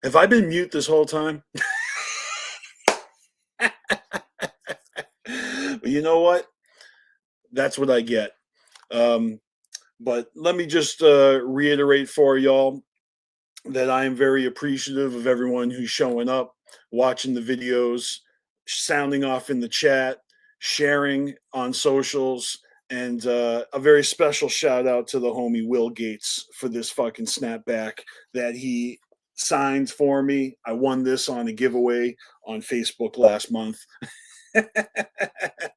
Have I been mute this whole time? You know what? That's what I get. But let me just reiterate for y'all that I am very appreciative of everyone who's showing up, watching the videos, sounding off in the chat, sharing on socials, and a very special shout out to the homie Will Gates for this fucking snapback that he signed for me. I won this on a giveaway on Facebook last month.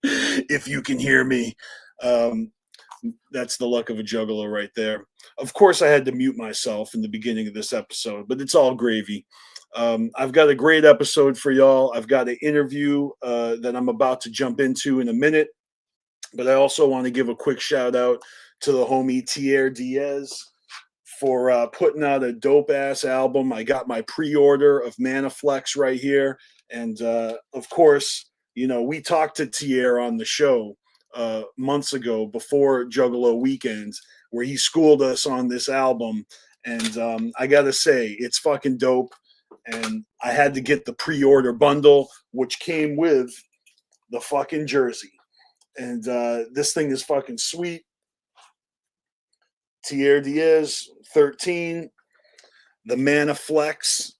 If you can hear me. That's the luck of a juggler right there. Of course, I had to mute myself in the beginning of this episode, but it's all gravy. I've got a great episode for y'all. I've got an interview that I'm about to jump into in a minute, but I also want to give a quick shout out to the homie Tier Diaz for putting out a dope ass album. I got my pre-order of Manaflex right here, and of course, you know, we talked to Tier on the show months ago before Juggalo Weekends, where he schooled us on this album. And I gotta say, it's fucking dope. And I had to get the pre-order bundle, which came with the fucking jersey. And this thing is fucking sweet. Tier Diaz 13, the Manaflex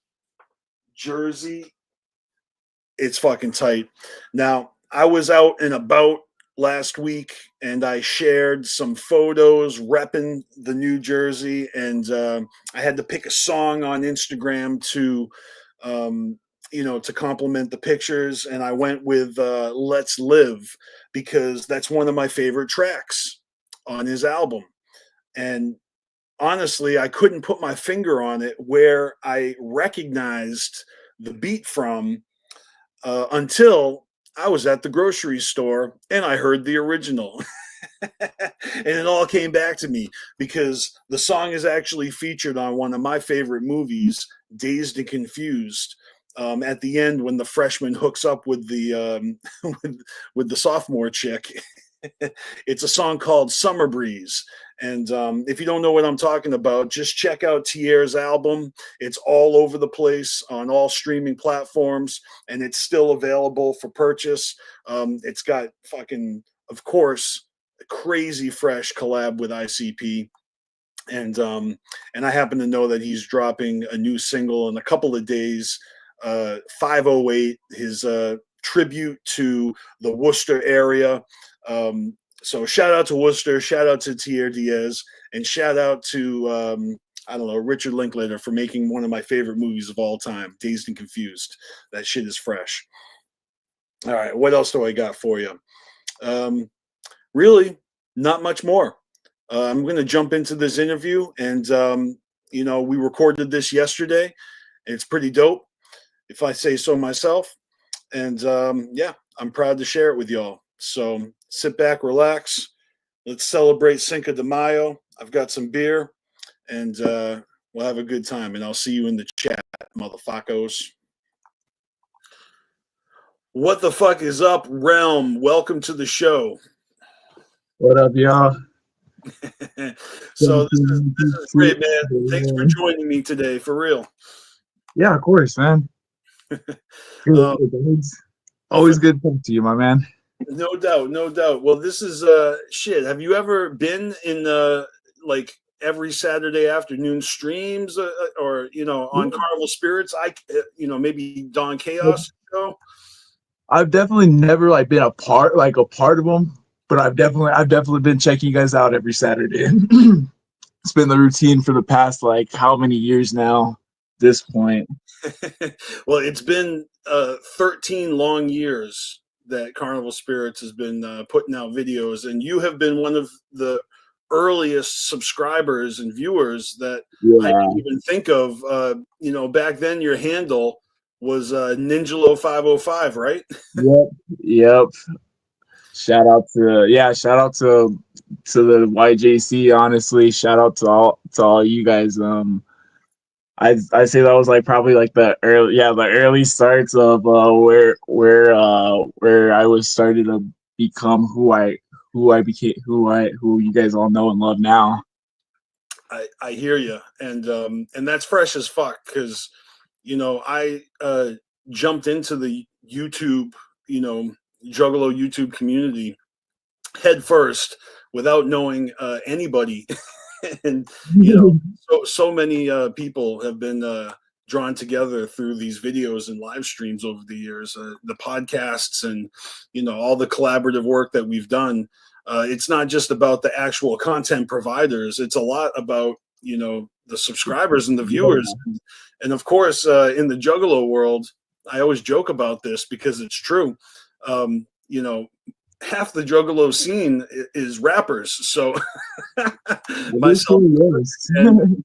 jersey. It's fucking tight. Now, I was out and about last week and I shared some photos repping the new jersey, and I had to pick a song on Instagram to to complement the pictures, and I went with Let's Live because that's one of my favorite tracks on his album. And honestly, I couldn't put my finger on it where I recognized the beat from until I was at the grocery store and I heard the original. And it all came back to me because the song is actually featured on one of my favorite movies, Dazed and Confused. At the end, when the freshman hooks up with the with the sophomore chick, it's a song called Summer Breeze. And if you don't know what I'm talking about, just check out Tier's album. It's all over the place on all streaming platforms, and it's still available for purchase. It's got fucking, of course, a crazy fresh collab with ICP. And I happen to know that he's dropping a new single in a couple of days, 508, his tribute to the Worcester area. So shout out to Worcester, shout out to Tier Diaz, and shout out to Richard Linklater for making one of my favorite movies of all time, Dazed and Confused. That shit is fresh. All right, what else do I got for you? Really, not much more. I'm going to jump into this interview, and we recorded this yesterday. It's pretty dope, if I say so myself. And I'm proud to share it with y'all. So sit back, relax. Let's celebrate Cinco de Mayo. I've got some beer, and we'll have a good time. And I'll see you in the chat, motherfuckers. What the fuck is up, RELM? Welcome to the show. What up, y'all? So this is great, man. Thanks for joining me today, for real. Yeah, of course, man. Always good to talk to you, my man. No doubt, no doubt. Well, this is shit. Have you ever been in like every Saturday afternoon streams or on CarnivalSpirits? Maybe Don Chaos show? I've definitely never been a part of them, but I've definitely been checking you guys out every Saturday. It's been the routine for the past how many years now at this point. Well, it's been 13 long years that CarnivalSpirits has been putting out videos, and you have been one of the earliest subscribers and viewers that I didn't even think of. Back then your handle was NINJALO 505, right? Yep. Shout out to the YJC. Honestly, shout out to all you guys. I say that was probably the early starts of where I was starting to become who you guys all know and love now. I hear you, and that's fresh as fuck because I jumped into the YouTube, Juggalo YouTube community head first without knowing anybody. And, so many people have been drawn together through these videos and live streams over the years, the podcasts and, all the collaborative work that we've done. It's not just about the actual content providers. It's a lot about, the subscribers and the viewers. And of course, in the Juggalo world, I always joke about this because it's true. Half the Juggalo scene is rappers. So myself, and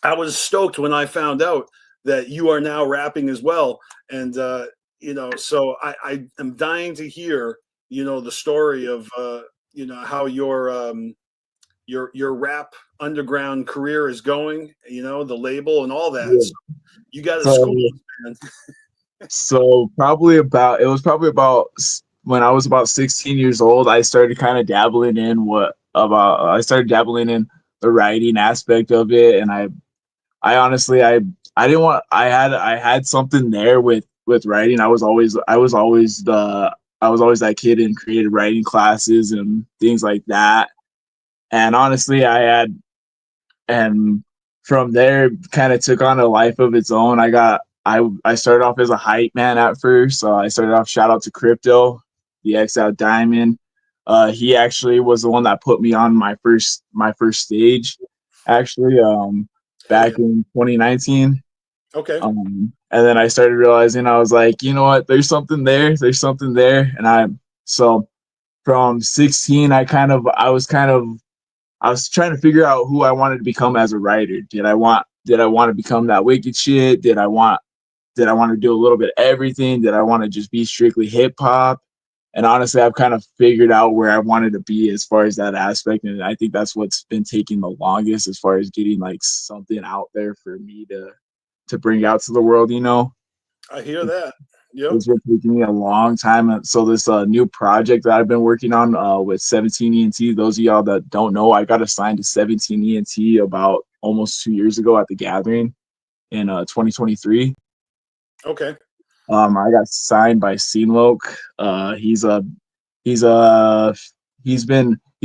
I was stoked when I found out that you are now rapping as well. And, so I am dying to hear, the story of, how your rap underground career is going, the label and all that. Yeah. So you got to So, school, man. So it was probably about when I was about 16 years old, I started kind of dabbling in I started dabbling in the writing aspect of it. And I honestly, I didn't want, I had something there with writing. I was always that kid in creative writing classes and things like that. And honestly, and from there kind of took on a life of its own. I started off as a hype man at first. So I started off, shout out to Crypto, the X Out Diamond. He actually was the one that put me on my first stage, actually, back in 2019. Okay. And then I started realizing, I was like, you know what, there's something there. So from 16, I was trying to figure out who I wanted to become as a writer. Did I want to become that wicked shit? Did I want to do a little bit of everything? Did I want to just be strictly hip hop? And honestly, I've kind of figured out where I wanted to be as far as that aspect. And I think that's what's been taking the longest as far as getting like something out there for me to bring out to the world, I hear that. Yep. It's been taking me a long time. So this new project that I've been working on with 17 ENT, those of y'all that don't know, I got assigned to 17 ENT about almost 2 years ago at the Gathering in 2023. Okay. I got signed by Seenloke. He's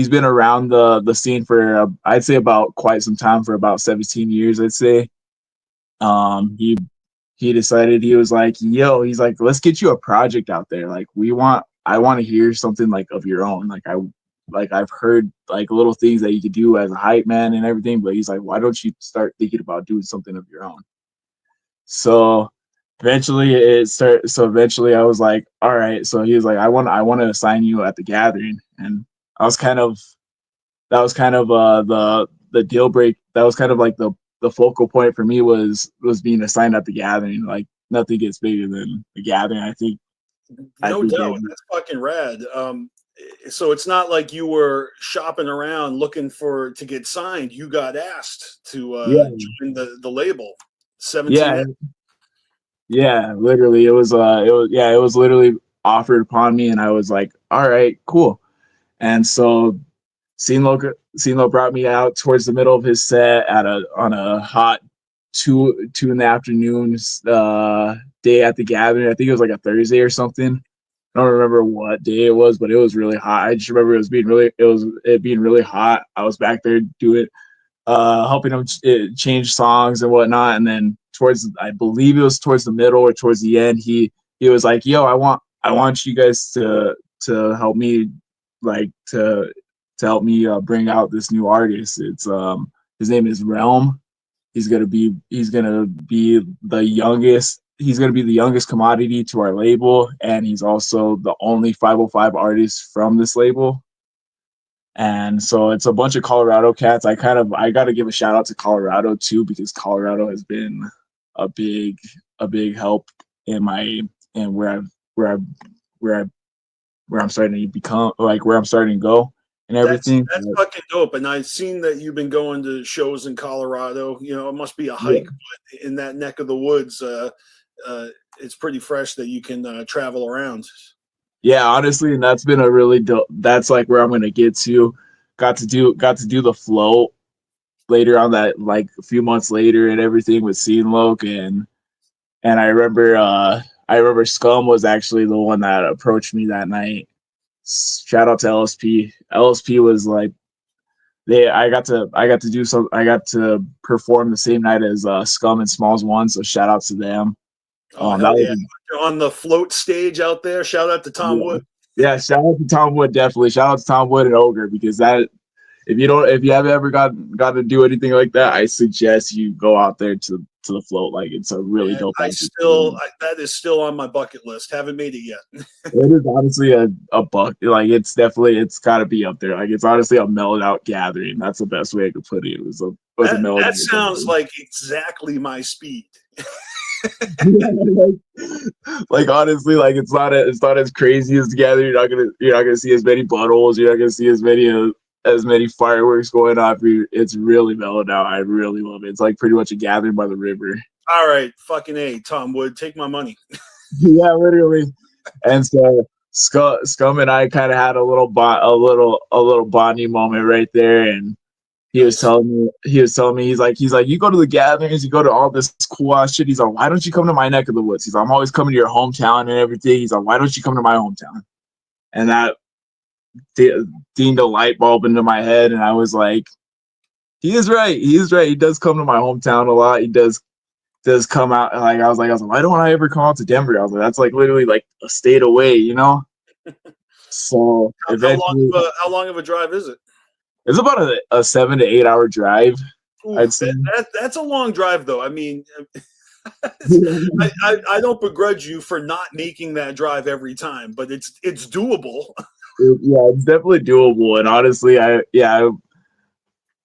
been around the scene for I'd say about quite some time, for about 17 years, I'd say. He decided, he was like, yo, he's like, let's get you a project out there. Like I want to hear something like of your own. I've heard like little things that you could do as a hype man and everything, but he's like, why don't you start thinking about doing something of your own? So eventually I was like, all right. So he was like, I want to assign you at the Gathering. And I was kind of, that was kind of the deal break. That was kind of like the focal point for me was being assigned at the Gathering. Like nothing gets bigger than the Gathering, I think. No doubt. That's fucking rad. So it's not like you were shopping around looking to get signed. You got asked to join the label. 17. Yeah, literally. It was literally offered upon me, and I was like, all right, cool. And so CeeLo brought me out towards the middle of his set on a hot two in the afternoon day at the Gathering. I think it was like a Thursday or something. I don't remember what day it was, but it was really hot. I just remember it being really hot. I was back there helping him change songs and whatnot. And then I believe it was towards the middle or towards the end, he was like, yo, I want you guys to help me, like to help me bring out this new artist. It's his name is RELM. He's gonna be the youngest commodity to our label, and he's also the only 505 artist from this label. And so it's a bunch of Colorado cats. I got to give a shout out to Colorado too, because Colorado has been a big help in where I'm starting to become, like where I'm starting to go and everything. That's fucking dope. And I've seen that you've been going to shows in Colorado. It must be a hike, but in that neck of the woods, it's pretty fresh that you can travel around. Yeah, honestly, and that's been a really dope. That's like where I'm gonna get to. Got to do the float later on, that like a few months later and everything with Scene Loke, and And I remember Scum was actually the one that approached me that night. Shout out to LSP. LSP was like I got to perform the same night as Scum and Smalls One, so shout out to them. Oh That hell was yeah! You're on the float stage out there. Shout out to Tom yeah. Wood. Yeah, shout out to Tom Wood, definitely. Shout out to Tom Wood and Ogre, because that if you have ever got to do anything like that, I suggest you go out there to the float. Like, it's a really Yeah, dope experience. that is still on my bucket list. Haven't made it yet. It is honestly a buck. Like, it's got to be up there. Like, it's honestly a mellowed out gathering. That's the best way I could put it. It was a mellowed That out sounds gathering. like exactly my speed. Like, honestly, like, it's not as crazy as the gathering. You're not gonna see as many buttholes. You're not gonna see as many fireworks going off. It's really mellowed out. I really love it. It's like pretty much a gathering by the river. All right, fucking A, Tom Wood, take my money. Yeah, literally. And so Scum and I kind of had a little bonding moment right there, and Nice. he was telling me he's like, you go to the gatherings, you go to all this cool ass shit. He's like, why don't you come to my neck of the woods? He's like, I'm always coming to your hometown and everything. He's like, why don't you come to my hometown? And that dinged a light bulb into my head, and I was like, he is right. He is right. He does come to my hometown a lot. He does come out. Like, I was like, why don't I ever come out to Denver? I was like, that's like literally like a state away, you know? So eventually, How long of a drive is it? it's about a 7 to 8 hour drive, I'd Oof, say. that's a long drive, though. I mean, Yeah, I don't begrudge you for not making that drive every time, but it's doable. it's definitely doable. And honestly, I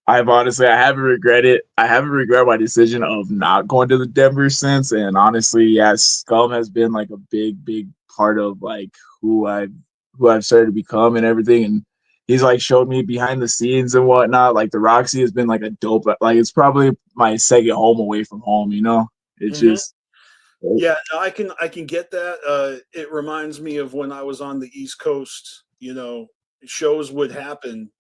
haven't regretted my decision of not going to the Denver since. And honestly, yeah, Scum has been like a big part of like who I've started to become and everything. And he's like showed me behind the scenes and whatnot. Like, the Roxy has been like a dope, like, it's probably my second home away from home, you know? It's Hmm. just Yeah, no, I can get that. It reminds me of when I was on the East Coast. You know, shows would happen,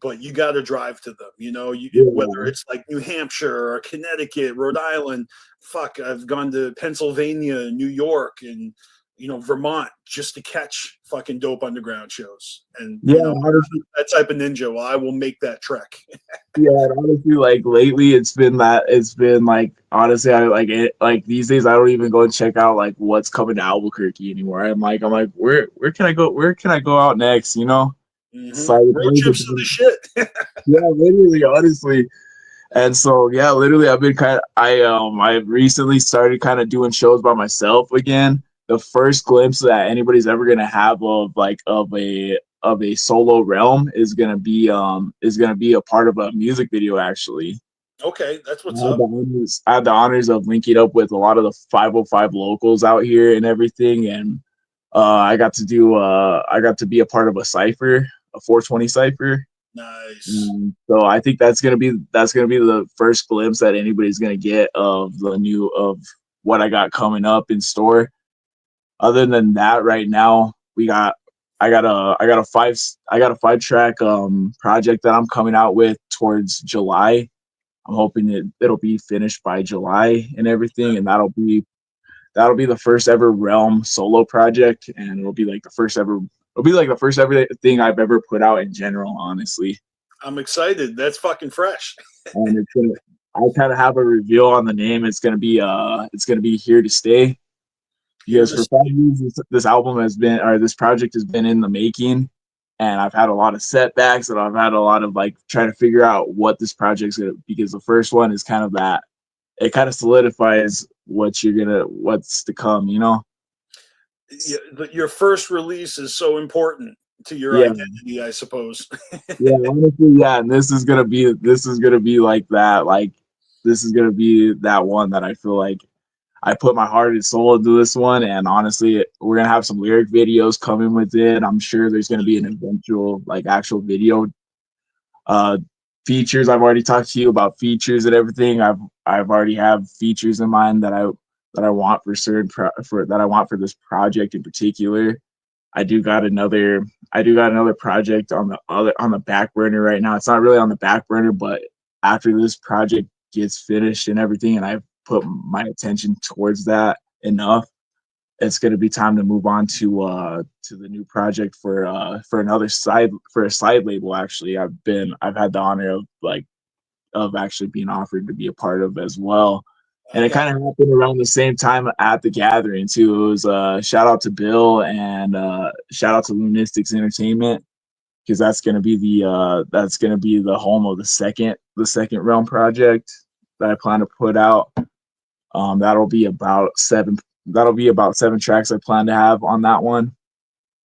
but you got to drive to them. You know, whether yeah, it's like New Hampshire or Connecticut, Rhode Island. Fuck, I've gone to Pennsylvania, New York, and Vermont just to catch fucking dope underground shows. And yeah, honestly, that type of ninja. Well, I will make that trek. yeah, and honestly, like lately, it's been like, honestly, I like it. Like, these days, I don't even go and check out like what's coming to Albuquerque anymore. I'm like, where can I go? Where can I go out next? You know, Hmm. so Road trips are the shit. yeah, literally, honestly. And so, yeah, literally, I've recently started kind of doing shows by myself again. The first glimpse that anybody's ever gonna have of like of a solo realm is gonna be a part of a music video, actually. Okay, that's what's I had up. I had the honors of linking up with a lot of the 505 locals out here and everything, and I got to be a part of a cipher, a 420 cipher. Nice. So I think that's gonna be the first glimpse that anybody's gonna get of what I got coming up in store. Other than that, right now I got a 5 track project that I'm coming out with towards July. I'm hoping it'll be finished by July and everything, and that'll be the first ever Realm solo project, and it'll be like the first ever thing I've ever put out in general, honestly. I'm excited. That's fucking fresh. And I kind of have a reveal on the name. It's gonna be Here to Stay, Here because to for stay. 5 years this project has been in the making, and I've had a lot of setbacks, and I've had a lot of like trying to figure out what this project's gonna, because the first one is kind of that, it kind of solidifies what's to come, you know. Your first release is so important to your Yeah, identity, I suppose. yeah, honestly, yeah. And this is gonna be like that. Like, this is gonna be that one that I feel like I put my heart and soul into this one. And honestly, we're gonna have some lyric videos coming with it. I'm sure there's gonna be an eventual like actual video uh features. I've already talked to you about features and everything. I've already have features in mind that I want for that I want for this project in particular. I do got another project on the back burner right now. It's not really on the back burner, but after this project gets finished and everything, and I've put my attention towards that enough. It's going to be time to move on to the new project for a side label. Actually, I've had the honor of actually being offered to be a part of as well. And it kind of happened around the same time at the gathering too. It was shout out to Bill and shout out to Lunatics Entertainment, because that's gonna be the home of the second Realm project that I plan to put out. That'll be about seven tracks I plan to have on that one,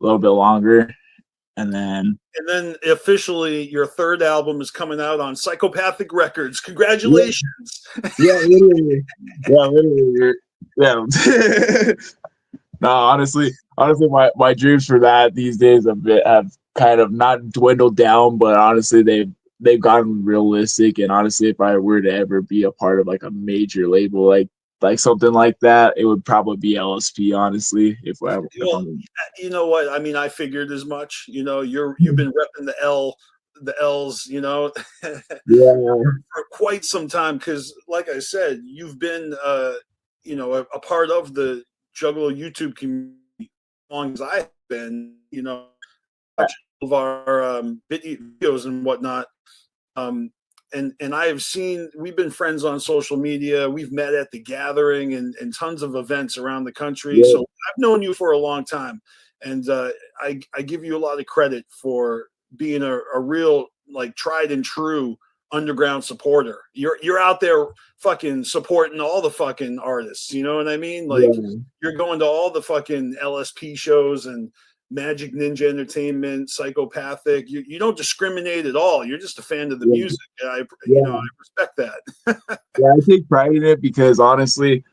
a little bit longer. And then officially your third album is coming out on Psychopathic Records. Congratulations. Yeah, literally. Yeah. No, honestly, my dreams for that these days have kind of not dwindled down, but honestly, they've gotten realistic. And honestly, if I were to ever be a part of like a major label, like something like that, it would probably be LSP. Honestly, if you know what I mean, I figured as much. You know, you've been repping the L's, you know, for quite some time, because, like I said, you've been, you know, a part of the Juggalo YouTube community as long as I've been. You know, of our videos and whatnot. And I have seen, we've been friends on social media. We've met at the gathering and tons of events around the country. So I've known you for a long time. And I give you a lot of credit for being a real, like, tried and true underground supporter. You're out there fucking supporting all the fucking artists. You know what I mean? Like, you're going to all the fucking LSP shows and Magic Ninja Entertainment, Psychopathic. You don't discriminate at all. You're just a fan of the music. You know, I respect that. Yeah, I take pride in it, because honestly,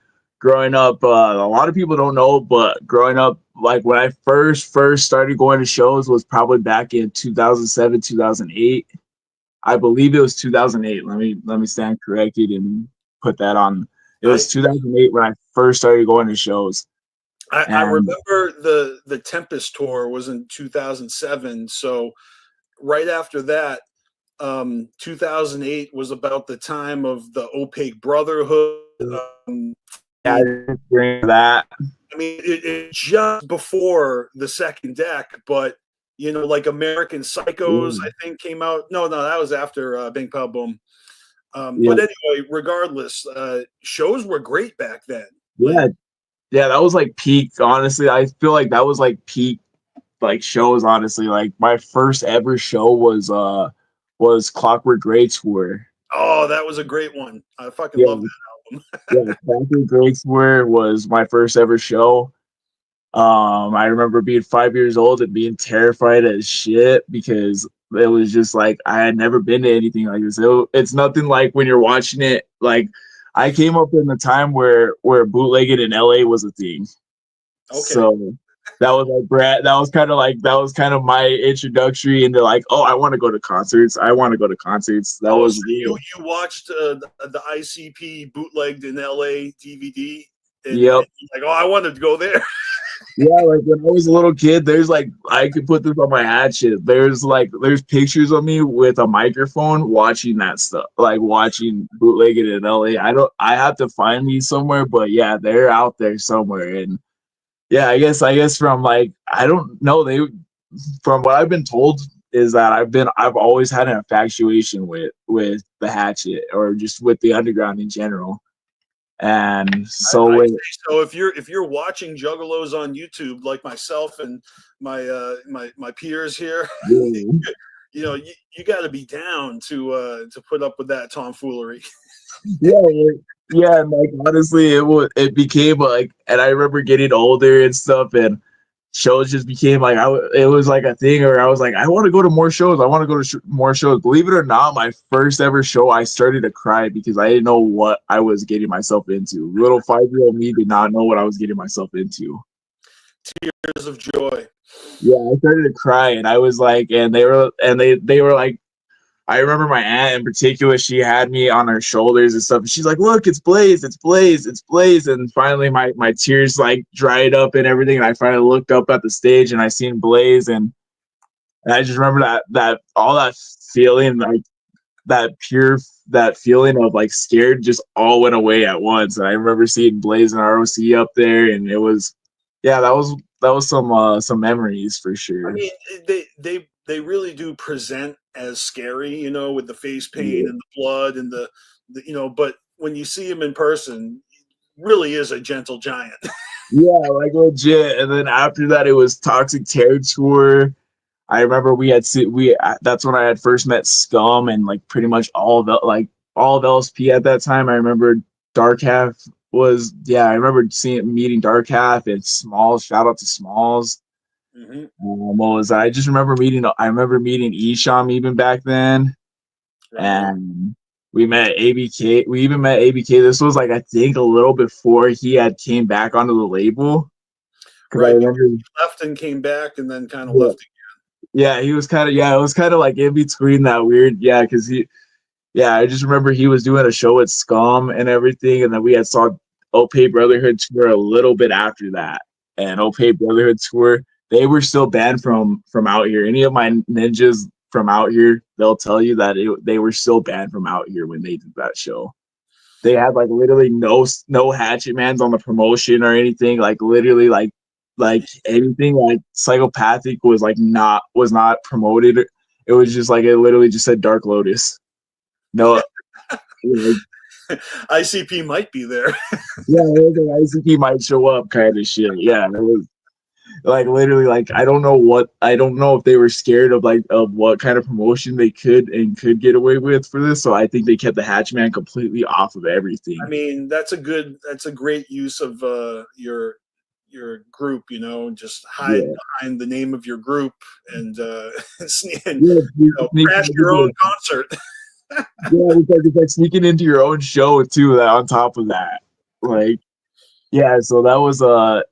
growing up, a lot of people don't know, but growing up, like when I first started going to shows was probably back in 2007, 2008. I believe it was 2008. Let me stand corrected and put that on. It was 2008 when I first started going to shows. I remember the Tempest tour was in 2007. So right after that, 2008 was about the time of the Opaque Brotherhood. I remember that. I mean, it just before the second deck, but you know, like American Psychos, I think came out. No, that was after Bing Pow Boom. But anyway, regardless, shows were great back then. Yeah, that was like peak. Honestly, I feel like that was like peak, like, shows. Honestly, like my first ever show was Clockwork Gray tour. Oh, that was a great one. I fucking love that album. Yeah, Clockwork Gray tour was my first ever show. I remember being 5 years old and being terrified as shit, because it was just like I had never been to anything like this. It's nothing like when you're watching it. Like, I came up in the time where bootlegging in LA was a thing. Okay. So that was like that was kind of my introductory into like, oh, I want to go to concerts. That was so you watched the ICP bootlegged in LA DVD. And like, oh, I wanted to go there. Yeah, like when I was a little kid, there's like, I could put this on my hatchet. There's pictures of me with a microphone watching that stuff, like watching bootlegging in LA. I have to find these somewhere, but yeah, they're out there somewhere. And yeah, I guess from like, I don't know, from what I've been told is that I've always had an infatuation with the hatchet, or just with the underground in general. And so if you're watching Juggalos on YouTube, like myself and my peers here, you know, you got to be down to put up with that tomfoolery. Yeah, and like honestly, it became like, and I remember getting older and stuff, and shows just became like, it was like a thing where I was like, I want to go to more shows. More shows. Believe it or not, my first ever show, I started to cry because I didn't know what I was getting myself into. Little 5-year-old me did not know what I was getting myself into. Tears of joy. Yeah, I started to cry, and I was like, and they were like, I remember my aunt in particular, she had me on her shoulders and stuff. And she's like, look, it's Blaze, it's Blaze, it's Blaze. And finally my tears like dried up and everything. And I finally looked up at the stage and I seen Blaze. And I just remember that all that feeling, like that feeling of like scared just all went away at once. And I remember seeing Blaze and ROC up there, and it was, yeah, that was some memories for I sure. mean, they really do present as scary, you know, with the face paint Yeah. and the blood and the you know, but when you see him in person, really is a gentle giant. Yeah, like legit. And then after that, it was Toxic Terror Tour. I remember that's when I had first met Scum and like pretty much all of LSP at that time. I remember Dark Half I remember meeting Dark Half and Smalls. Shout out to Smalls. Mm-hmm. What was I just remember meeting? I remember meeting Esham even back then, Right on. and we met ABK. We even met ABK. This was like I think a little before he had came back onto the label because I Right, because remember. he left and came back and then kind of Yeah, left. yeah, he was kind of it was kind of like in between that weird because I just remember he was doing a show at Scum and everything, and then we had saw Opay Brotherhood tour a little bit after that. And Opay Brotherhood tour, they were still banned from out here. Any of my ninjas from out here, they'll tell you that they were still banned from out here when they did that show. They had like literally no hatchet mans on the promotion or anything. Like literally like anything like psychopathic was not promoted. It was just like it literally just said Dark Lotus. No, like, ICP might be there. yeah, it was like ICP might show up kind of shit. Yeah, it was like literally like I don't know if they were scared of like of what kind of promotion they could get away with for this. So I think they kept the Hatchman completely off of everything. I mean, that's a great use of your group, you know, just hide Yeah, behind the name of your group and and yeah, you know, crash your own concert. yeah. It's like sneaking into your own show too. That on top of that, like. Yeah, so that was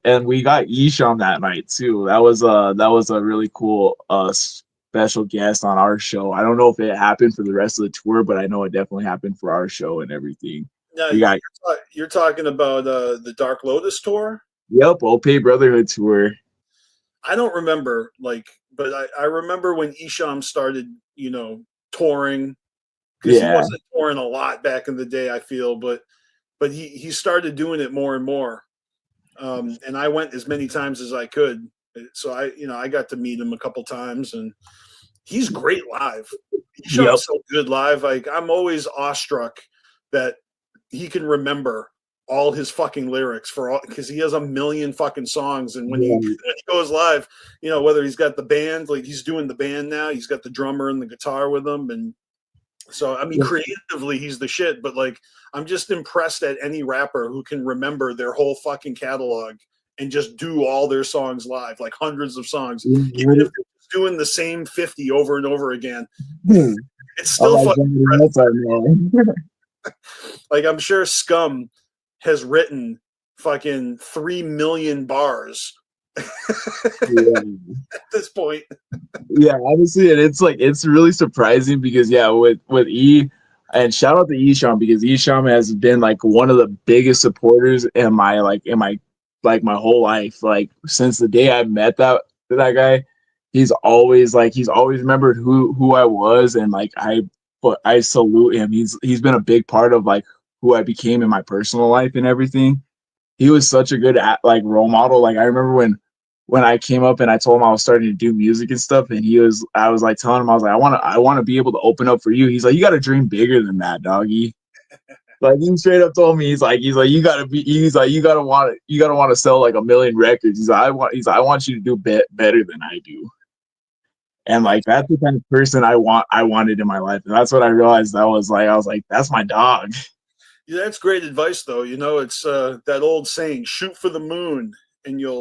and we got Yeesh on that night too. That was a really cool special guest on our show. I don't know if it happened for the rest of the tour, but I know it definitely happened for our show and everything. Now We got you're talking about the Dark Lotus tour. Opay Brotherhood tour. I don't remember but I remember when Isham started, you know, touring because he Yeah. wasn't touring a lot back in the day. I feel, but he started doing it more and more. And I went as many times as I could. So I got to meet him a couple times, and he's great live. Yep. Isham's so good live. Like I'm always awestruck that he can remember all his fucking lyrics for all because he has a million fucking songs. And when he Yeah. when he goes live, you know, whether he's got the band, like he's doing the band now, he's got the drummer and the guitar with him, and so I mean, Yeah. creatively, he's the shit. But like, I'm just impressed at any rapper who can remember their whole fucking catalog and just do all their songs live, like hundreds of songs, even if they're just doing the same 50 over and over again. It's I'm still like fucking somebody else I know. like I'm sure Scum has written fucking 3 million bars Yeah. at this point. Yeah, honestly, and it's like it's really surprising because with E and shout out to Esham because Esham has been like one of the biggest supporters in my whole life. Like since the day I met that guy, he's always remembered who I was and like I salute him. He's been a big part of like who I became in my personal life and everything. He was such a good role model. Like I remember when I came up and I told him I was starting to do music and stuff, and I was like telling him I was like I want to be able to open up for you. He's like, you got to dream bigger than that, doggy. Like he straight up told me he's like you gotta be you gotta want to sell like 1 million records. He's like I want you to do better than I do. And like that's the kind of person I wanted in my life, and that's what I realized. I was like that's my dog. Yeah, that's great advice, though. You know, it's that old saying: "Shoot for the moon, and Yeah.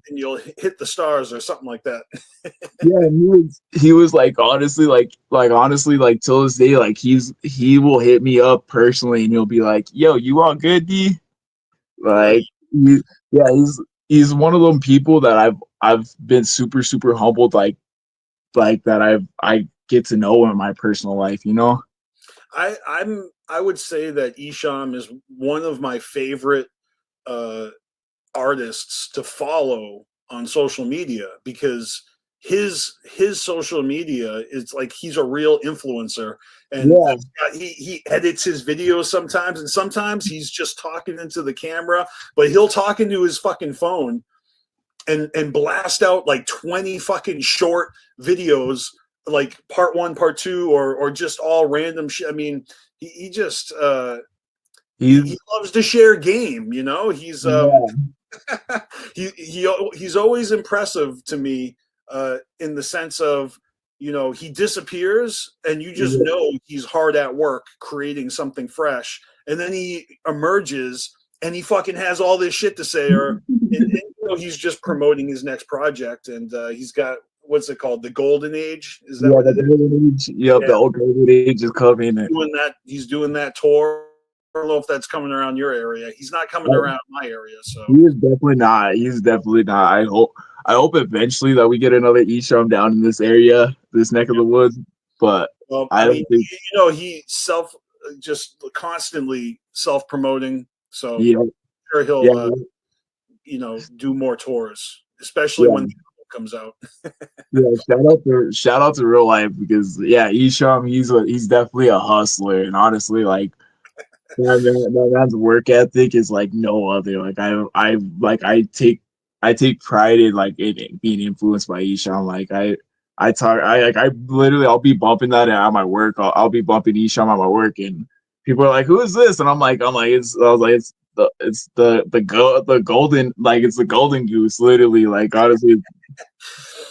you'll hit the stars," or something like that. Yeah, and he was like honestly like till this day like he will hit me up personally and he'll be like, "Yo, you all good, D?" Right. Like yeah, he's one of them people that I've been super humbled like that I get to know in my personal life, you know? I would say that Isham is one of my favorite uh, artists to follow on social media because his social media is like he's a real influencer, and Yeah. he edits his videos sometimes, and sometimes he's just talking into the camera, but he'll talk into his fucking phone and blast out like 20 fucking short videos, like part 1, part 2, or just all random shit. I mean, he just he loves to share game, you know. He's he's always impressive to me, in the sense of, you know, he disappears and you just know he's hard at work creating something fresh, and then he emerges and he fucking has all this shit to say, or and, you know, he's just promoting his next project, and he's got, what's it called, the golden age, is that what the golden age? Yep, the old golden age is coming. He's doing that tour. I don't know if that's coming around your area. He's not coming around my area, so he is definitely not. He's definitely not. I hope eventually that we get another Esham down in this area, this neck of the woods. But I don't think, you know, he just constantly self-promoting. So yeah, I'm sure he'll you know, do more tours, especially when the album comes out. shout out to real life, because Esham, he's definitely a hustler, and honestly, like, that man's work ethic is like no other. Like I take pride in like in being influenced by Esham. Like I literally, I'll be bumping that at my work. I'll be bumping Esham at my work, and people are like, "Who is this?" And it's the golden, like, it's the golden goose, literally. Like, honestly,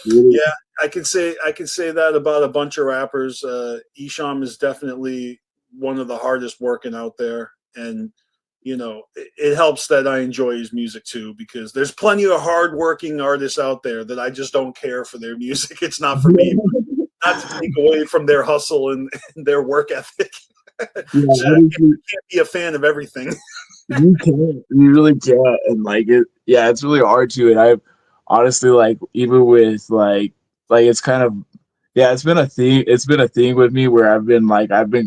Yeah, I can say that about a bunch of rappers. Esham is definitely one of the hardest working out there, and you know, it helps that I enjoy his music too, because there's plenty of hardworking artists out there that I just don't care for their music. It's not for me. Not to take away from their hustle and their work ethic. So I can't be a fan of everything. You can't, you really can't, and like it's really hard to. And I've honestly, like, even with it's kind of, it's been a thing. It's been a thing with me where I've been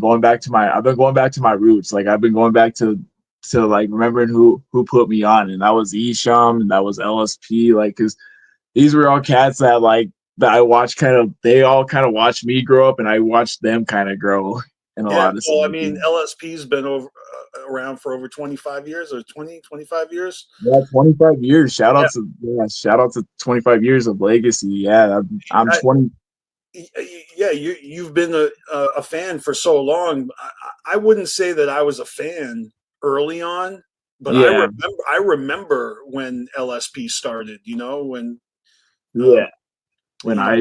going back to my roots. Like, I've been going back to like remembering who put me on, and that was Esham, and that was LSP. Like, because these were all cats that I watched, they all kind of watched me grow up, and I watched them kind of grow in a lot of well, I mean, LSP's been around for over 25 years, or 25 years. Yeah, 25 years. Shout out to 25 years of legacy. Yeah, I'm 20. Yeah, you've been a fan for so long. I wouldn't say that I was a fan early on, but I remember when LSP started. You know, when when I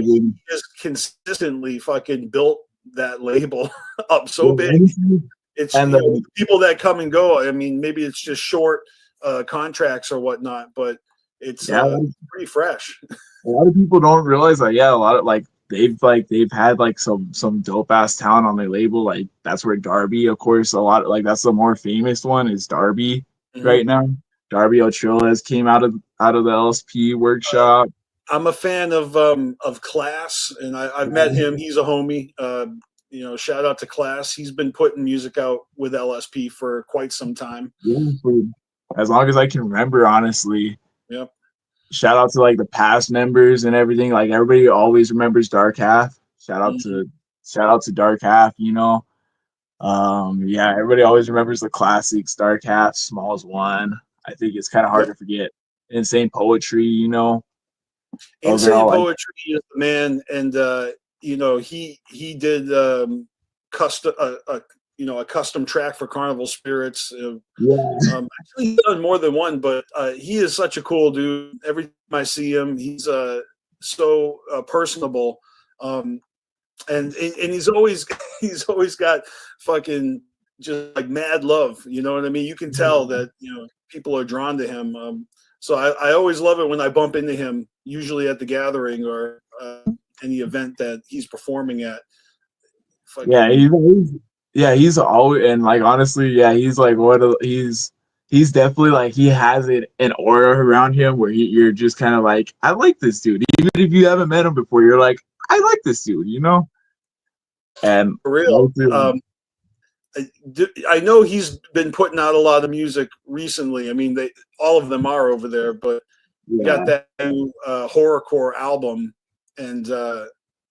just consistently fucking built that label up so big. It's, and people that come and go. I mean, maybe it's just short contracts or whatnot, but it's pretty fresh. A lot of people don't realize that. Yeah, a lot of they've had some dope ass talent on their label. Like, that's where Darby, of course, that's the more famous one, is Darby right now. Darby Ochoa came out of the LSP workshop. I'm a fan of Class, and I've met him. He's a homie. You know, shout out to Class. He's been putting music out with LSP for quite some time. Yeah, as long as I can remember, honestly. Yep. Shout out to like the past members and everything. Like, everybody always remembers Dark Half. Shout out to Dark Half, you know. Everybody always remembers the classics, Dark Half, Smalls One. I think it's kind of hard to forget. Insane Poetry, you know. Insane Poetry is the man, and you know, he did custom a custom track for CarnivalSpirits. Actually, he's done more than one, but he is such a cool dude. Every time I see him, he's so personable, and he's always got fucking just like mad love. You know what I mean? You can tell that, you know, people are drawn to him. So I always love it when I bump into him, usually at the gathering or any event that he's performing at. He's always, and like, honestly, he's like he's definitely like, he has an aura around him where you're just kind of like, I like this dude. Even if you haven't met him before, you're like, I like this dude, you know? And for real. I know he's been putting out a lot of music recently. I mean, all of them are over there, but we got that new horrorcore album and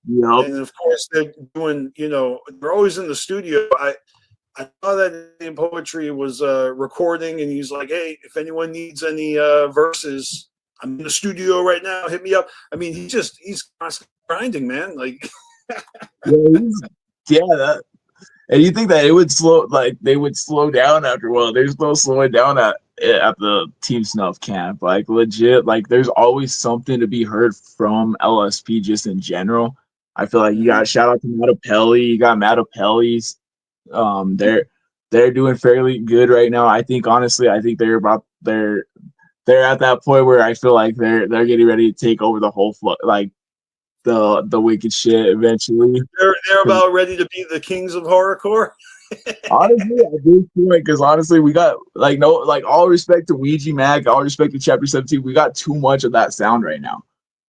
Yep. of course they're doing, they're always in the studio. I saw that in poetry was recording, and he's like, "Hey, if anyone needs any verses, I'm in the studio right now. Hit me up." I mean, he's constantly grinding, man. Like, That, and you think that it would they would slow down after a while. There's no slowing down at the Team Snuff camp. Like legit, like there's always something to be heard from LSP just in general. I feel like you got shout out to Mattapelli, you got Mattapelli's. They're doing fairly good right now. I think honestly, they're at that point where I feel like they're getting ready to take over the whole like the wicked shit eventually. They're about ready to be the kings of horrorcore. Honestly, at this point, because honestly, we got all respect to Ouija Mac, all respect to Chapter 17, we got too much of that sound right now.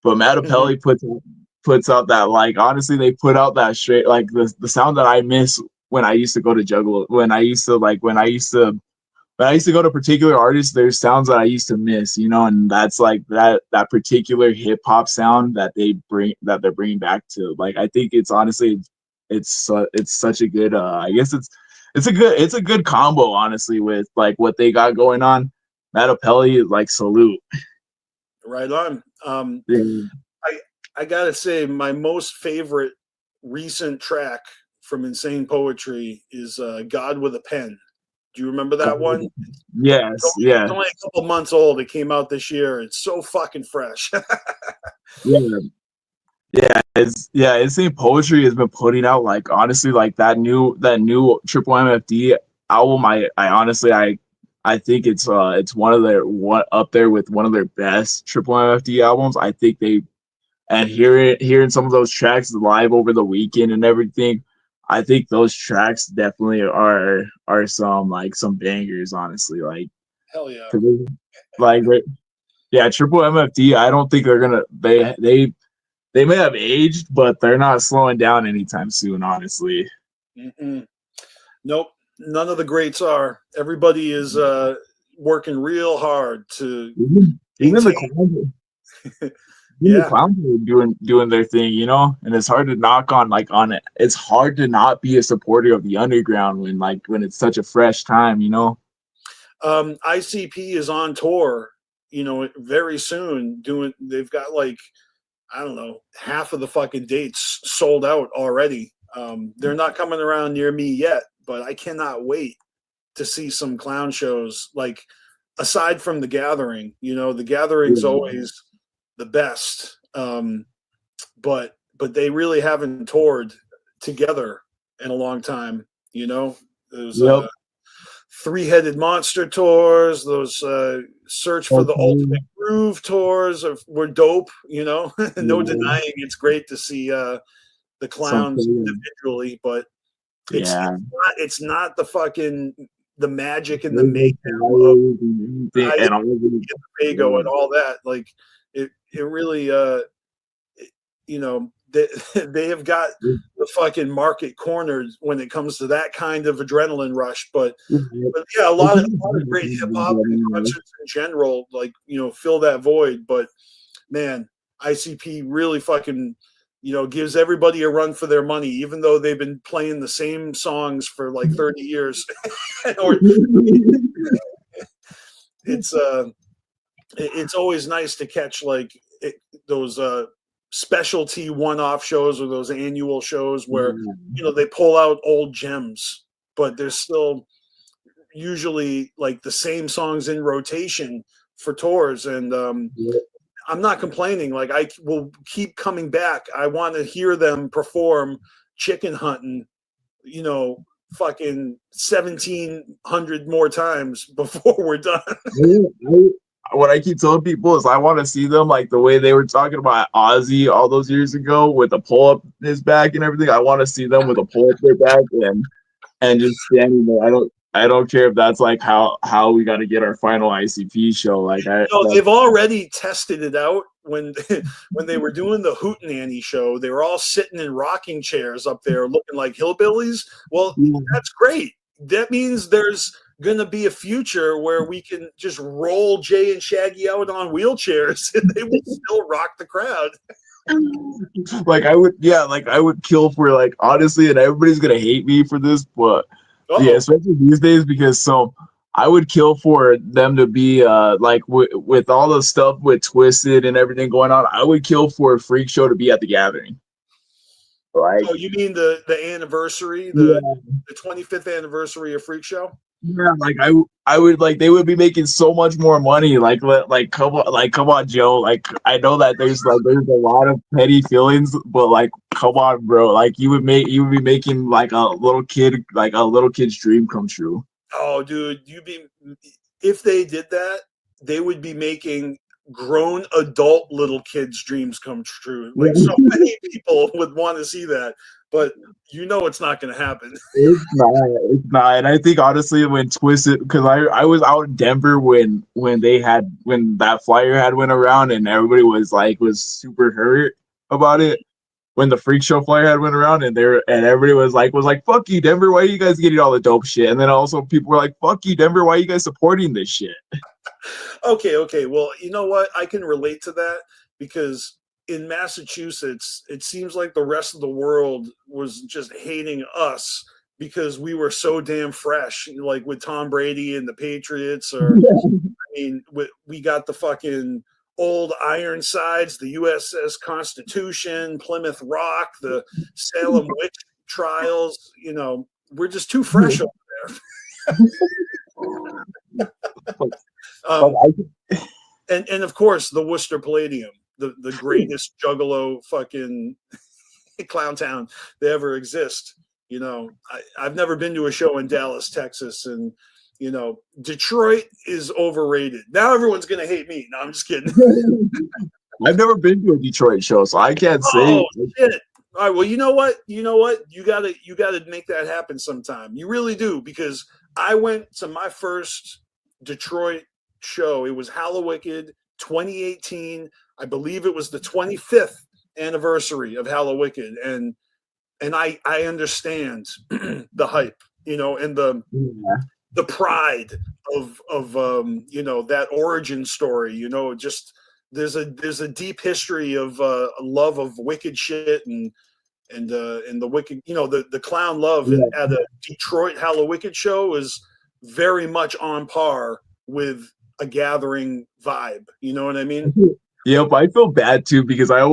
But Mattapelli puts out that honestly, they put out that straight the sound that I miss when I used to go to Juggalo, when I used to go to particular artists, there's sounds that I used to miss, and that's like that particular hip hop sound that they're bringing back to. Like, I think it's honestly, it's such a good, I guess it's a good combo, honestly, with like what they got going on. Mattapelli, like, salute. Right on. Yeah. I gotta say, my most favorite recent track from Insane Poetry is "God with a Pen." Do you remember that one? Yes, it's only a couple months old. It came out this year. It's so fucking fresh. Insane Poetry has been putting out honestly that new Triple MFD album. I honestly I think it's one of their up there with one of their best Triple MFD albums. I think hearing some of those tracks live over the weekend and everything, I think those tracks definitely are some bangers, honestly. Like, hell yeah. Triple MFD, I don't think they're gonna they may have aged, but they're not slowing down anytime soon, honestly. Nope, none of the greats are. Everybody is working real hard to even the clowns. The clowns are doing their thing, and it's hard to knock on it. It's hard to not be a supporter of the underground when it's such a fresh time, ICP is on tour, very soon. They've got I don't know, half of the fucking dates sold out already. They're not coming around near me yet, but I cannot wait to see some clown shows. Like, aside from the Gathering, the Gathering's always the best. But they really haven't toured together in a long time. Those Three-Headed Monster tours, those Search for the Ultimate Groove tours were dope. No denying it's great to see the clowns individually, but it's not the fucking the magic and the mayhem of the Fago and all that. Like, it really they have got the fucking market cornered when it comes to that kind of adrenaline rush. But yeah, a lot of great hip hop concerts in general, fill that void. But man, ICP really fucking gives everybody a run for their money, even though they've been playing the same songs for 30 years. It's always nice to catch those specialty one-off shows or those annual shows where they pull out old gems, but there's still usually the same songs in rotation for tours. And I'm not complaining. I will keep coming back. I want to hear them perform Chicken Hunting, fucking 1,700 more times before we're done. What I keep telling people is I want to see them the way they were talking about Ozzy all those years ago with the pull up his back and everything. I want to see them with a pull up their back and just standing there. I don't care if that's how we got to get our final ICP show. They've already tested it out when they were doing the Hootenanny show. They were all sitting in rocking chairs up there looking like hillbillies. Well, that's great. That means there's gonna be a future where we can just roll Jay and Shaggy out on wheelchairs and they will still rock the crowd. Like I would kill for like honestly, and everybody's gonna hate me for this, but yeah, Uh-oh. especially these days because I would kill for them to be like with all the stuff with Twisted and everything going on. I would kill for a freak show to be at the gathering. Like Oh, you mean the anniversary, the yeah, 25th anniversary of Freak Show? yeah, like I would like they would be making so much more money. Like come on, Joe. Like I know that there's a lot of petty feelings, but like come on, bro. Like you would be making like a little kid's dream come true. Oh, dude, if they did that, they would be making grown adult little kids' dreams come true. Like so Yeah. many people would want to see that, but it's not going to happen. It's not. And I think honestly, when Twisted, because I was out in Denver when that flyer had went around and everybody was super hurt about it. When the freak show flyer had went around and everybody was like fuck you Denver, why are you guys getting all the dope shit? And then also people were like fuck you Denver, why are you guys supporting this shit? Okay. Well, you know what? I can relate to that because in Massachusetts, it seems like the rest of the world was just hating us because we were so damn fresh, like with Tom Brady and the Patriots, or I mean, we got the fucking old Ironsides, the USS Constitution, Plymouth Rock, the Salem witch trials. We're just too fresh over there. But Um, and of course the Worcester Palladium, the greatest Juggalo fucking clown town they ever exist. I've never been to a show in Dallas, Texas, and Detroit is overrated. Now everyone's gonna hate me. No, I'm just kidding. I've never been to a Detroit show, so I can't say. Oh shit. All right, well, you know what? You gotta make that happen sometime. You really do, because I went to my first Detroit show. It was Hallowicked 2018. I believe it was the 25th anniversary of Hallowicked, and I understand the hype, and the pride of that origin story. Just there's a deep history of love of wicked shit and the wicked, the clown love at a Detroit Hallowicked show is very much on par with a gathering vibe. You know what I mean? Yep, I feel bad too because I've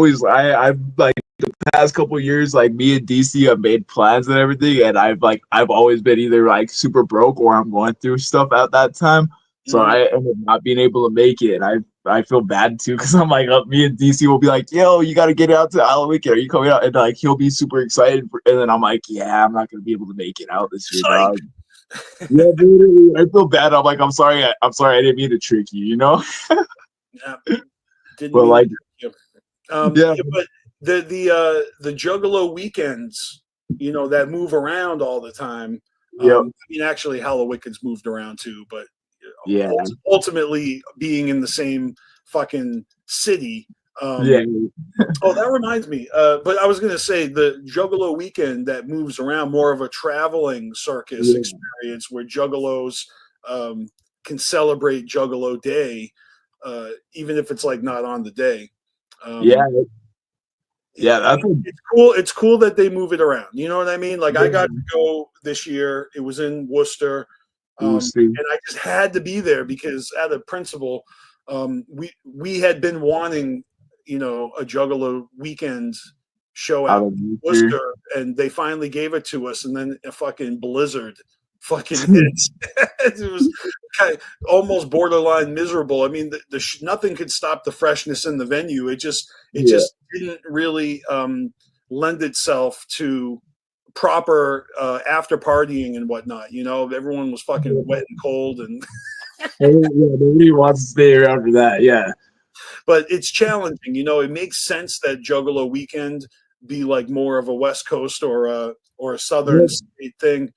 like the past couple of years, like me and DC have made plans and everything, and I've always been either like super broke or I'm going through stuff at that time. So Mhm. I end up not being able to make it. And I feel bad too because I'm like, me and DC will be like, yo, you got to get out to Halloween. Are you coming out? And like he'll be super excited, and then I'm like, yeah, I'm not gonna be able to make it out this year, Psych. dog. Yeah, dude, I feel bad. I'm like, I'm sorry, I didn't mean to trick you, you know. Yeah, didn't But mean to like, trick you. yeah, Yeah, but the Juggalo weekends, that move around all the time. yep, I mean, actually, Hallowicked's moved around too, but yeah, ultimately being in the same fucking city. yeah, Oh, that reminds me. But I was going to say the Juggalo weekend that moves around, more of a traveling circus yeah, experience where Juggalos um, can celebrate Juggalo Day, even if it's like not on the day. yeah, Um, yeah. That's a it's cool. It's cool that they move it around. You know what I mean? Like I yeah, got to go this year. It was in Worcester, boosting. and I just had to be there because, out of principle, we had been wanting, a Juggalo weekend show Out out of in booster. Worcester, and they finally gave it to us. And then a fucking blizzard fucking hit. It was kind of almost borderline miserable. I mean, nothing could stop the freshness in the venue. It Yeah, just didn't really lend itself to proper after partying and whatnot. Everyone was fucking wet and cold, and nobody wants to stay around for that. Yeah, but it's challenging. It makes sense that Juggalo weekend be like more of a West Coast or a Southern yeah. state thing.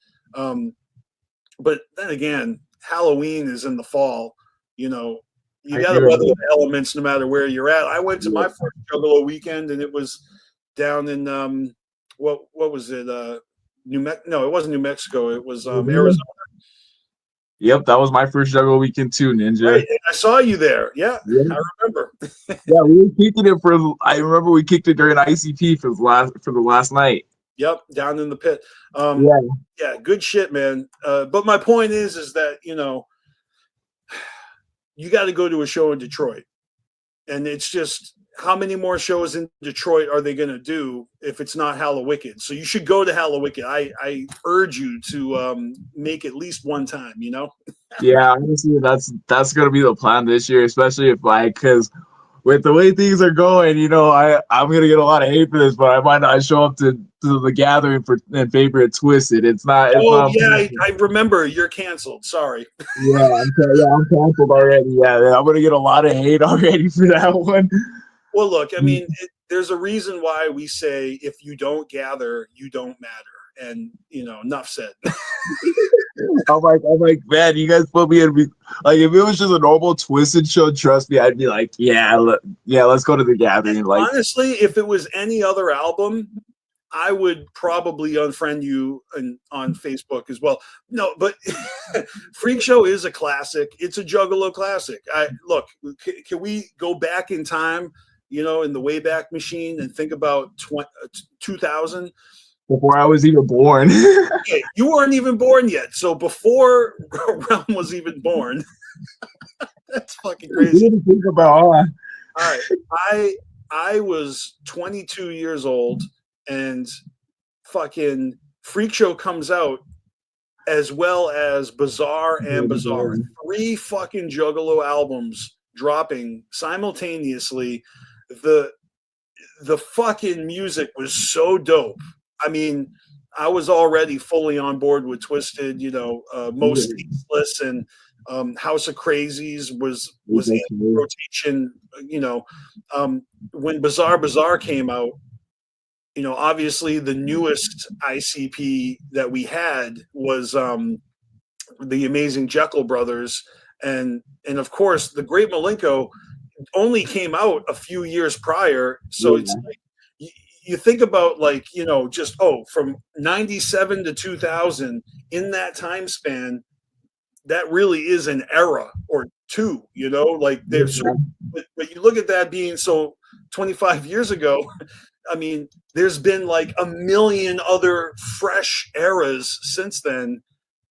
But then again, Halloween is in the fall. You know, you I got to hear weather it. the elements no matter where you're at. I went to Yeah. my first Juggalo weekend, and it was down in what was it? No, it wasn't New Mexico. It was Arizona. Yep, that was my first Juggalo weekend too, Ninja. Right, and I saw you there. Yeah, Yep. I remember. Yeah, we were kicking it for. I remember we kicked it during ICP for the last night. Yep, down in the pit. Yeah, Yeah, good shit, man. But my point is that you got to go to a show in Detroit, and it's just how many more shows in Detroit are they going to do if it's not Hallowicked? So you should go to Hallowicked. I urge you to make at least one time. yeah. Honestly, that's gonna be the plan this year, especially if because with the way things are going, I'm gonna get a lot of hate for this, but I might not show up to the gathering in favor of Twisted. It's not. Oh yeah, I remember. You're canceled. Sorry. I'm canceled already. Yeah, I'm gonna get a lot of hate already for that one. Well, look, I mean, there's a reason why we say if you don't gather, you don't matter. And, enough said. I'm like, man, you guys put me in. Like, if it was just a normal Twisted show, trust me, I'd be like, yeah, let's go to the gathering. And like, honestly, if it was any other album, I would probably unfriend you on Facebook as well. No, but Freak Show is a classic. It's a Juggalo classic. Look, can we go back in time, in the Wayback Machine and think about 2000? Before I was even born. Okay, you weren't even born yet. So before Realm was even born. That's fucking crazy. Think about all right. I was 22 years old and fucking Freak Show comes out as well as Bizarre and Bizarre. 3 fucking Juggalo albums dropping simultaneously. The fucking music was so dope. I mean, I was already fully on board with Twisted, Most Ceaseless and House of Crazies was in rotation, when Bizarre came out, obviously the newest ICP that we had was the Amazing Jekyll Brothers. And of course, the Great Malenko only came out a few years prior. So it's like, you think about from 97 to 2000 in that time span, that really is an era or two, there's, but you look at that being so 25 years ago, I mean, there's been like a million other fresh eras since then.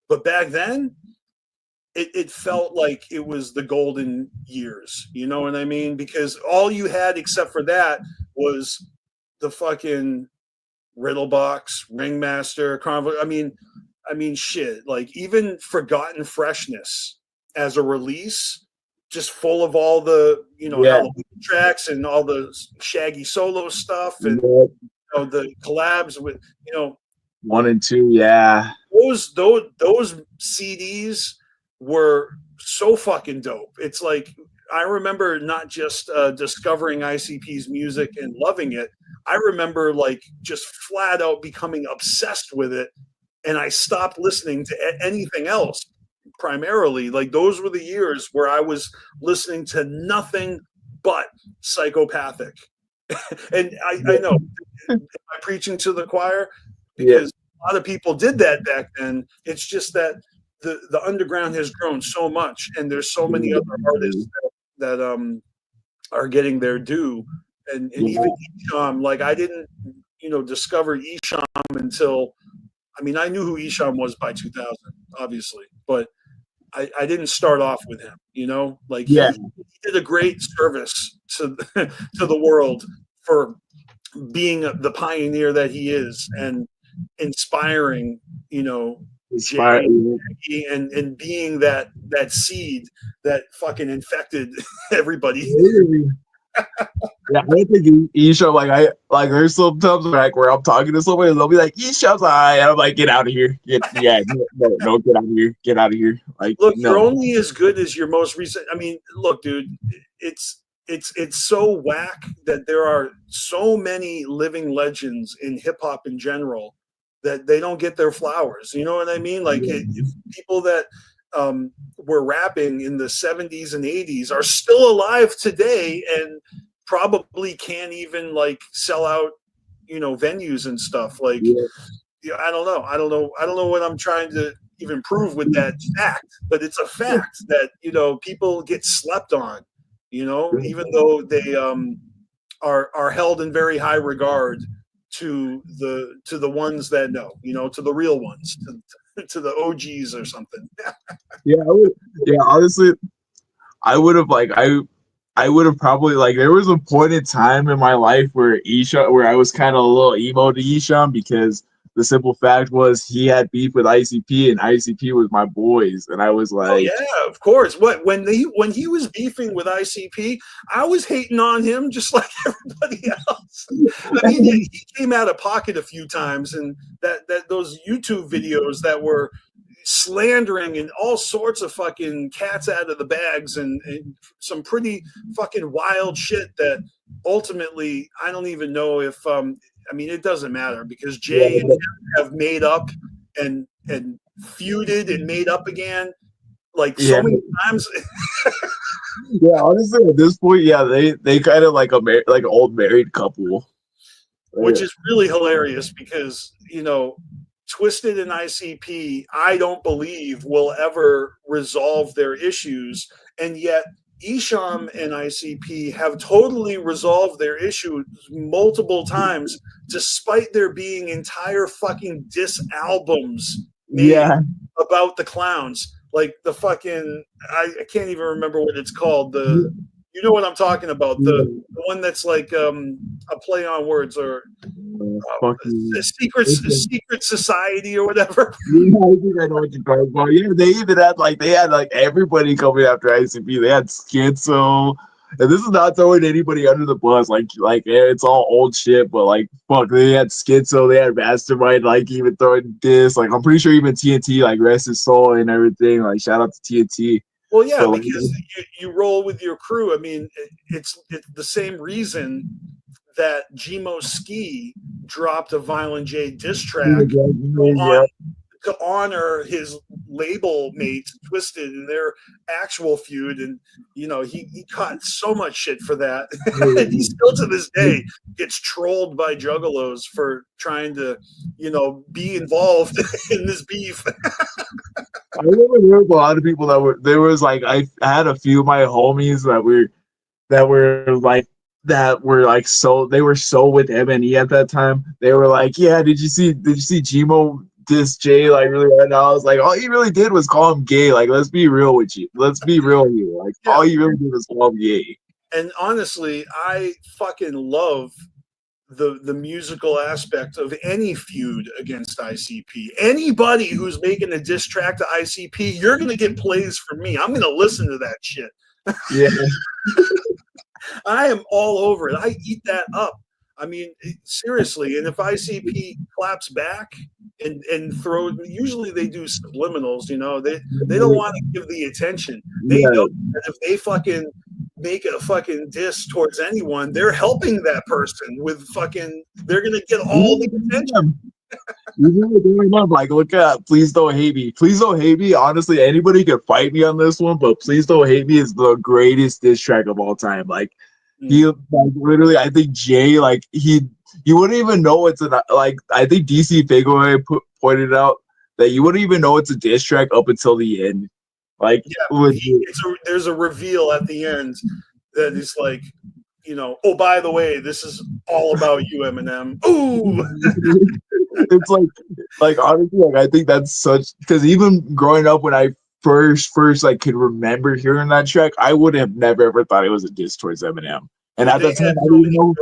But back then, it felt like it was the golden years. You know what I mean? Because all you had except for that was the fucking Riddle Box, Ringmaster, Carnival. I mean, shit. Like even Forgotten Freshness as a release, just full of all the Halloween tracks and all the Shaggy solo stuff and the collabs with 1 and 2. Yeah, those CDs were so fucking dope. It's like I remember not just discovering ICP's music and loving it. I remember like just flat out becoming obsessed with it, and I stopped listening to anything else. Primarily, like those were the years where I was listening to nothing but Psychopathic. And I know I'm preaching to the choir because a lot of people did that back then. It's just that the underground has grown so much, and there's so many other artists that are getting their due. And even Esham, like I didn't discover Esham until, I mean, I knew who Esham was by 2000, obviously, but I didn't start off with him, he did a great service to the world for being the pioneer that he is and inspiring, Jay and being that seed that fucking infected everybody. Yeah, I think Esham, there's sometimes where I'm talking to somebody and they'll be like, Esham's alright, and I'm like, get out of here. Get out of here. Like, look, you're only as good as your most recent. I mean, look, dude, it's so whack that there are so many living legends in hip hop in general that they don't get their flowers. You know what I mean? Like people that were rapping in the 70s and 80s are still alive today and probably can't even like sell out, venues and stuff. Like, I don't know what I'm trying to, even prove with that fact, but it's a fact that, you know, people get slept on, you know, even though they are held in very high regard to the ones that know, you know, to the real ones, to the OGs or something. Yeah, honestly, I would have like I would have probably like there was a point in time in my life where I was kind of a little emo to Isham because the simple fact was he had beef with ICP and ICP was my boys, and I was Oh like, yeah, of course. What when he was beefing with ICP, I was hating on him just like everybody else. I mean, he came out of pocket a few times, and that those YouTube videos that were slandering and all sorts of fucking cats out of the bags and some pretty fucking wild shit that ultimately I don't even know if I mean it doesn't matter because Jay and him have made up and feuded and made up again like so many times. yeah, honestly, at this point, yeah, they kind of like like an old married couple, Which is really hilarious because, you know, Twisted and ICP, I don't believe will ever resolve their issues. And yet Isham and ICP have totally resolved their issues multiple times, despite there being entire fucking diss albums made about the clowns. Like the fucking, I can't even remember what it's called. You know what I'm talking about. The one that's like a play on words or secret society or whatever. Yeah, I think I know what you're talking about. Yeah, they even had like everybody coming after ICP. They had Schizo, and this is not throwing anybody under the bus. It's all old shit, but like fuck, they had Schizo, they had Mastermind, like even throwing this. Like I'm pretty sure even TNT, like rest his soul and everything. Like shout out to TNT. Well, yeah, but, because you roll with your crew. I mean, it's the same reason that Gmo Ski dropped a Violent J diss track to honor his label mates Twisted and their actual feud, and you know he caught so much shit for that. And he still to this day gets trolled by juggalos for trying to, you know, be involved in this beef. I remember there was a lot of people there was like I had a few of my homies that were like so they were so with M&E at that time. They were like, yeah, did you see Gmo diss Jay like really right now? I was like, all he really did was call him gay. Like, let's be real with you. Let's be real here. Like, all he really did was call him gay. And honestly, I fucking love the musical aspect of any feud against ICP. Anybody who's making a diss track to ICP, you're gonna get plays from me. I'm gonna listen to that shit. Yeah. I am all over it. I eat that up. I mean, seriously. And if ICP claps back and usually they do subliminals, you know, they don't want to give the attention. They know that if they fucking make a fucking diss towards anyone, they're helping that person with fucking, they're going to get all the attention. Like, look at Please Don't Hate Me. Please Don't Hate Me. Honestly, anybody can fight me on this one, but Please Don't Hate Me is the greatest diss track of all time. Like, he like literally, I think Jay, like you wouldn't even know it's like I think DC Figure pointed out that you wouldn't even know it's a diss track up until the end. Like, there's a reveal at the end that is like, you know, oh, by the way, this is all about you, Eminem. Ooh. It's like honestly, like I think that's such because even growing up when I first like could remember hearing that track, I would have never ever thought it was a diss towards Eminem. And at the time, I didn't know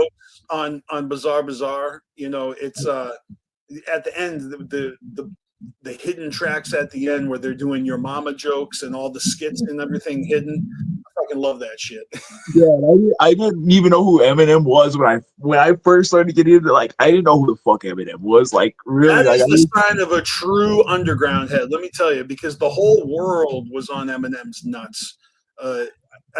on Bazaar, you know, it's at the end the hidden tracks at the end where they're doing your mama jokes and all the skits and everything hidden. I fucking love that shit. Yeah, I didn't even know who Eminem was when I first started getting into like I didn't know who the fuck Eminem was. Like really, that is the sign of a true underground head. Let me tell you, because the whole world was on Eminem's nuts. I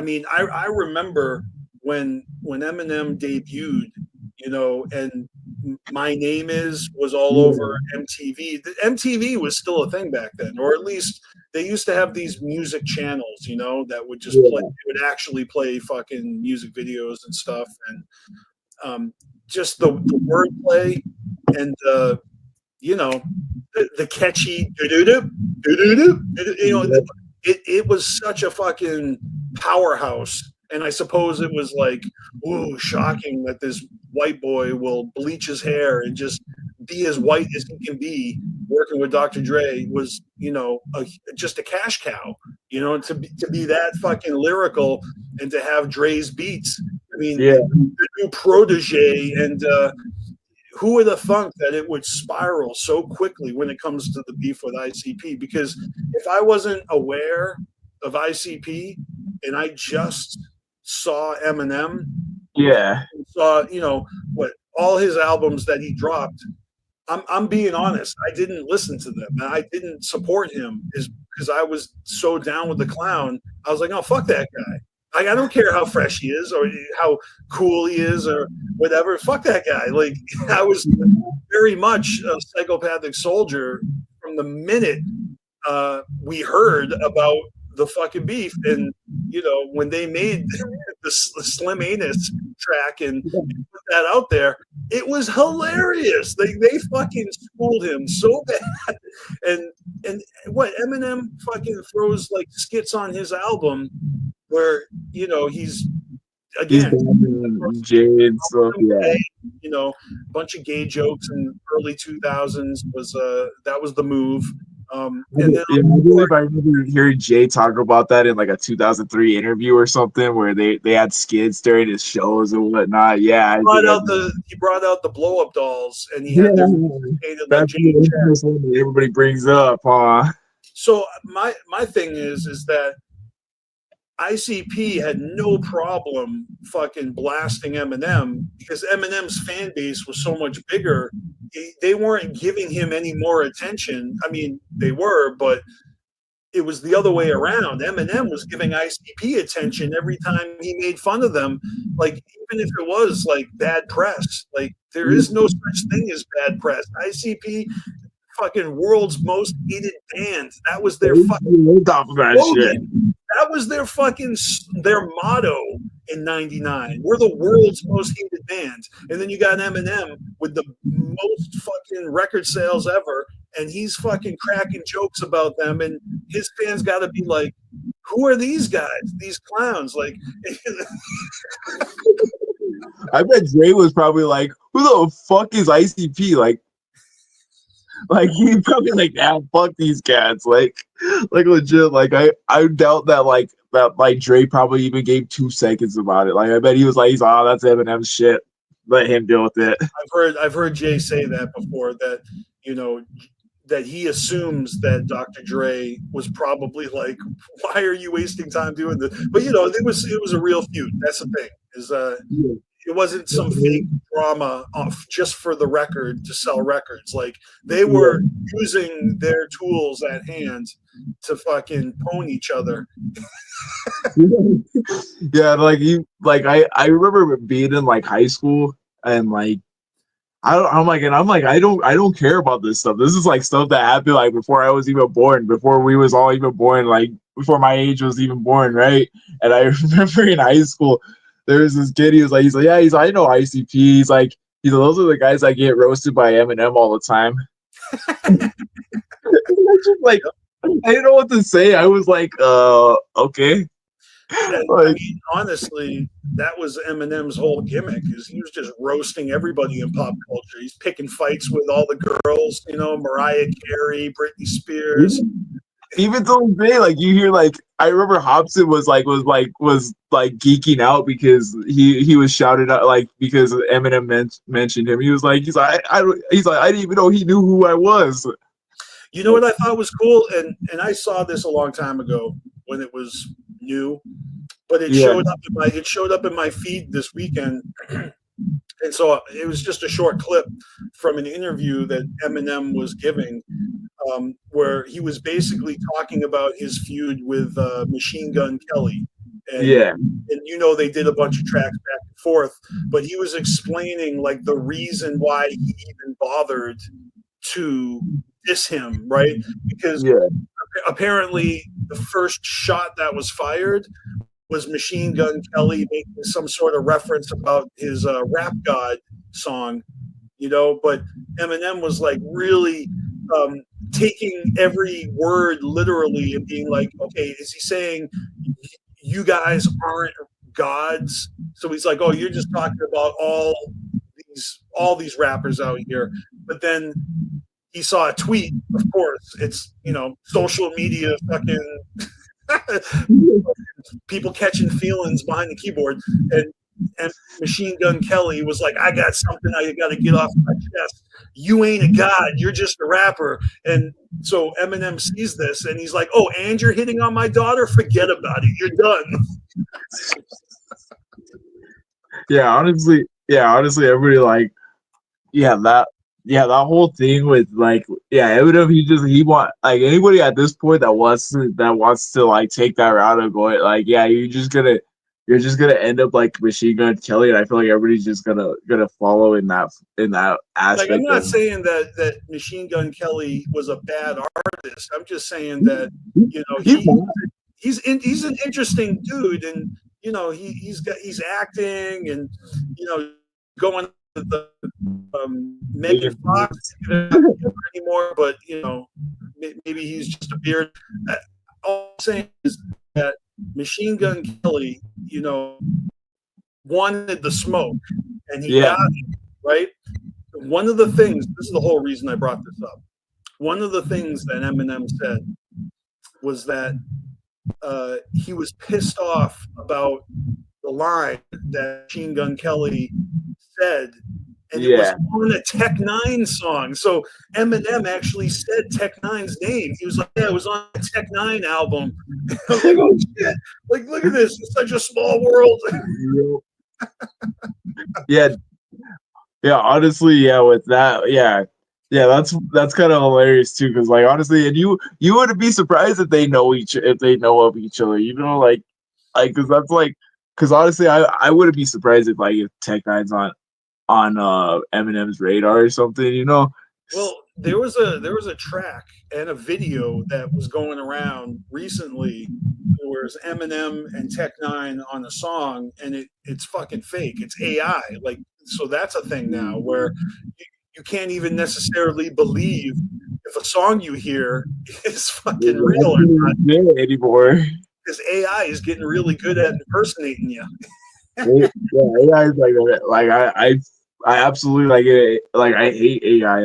mean, I remember when Eminem debuted, you know, and My Name Is was all over MTV. The MTV was still a thing back then, or at least they used to have these music channels, you know, that would just play, would actually play fucking music videos and stuff, and just the wordplay and you know, the catchy do-do-do, do-do-do, you know, it was such a fucking powerhouse. And I suppose it was like, ooh, shocking that this white boy will bleach his hair and just be as white as he can be. Working with Dr. Dre was, you know, just a cash cow. You know, to be that fucking lyrical and to have Dre's beats. I mean, Yeah. the new protege and who would have thunk that it would spiral so quickly when it comes to the beef with ICP? Because if I wasn't aware of ICP and I just saw Eminem, Yeah. saw, you know, what all his albums that he dropped, I'm being honest. I didn't listen to them. And I didn't support him is because I was so down with the clown. I was like, oh, fuck that guy. Like, I don't care how fresh he is or how cool he is or whatever. Fuck that guy. Like, I was very much a psychopathic soldier from the minute we heard about the fucking beef. And, you know, when they made the Slim Anus track and put that out there, it was hilarious. They fucking schooled him so bad. And what Eminem fucking throws like skits on his album where, you know, he's again Jade stuff, yeah. You know, a bunch of gay jokes in early 2000s was that was the move. And then I believe I remember hearing Jay talk about that in like a 2003 interview or something where they had skits during his shows and whatnot. Yeah, he brought out the blow up dolls and he had their painted like that's the one that everybody brings up, huh? So my thing is that ICP had no problem fucking blasting Eminem because Eminem's fan base was so much bigger. They weren't giving him any more attention. I mean, they were, but it was the other way around. Eminem was giving ICP attention every time he made fun of them. Like, even if it was like bad press, like there is no such thing as bad press. ICP, fucking world's most hated band. That was their fucking slogan. That was their motto in '99. We're the world's most hated band. And then you got Eminem with the most fucking record sales ever, and he's fucking cracking jokes about them, and his fans got to be like, who are these guys? These clowns? Like, I bet Dre was probably like, who the fuck is ICP? Like he probably like, yeah, fuck these cats. Like legit. Like I doubt that Dre probably even gave 2 seconds about it. Like I bet he was like, he's that's Eminem shit. Let him deal with it. I've heard Jay say that before, that, you know, that he assumes that Dr. Dre was probably like, why are you wasting time doing this? But you know, it was a real feud. That's the thing. Is it wasn't some fake drama just for the record to sell records. Like they were using their tools at hand to fucking pwn each other. Yeah, I remember being in like high school and like I'm like I don't care about this stuff. This is like stuff that happened like before I was even born, before we was all even born, like before my age was even born, right? And I remember in high school there was this kid. He's like, yeah, I know ICP. He's like, those are the guys that get roasted by Eminem all the time. Just like, I didn't know what to say. I was like, okay. I mean, honestly, that was Eminem's whole gimmick. Is he was just roasting everybody in pop culture. He's picking fights with all the girls, you know, Mariah Carey, Britney Spears. Even to this day, like you hear, like I remember Hobson was geeking out because he was shouted out like because Eminem mentioned him. He was like I didn't even know he knew who I was. You know what I thought was cool, and I saw this a long time ago when it was new, but it showed up in my feed this weekend. And so it was just a short clip from an interview that Eminem was giving, where he was basically talking about his feud with Machine Gun Kelly. And you know, they did a bunch of tracks back and forth, but he was explaining like the reason why he even bothered to diss him, right? Because apparently the first shot that was fired was Machine Gun Kelly making some sort of reference about his Rap God song, you know. But Eminem was like really taking every word literally and being like, okay, is he saying you guys aren't gods? So he's like, oh, you're just talking about all these rappers out here. But then he saw a tweet, of course. It's, you know, social media fucking people catching feelings behind the keyboard. And Machine Gun Kelly was like, I got something I got to get off my chest. You ain't a god. You're just a rapper. And so Eminem sees this and he's like, oh, and you're hitting on my daughter? Forget about it. You're done. Yeah, honestly, everybody like, that whole thing with like, Eminem, he want like anybody at this point that wants to like take that route of going like, yeah, you're just gonna end up like Machine Gun Kelly, and I feel like everybody's just gonna follow in that aspect. Like, I'm not saying that Machine Gun Kelly was a bad artist. I'm just saying that, you know, he's an interesting dude, and you know he's acting, and you know going to the Megan Fox anymore, but you know maybe he's just a beard. All I'm saying is that Machine Gun Kelly, you know, wanted the smoke, and he got it, right? One of the things, this is the whole reason I brought this up. One of the things that Eminem said was that he was pissed off about the line that Machine Gun Kelly said, and it was on a Tech Nine song. So Eminem actually said Tech Nine's name. He was like, yeah, it was on a Tech Nine album. I was like, oh shit. Like, look at this. It's such a small world. Yeah, honestly, with that, that's kind of hilarious too, because like honestly, and you wouldn't be surprised if they know of each other, you know, like because that's like, because honestly, I wouldn't be surprised if Tech Nine's on Eminem's radar or something, you know. Well, there was a track and a video that was going around recently where it's Eminem and Tech Nine on a song, and it's fucking fake. It's AI. Like, so that's a thing now where you can't even necessarily believe if a song you hear is fucking real or not anymore. Because AI is getting really good at impersonating you. AI is like I absolutely like it. Like I hate AI.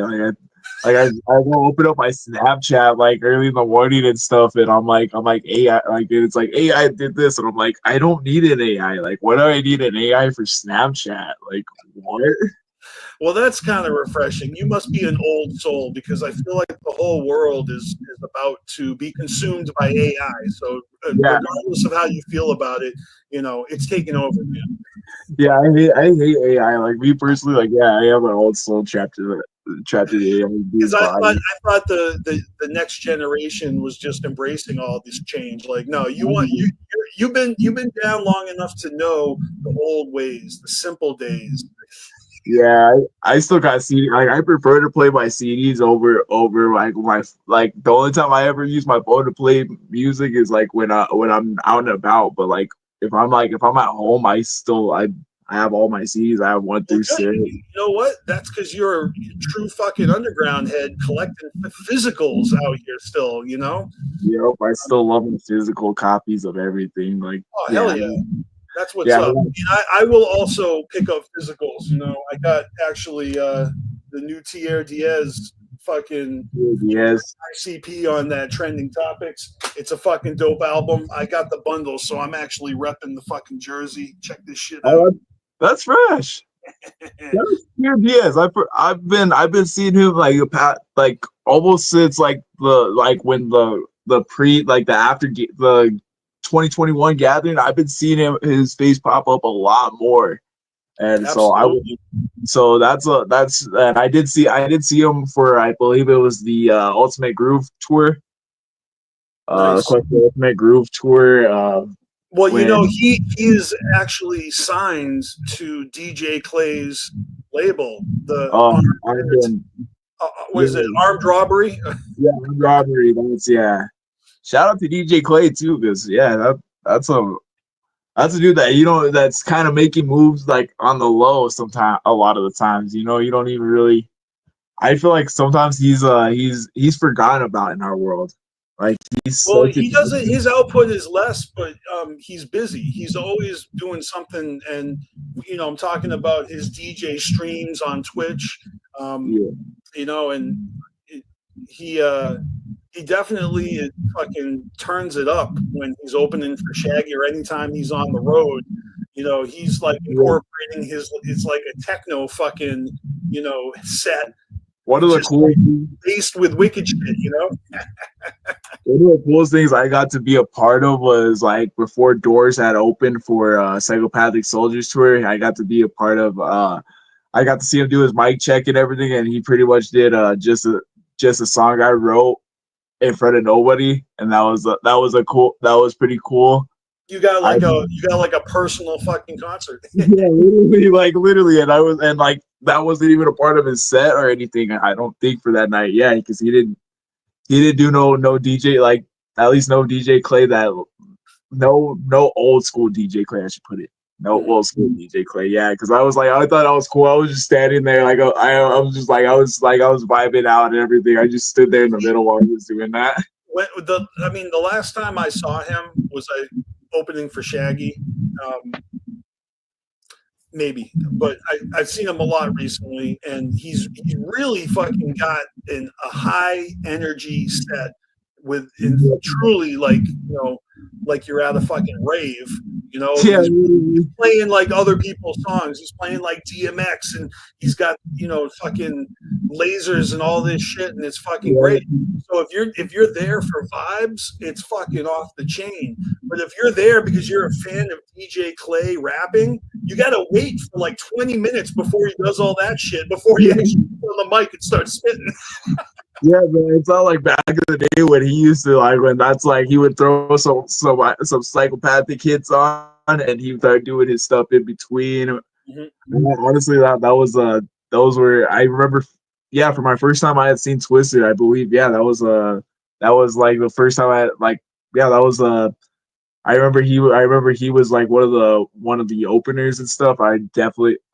I will open up my Snapchat like early in the morning and stuff, and I'm like AI. Like it's like AI did this, and I'm like, I don't need an AI. Like, what do I need an AI for Snapchat? Like, what? Well, that's kind of refreshing. You must be an old soul, because I feel like the whole world is about to be consumed by AI. So regardless of how you feel about it, you know, it's taking over, man. Yeah, I hate AI. Like me personally, like I have an old soul trapped in the AI. Because I thought the next generation was just embracing all this change. Like, no, you've been down long enough to know the old ways, the simple days. Yeah, I still got CD. Like I prefer to play my CDs over like my the only time I ever use my phone to play music is like when I'm out and about. But like if I'm at home, I have all my CDs. I have 1 through 6. You know what? That's because you're a true fucking underground head collecting physicals out here still. You know. Yep, I still love the physical copies of everything. Like, oh hell yeah. That's what's up. I mean, I will also pick up physicals. You know, I got actually the new Tierra Diaz fucking ICP on that Trending Topics. It's a fucking dope album. I got the bundle, so I'm actually repping the fucking jersey. Check this shit out. That's fresh. That's Tierra Diaz. I've been seeing him like almost since when after the 2021 gathering. I've been seeing his face pop up a lot more, and absolutely. And I did see him for, I believe it was the Ultimate Groove tour. Nice. Ultimate Groove tour. Well, you know, he is actually signed to DJ Clay's label. The what is it? Armed Robbery. Yeah, Armed Robbery. Shout out to DJ Clay too, because that's a That's a dude that that's kind of making moves like on the low. Sometimes, a lot of the times, you don't even really. I feel like sometimes he's forgotten about in our world. Like he's Well, such a he doesn't. His output is less, but he's busy. He's always doing something, and I'm talking about his DJ streams on Twitch. Um, yeah. and it, he definitely fucking turns it up when he's opening for Shaggy or anytime he's on the road. He's like incorporating it's like a techno fucking set. One of the Just coolest based with wicked shit. One of the coolest things I got to be a part of was like before doors had opened for Psychopathic Soldiers tour. I got to be a part of. I got to see him do his mic check and everything, and he pretty much did just a song I wrote in front of nobody, and that was pretty cool. You got like a personal fucking concert. Yeah, literally, and like that wasn't even a part of his set or anything. I don't think for that night. Yeah, because he didn't do no DJ, like at least no DJ Clay that no old school DJ Clay, I should put it. No old school DJ Clay. Yeah, because I thought that was cool. I was just standing there like I was just like I was vibing out and everything. I just stood there in the middle while he was doing that. The last time I saw him was opening for Shaggy. Maybe, but I've seen him a lot recently, and he's really fucking got a high energy set with truly like you're at a fucking rave. Yeah, he's playing like other people's songs. He's playing like DMX, and he's got fucking lasers and all this shit, and it's fucking great. So if you're there for vibes, it's fucking off the chain. But if you're there because you're a fan of DJ Clay rapping, you gotta wait for like 20 minutes before he does all that shit before he actually gets on the mic and starts spitting. Yeah, man, it's not like back in the day when he used to when that's like he would throw some psychopathic hits on and he would start doing his stuff in between. Mm-hmm. Honestly, those were I remember. Yeah, for my first time I had seen Twisted, I believe. Yeah, that was like the first time that was I remember he was like one of the openers and stuff. I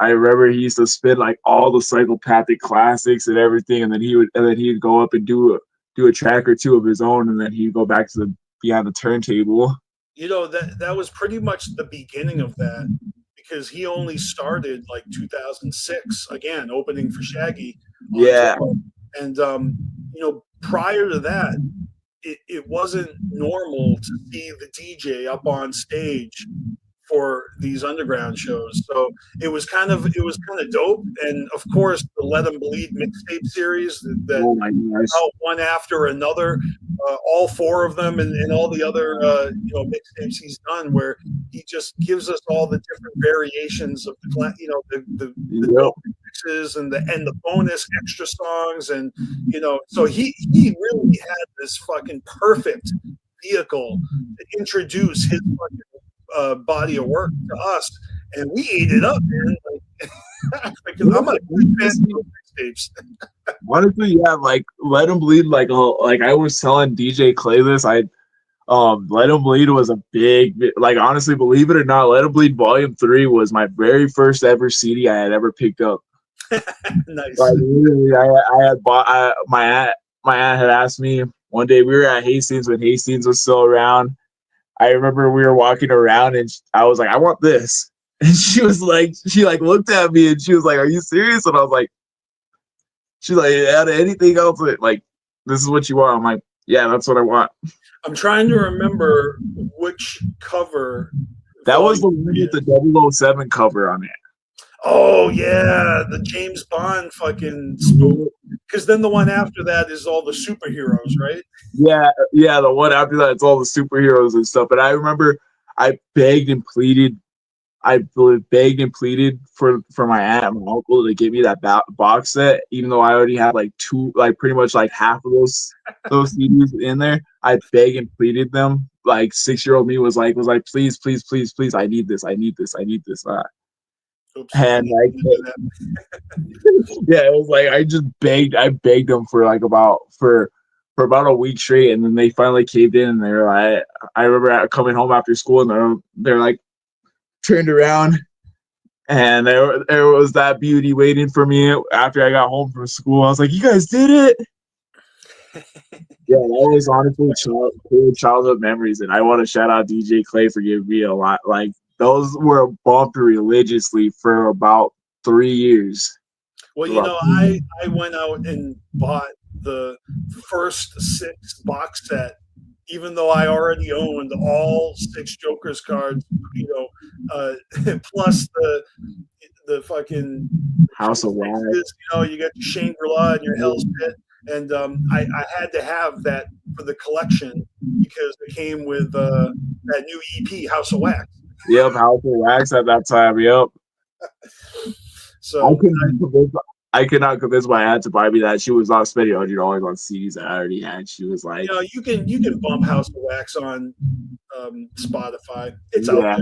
remember he used to spin like all the psychopathic classics and everything, and then he'd go up and do a track or two of his own, and then he'd go back to behind the turntable. That was pretty much the beginning of that, because he only started like 2006 again opening for Shaggy. Yeah, and prior to that, it wasn't normal to see the DJ up on stage for these underground shows. So it was kind of dope. And of course, the Let 'Em Bleed mixtape series that out one after another, all four of them, and all the other mixtapes he's done, where he just gives us all the different variations of the mixes and the bonus extra songs, and so he really had this fucking perfect vehicle to introduce his fucking body of work to us, and we ate it up, man. Because I'm a big fan of mixtapes. Honestly, yeah, like Let 'Em Bleed, like I was telling DJ Clay this, Let 'Em Bleed was a big, like, honestly, believe it or not, Let 'Em Bleed Volume 3 was my very first ever CD I had ever picked up. Nice. Like, literally, I had bought, my aunt had asked me one day, we were at Hastings when Hastings was still around. I remember we were walking around and I was like, I want this. And she looked at me and she was like, are you serious? And I was like, she's like, out of anything else, like, this is what you want. I'm like, yeah, that's what I want. I'm trying to remember which cover. That was the one with the 007 cover on it. Oh yeah, the James Bond fucking spoof. Because then the one after that is all the superheroes, right? Yeah, the one after that, it's all the superheroes and stuff. And I remember I begged and pleaded for my aunt and my uncle to give me that box set, even though I already had like pretty much like half of those CDs in there. I begged and pleaded them. Like 6-year-old me was like, please, please, please, please, I need this. Oops. And like, yeah, it was like I begged them for about a week straight, and then they finally caved in. And I remember coming home after school, and they're like, turned around, and there was that beauty waiting for me after I got home from school. I was like, "You guys did it!" Yeah, that was honestly cool childhood memories, and I want to shout out DJ Clay for giving me a lot. Like those were bumped religiously for about 3 years. Well, you know, I went out and bought the first 6 box set, even though I already owned all 6 Joker's cards, you know, plus the fucking House of Wax. You know, you got your Shangri-La and your Hell's Pit, and I had to have that for the collection because it came with that new EP, House of Wax. Yep, House of Wax at that time. Yep. So I could not convince my aunt to buy me that. She was not spending $100 on CDs that I already had. She was like, you know, you can bump House of Wax on Spotify. It's out there.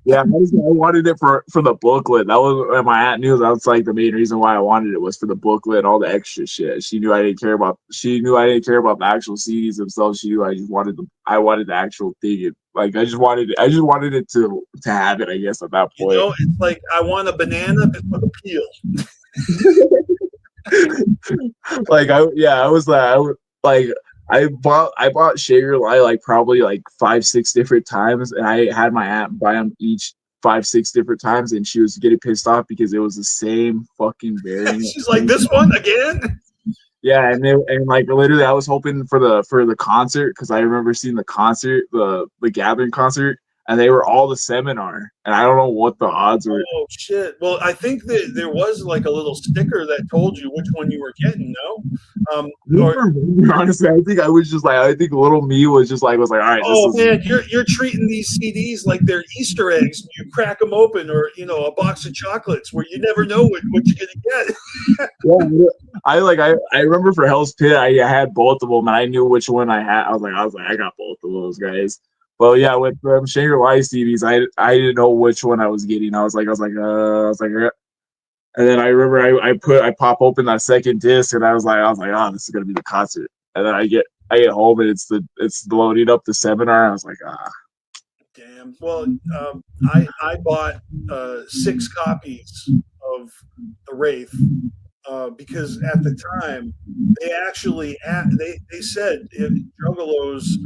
Yeah, I wanted it for the booklet. That was my aunt knew that was like the main reason why I wanted it was for the booklet and all the extra shit. She knew I didn't care about the actual CDs themselves. She knew I wanted the actual thing. Like I just wanted it to have it, I guess, at that point. You know, it's like I want a banana but with a peel. I bought Shangri-La like probably like 5-6 different times, and I had my aunt buy them each 5-6 different times, and she was getting pissed off because it was the same fucking variant. She's like, "This one again?" Yeah, and like literally, I was hoping for the concert because I remember seeing the concert, the Gathering concert, and they were all the Seminar, and I don't know what the odds were. Oh shit! Well, I think that there was like a little sticker that told you which one you were getting. No, honestly, I think little me was like, all right. Oh man, you're treating these CDs like they're Easter eggs. You crack them open, or you know, a box of chocolates where you never know what you're gonna get. Yeah, I remember for Hell's Pit, I had both of them, and I knew which one I had. I was like, I got both of those guys. Well, yeah, with Shangri-La CDs, I didn't know which one I was getting. I was like, and then I remember I pop open that second disc, and I was like, oh, this is gonna be the concert. And then I get home, and it's loading up the Seminar. I was like, ah. Damn. Well, I bought 6 copies of the Wraith because at the time they actually they said if Juggalos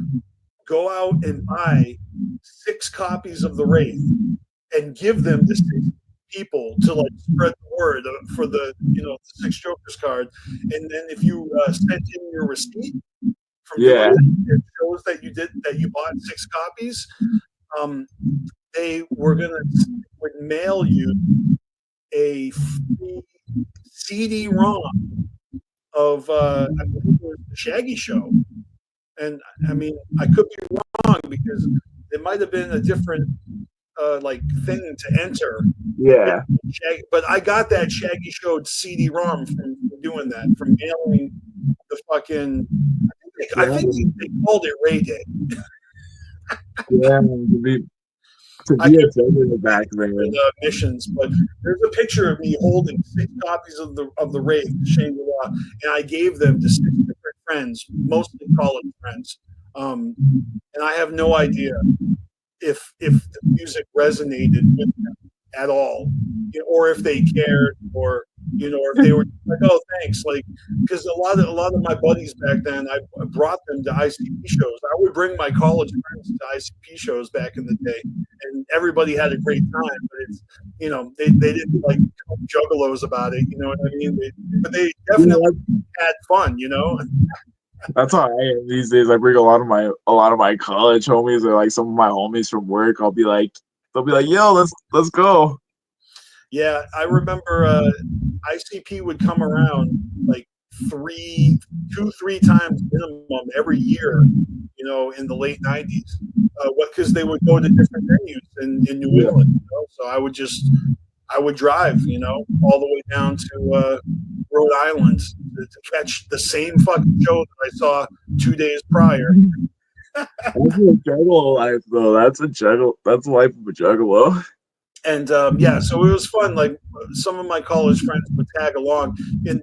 go out and buy 6 copies of the Wraith and give them to 6 people to like spread the word for the the 6 Jokers card, and then if you sent in your receipt from it shows that you bought 6 copies, they would mail you a free CD-ROM of I believe it was the Shaggy Show. And I mean, I could be wrong because it might have been a different like thing to enter. Yeah. But I got that Shaggy Show CD-ROM from doing that, from mailing the fucking. I think they called it Ray Day. Yeah, to be a Joker back there. The missions, but there's a picture of me holding 6 copies of the Wraith, Shangri-La, and I gave them to 6 different friends, mostly college friends. And I have no idea if the music resonated with them at all, or if they cared, or or if they were like, oh, thanks, like, because a lot of my buddies back then, I brought them to ICP shows. I would bring my college friends to ICP shows back in the day, and everybody had a great time. But it's they didn't like juggalos about it, you know what I mean? But they definitely had fun, That's how I am these days. I bring a lot of my college homies, or like some of my homies from work. They'll be like, yo, let's go. Yeah, I remember ICP would come around like 3 times minimum every year, in the late 90s. Because they would go to different venues in New England. So I would drive, all the way down to Rhode Island to catch the same fucking show that I saw 2 days prior. That's a juggalo life, though. That's the life of a juggalo. And so it was fun. Like some of my college friends would tag along, and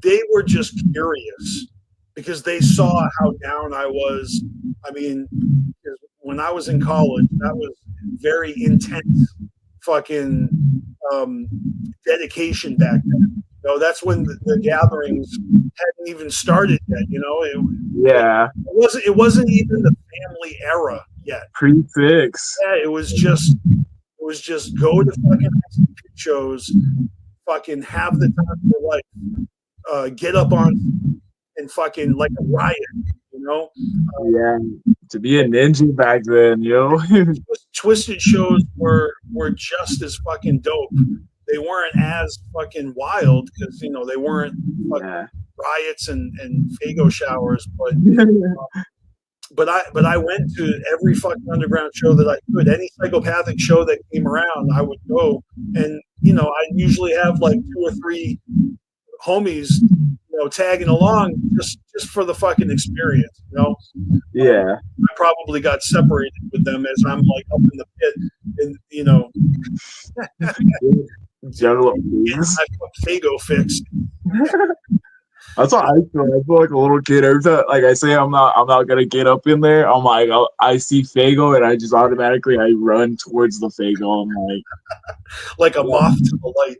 they were just curious because they saw how down I was. I mean, when I was in college, that was very intense fucking dedication back then. You know, that's when the gatherings hadn't even started yet. You know, it wasn't even the family era yet. Pre-fix. Yeah, it was just go to fucking shows, fucking have the time of your life, get up on and fucking like a riot. You know. Yeah, to be a ninja back then, yo. Twisted shows were just as fucking dope. They weren't as fucking wild because they weren't fucking riots and Fago showers, but I went to every fucking underground show that I could. Any psychopathic show that came around, I would go, and I usually have like 2 or 3 homies, tagging along just for the fucking experience, Yeah. I probably got separated with them as I'm like up in the pit, and Juggalo. I got Fago fixed. That's how I feel. I feel like a little kid. Every time, like I say, I'm not gonna get up in there. I'm like, I see Fago, and I just automatically I run towards the Fago. I'm like a moth to the light.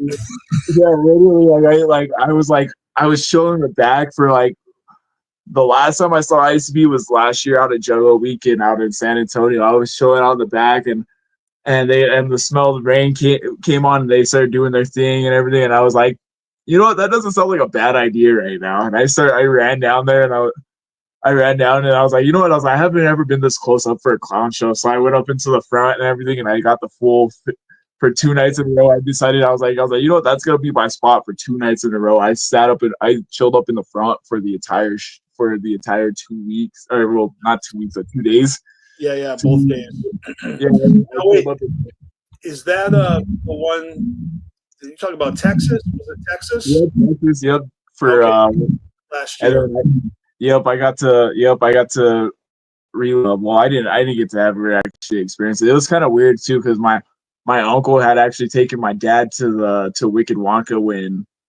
Yeah, literally. I was chilling in the back for like the last time I saw ICB was last year out at Juggalo Weekend out in San Antonio. I was chilling out in the back, and the smell of the rain came on, and they started doing their thing and everything, and I was like, you know what, that doesn't sound like a bad idea right now. And I ran down there, and I ran down, and I was like, you know what, I haven't ever been this close up for a clown show. So I went up into the front and everything, and I got the full for 2 nights in a row. I decided, I was like, you know what, that's gonna be my spot for 2 nights in a row. I chilled up in the front for the entire 2 weeks, or well, not 2 weeks, but 2 days. Yeah, both days. Yeah. Now, wait, is that the one? Did you talk about Texas? Was it Texas? Yep, Texas. Yep. For last year. I got to relive. Well, I didn't get to have actually experience it. It was kind of weird too, because my uncle had actually taken my dad to Wicked Wonka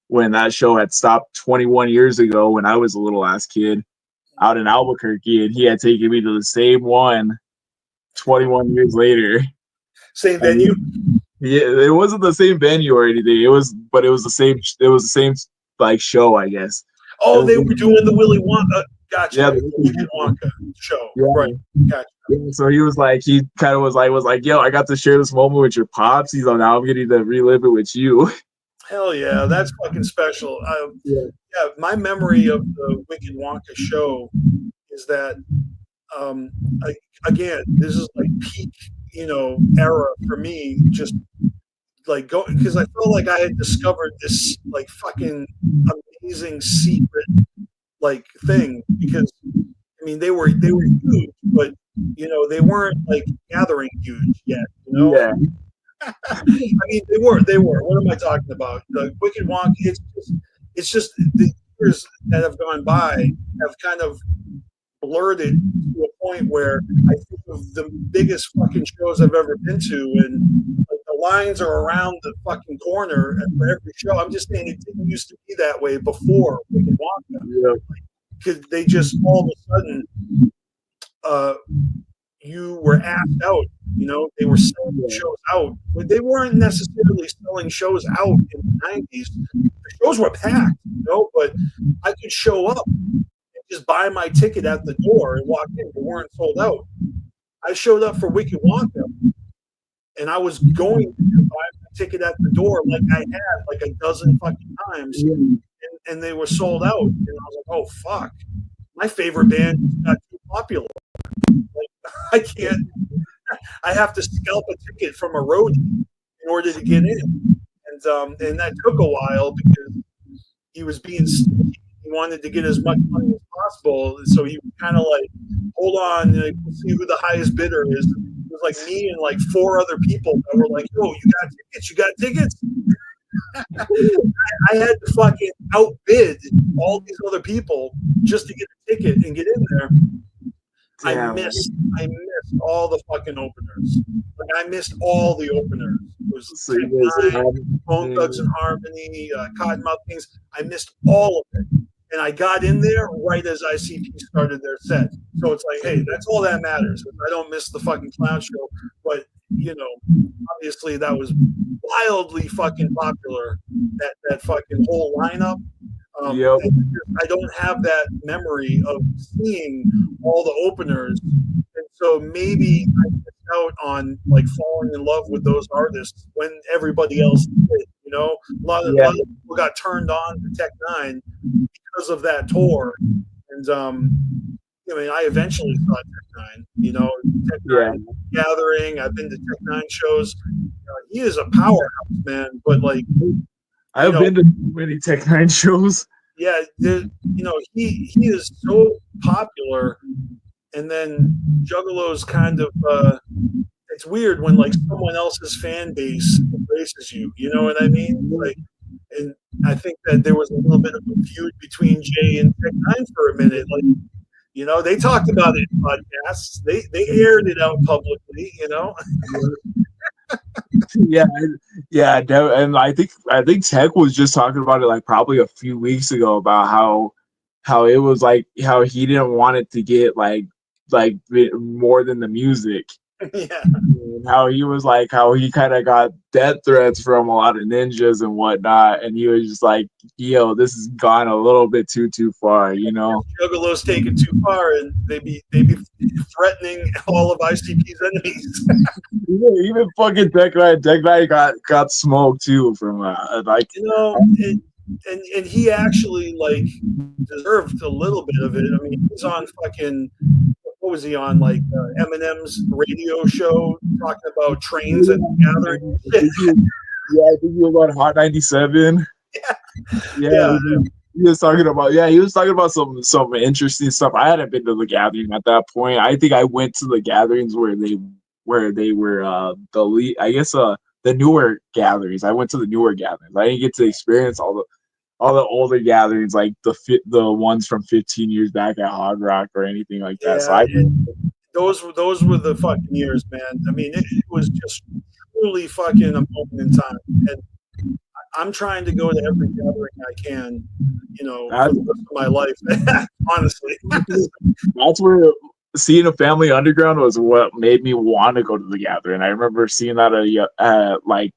when that show had stopped 21 years ago when I was a little ass kid out in Albuquerque, and he had taken me to the same one 21 years later. Same venue? Yeah, it wasn't the same venue or anything. It was the same like show, I guess. Oh, they were doing the Willy Wonka. Gotcha. Yeah, the Wicked Wonka show. Yeah. Right. Gotcha. Yeah, so he kind of was like, yo, I got to share this moment with your pops. He's like, now I'm getting to relive it with you. Hell yeah, that's fucking special. Yeah, my memory of the Wicked Wonka show is that, again, this is like peak, era for me. Just like because I felt like I had discovered this like fucking amazing secret like thing, because I mean they were huge, but they weren't like gathering huge yet. Yeah. I mean, they were. What am I talking about? The Wicked Wonka. It's just the years that have gone by have kind of blurred it to a point where I think of the biggest fucking shows I've ever been to, and like, the lines are around the fucking corner for every show. I'm just saying it didn't used to be that way before Wicked Wonka. Yeah. Because they just all of a sudden, you were asked out. They were selling shows out. But they weren't necessarily selling shows out in the 90s. The shows were packed, but I could show up and just buy my ticket at the door and walk in. They weren't sold out. I showed up for Wicked Wonka, and I was going to buy my ticket at the door like I had like a dozen fucking times, and they were sold out. And I was like, oh, fuck. My favorite band got too popular. Like, I can't. I have to scalp a ticket from a roadie in order to get in, and that took a while because he was being sneaky. He wanted to get as much money as possible, so he kind of like, hold on, we'll see who the highest bidder is. It was like me and like 4 other people that were like, "Yo, you got tickets." I had to fucking outbid all these other people just to get a ticket and get in there. Damn. I missed all the fucking openers. Like, I missed all the openers. It was Bone Thugs and Harmony, Cottonmouth Kings. I missed all of it. And I got in there right as ICP started their set. So it's like, hey, that's all that matters. I don't miss the fucking clown show. But, you know, obviously that was wildly fucking popular. That fucking whole lineup. Yep. I don't have that memory of seeing all the openers, and so maybe I missed out on like falling in love with those artists when everybody else did. You know, a lot of people got turned on to Tech Nine because of that tour, and I mean, I eventually saw Tech Nine. You know, Tech Nine Gathering. I've been to Tech Nine shows. He is a powerhouse, man. But like, I've been to many Tech Nine shows. Yeah, you know, he is so popular, and then Juggalo's kind of it's weird when like someone else's fan base embraces you. You know what I mean? Like, and I think that there was a little bit of a feud between Jay and Tech Nine for a minute. Like, you know, they talked about it in podcasts. They aired it out publicly. You know. And I think Tech was just talking about it like probably a few weeks ago about how it was like how he didn't want it to get like more than the music. Yeah. And how he was like how he kind of got death threats from a lot of ninjas and whatnot, and he was just like, yo, this has gone a little bit too far, you know. Juggalo's taken too far, and they be threatening all of ICP's enemies. Even fucking Tech Nine got smoked too from like, you know, and he actually like deserved a little bit of it. I mean, he's on fucking, what was he on, like Eminem's radio show talking about trains and gathering. I think he was on Hot 97. Yeah. He was talking about some interesting stuff. I hadn't been to the gathering at that point. I think I went to the gatherings where they were the newer gatherings. I went to the newer gatherings. I didn't get to experience all the older gatherings, like the ones from 15 years back at Hog Rock or anything like that. So those were the fucking years, man. I mean, it was just truly fucking a moment in time, and I'm trying to go to every gathering I can, you know, for the rest of my life. Honestly, that's where seeing a Family Underground was what made me want to go to the gathering. I remember seeing that like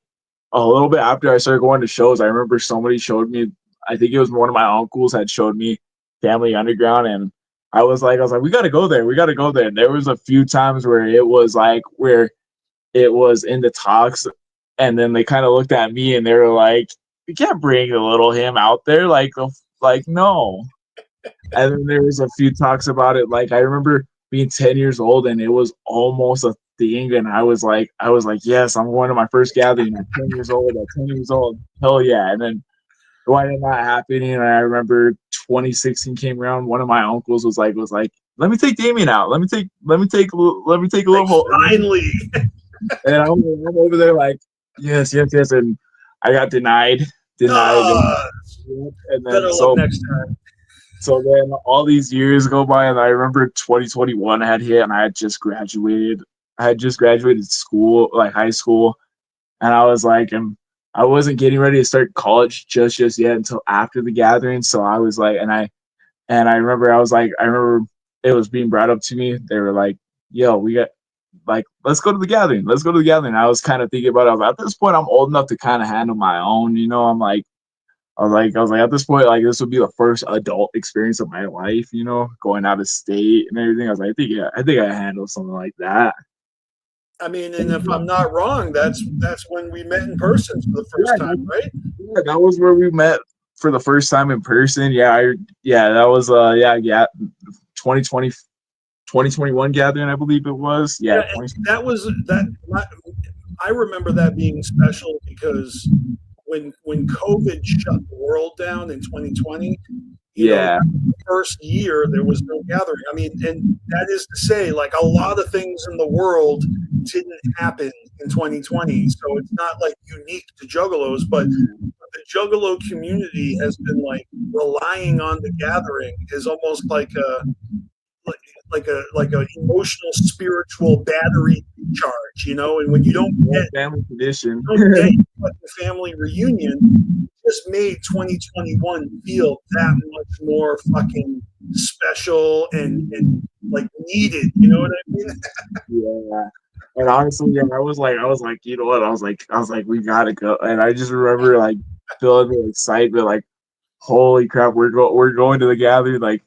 a little bit after I started going to shows. I remember somebody showed me, I think it was one of my uncles had showed me Family Underground, and I was like, we got to go there. And there was a few times where it was in the talks, and then they kind of looked at me and they were like, "We can't bring the little him out there." Like no. And then there was a few talks about it. Like I remember being 10 years old and it was almost a thing, and I was like, yes, I'm going to my first gathering at 10 years old. Hell yeah. And then it ended not happening. And I remember 2016 came around. One of my uncles was like, let me take Damien out. Let me take a little finally. And I'm over there like, yes. And I got denied. And then next time. So then all these years go by, and I remember 2021 had hit, and I had just graduated. School, like high school, and I was like, and I wasn't getting ready to start college just yet until after the gathering. So I was like, and I remember it was being brought up to me. They were like, yo, we got like, let's go to the gathering. I was kind of thinking about it. At this point, I'm old enough to kind of handle my own, you know. I was like, at this point, like, this would be the first adult experience of my life, you know, going out of state and everything. I was like, I think I handle something like that. I mean, and if I'm not wrong, that's when we met in person for the first time, right? Yeah, that was where we met for the first time in person. That was 2021 gathering, I believe it was. Yeah, that was that. I remember that being special because when COVID shut the world down in 2020, you know, the first year there was no gathering. I mean, and that is to say, like, a lot of things in the world didn't happen in 2020, so it's not like unique to Juggalos, but the Juggalo community has been like relying on the gathering is almost like a emotional, spiritual battery charge, you know. And when you don't get family tradition, family reunion, just made 2021 feel that much more fucking special and like needed. You know what I mean? Yeah. And honestly, yeah, I was like, you know what? I was like, we gotta go. And I just remember like feeling the excitement, like, holy crap, we're going to the gathering, like.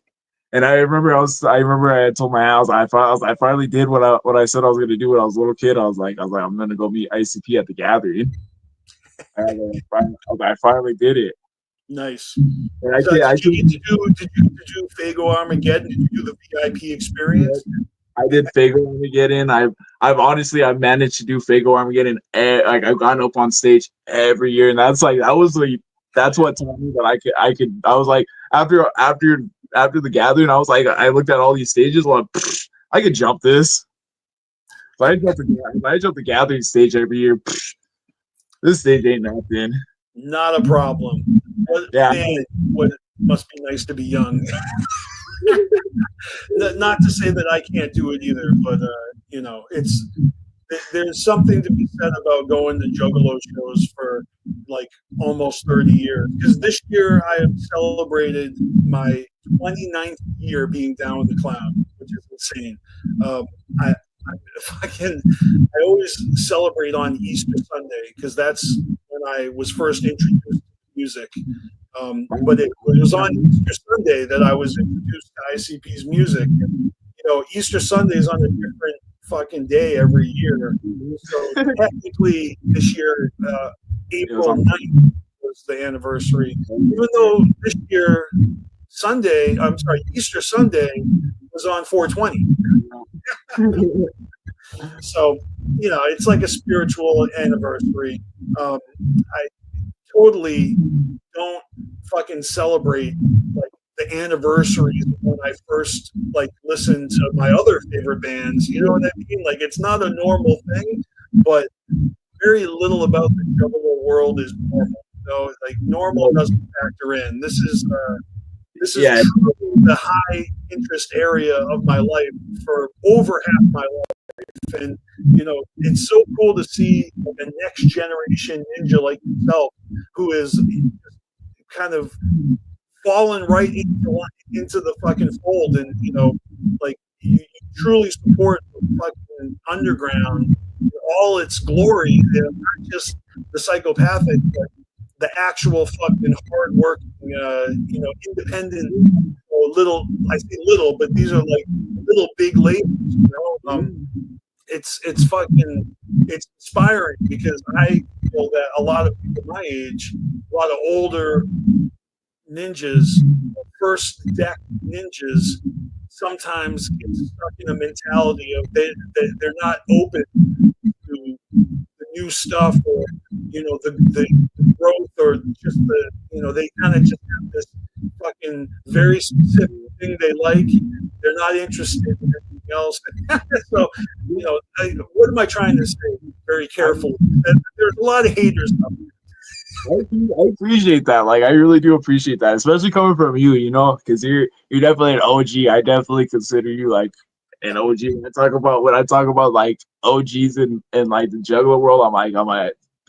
And I remember I had told my house I finally did what I said I was gonna do when I was a little kid. I was like, I'm gonna go meet ICP at the gathering. I finally did it. Nice. And I So can't, I did you get can't, to do? Did you Fago Armageddon? Did you do the VIP experience? I did Fago Armageddon. I've managed to do Fago Armageddon. Like I've gotten up on stage every year, and that's what told me that I was like after the gathering, I was like I looked at all these stages, like I could jump this. If I jump the gathering stage every year, this stage ain't nothing. Not a problem. But Yeah. man, what must be nice to be young. Not to say that I can't do it either, but you know, there's something to be said about going to Juggalo shows for like almost 30 years. Because this year I have celebrated my 29th year being down with the clown, which is insane. I I always celebrate on Easter Sunday because that's when I was first introduced to music. But it was on Easter Sunday that I was introduced to ICP's music. And, you know, Easter Sunday is on a different fucking day every year. So technically, this year, April 9th was the anniversary. Even though this year, Easter Sunday was on 420. So, you know, it's like a spiritual anniversary. I totally don't fucking celebrate like the anniversaries when I first like listened to my other favorite bands. You know what I mean? Like it's not a normal thing, but very little about the Juggalo world is normal. So like normal doesn't factor in. This is truly the high interest area of my life for over half my life. And you know, it's so cool to see the next generation ninja like yourself, who is kind of fallen right into the fucking fold, and you know, like you truly support the fucking underground, all its glory, not just the psychopathic, but the actual fucking hard working, you know, independent. Little, I say little, but these are like little big labels, you know. It's inspiring because I feel that a lot of people my age, a lot of older ninjas, first deck ninjas, sometimes get stuck in a mentality of they're not open to the new stuff, or you know, the growth, or just the, you know, they kind of just have this fucking very specific thing they like. They're not interested in anything else. So, you know, what am I trying to say? Very careful. There's a lot of haters out there. I appreciate that. Like, I really do appreciate that, especially coming from you. You know, because you're definitely an OG. I definitely consider you like an OG. When I talk about like OGs in like the juggler world, I'm like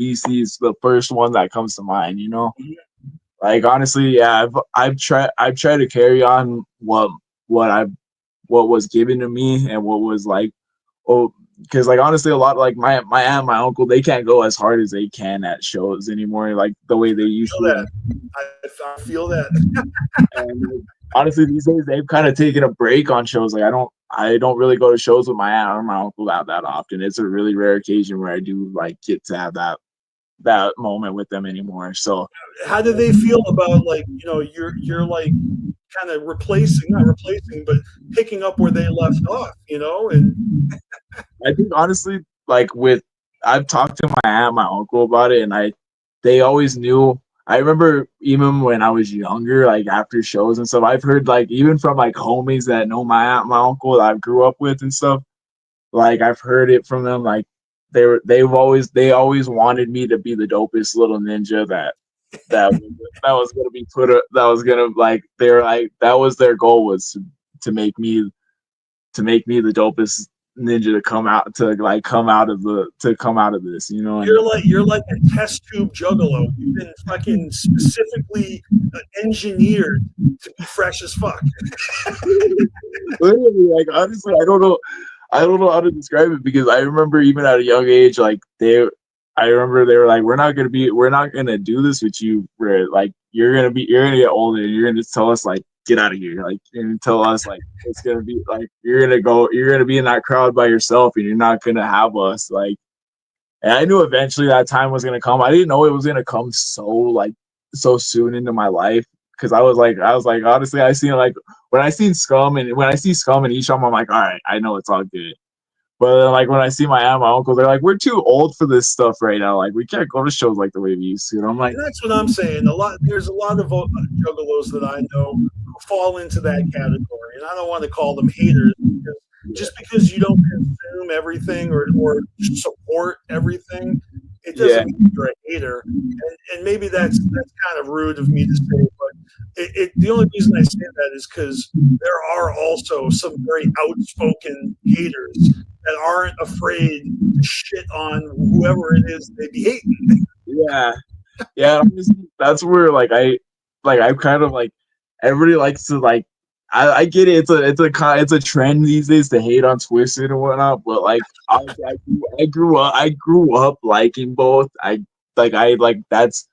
BC is the first one that comes to mind. You know. Like honestly, yeah, I've tried to carry on what was given to me, and what was like, because like honestly, a lot like my aunt and my uncle, they can't go as hard as they can at shows anymore, like the way they used to. I feel that. And like, honestly, these days they've kind of taken a break on shows. Like I don't really go to shows with my aunt or my uncle that often. It's a really rare occasion where I do like get to have that moment with them anymore. So how do they feel about, like, you know, you're like kind of not replacing, but picking up where they left off, you know? And I think honestly, like I've talked to my aunt, my uncle about it, and they always knew. I remember even when I was younger, like after shows and stuff, I've heard like even from like homies that know my aunt, my uncle that I grew up with and stuff. Like I've heard it from them, like they always wanted me to be the dopest little ninja that was gonna be that was gonna like they're like that was their goal, was to make me the dopest ninja to come out of this, you know. you're like a test tube juggalo. You've been fucking specifically engineered to be fresh as fuck. Literally, like honestly, I don't know. I don't know how to describe it because I remember even at a young age, like I remember they were like, we're not gonna do this with you. Where like you're gonna get older, and you're gonna tell us like get out of here, like you're gonna tell us like it's gonna be like you're gonna be in that crowd by yourself, and you're not gonna have us like. And I knew eventually that time was gonna come. I didn't know it was gonna come so soon into my life because I was like honestly I seen like when I see Scum and Esham, I'm like, all right, I know it's all good. But then, like when I see my aunt and my uncle, they're like, we're too old for this stuff right now. Like we can't go to shows like the way we used to. And I'm like, And that's what I'm saying. There's a lot of juggalos that I know who fall into that category, and I don't want to call them haters because just because you don't consume everything or support everything, it yeah, doesn't mean you're a hater. And maybe that's kind of rude of me to say, but the only reason I say that is because there are also some very outspoken haters that aren't afraid to shit on whoever it is they be hating. yeah, yeah. That's where I kind of like everybody likes to like. I get it. It's a trend these days to hate on Twisted and whatnot. But like I grew up liking both. I like that's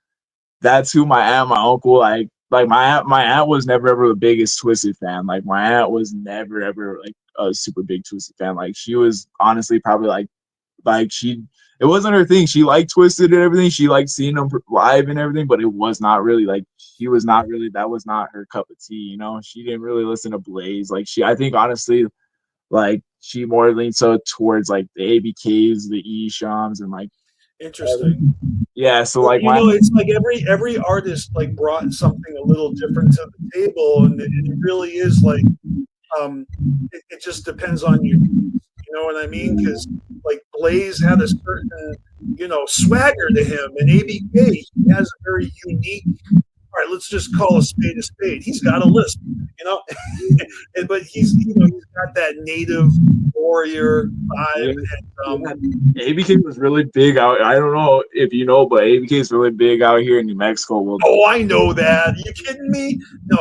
who my aunt, my uncle, like my aunt was never ever the biggest Twisted fan. Like my aunt was never ever like a super big Twisted fan. Like she was honestly probably like she it wasn't her thing. She liked Twisted and everything. She liked seeing them live and everything, but it was not really like she was not really that was not her cup of tea, you know. She didn't really listen to Blaze. Like I think honestly, like she more leaned so towards like the ABKs, the Eshams, and like Interesting. yeah. So Well, like it's like every artist like brought something a little different to the table, and it really is like it just depends on you. You know what I mean? Because like Blaze had a certain swagger to him, and ABK he has a very unique. All right, let's just call a spade a spade. He's got a lisp, but he's got that native warrior vibe. yeah. ABK was really big out. I don't know if you know, but ABK is really big out here in New Mexico. Well, oh, I know that. Are you kidding me? No,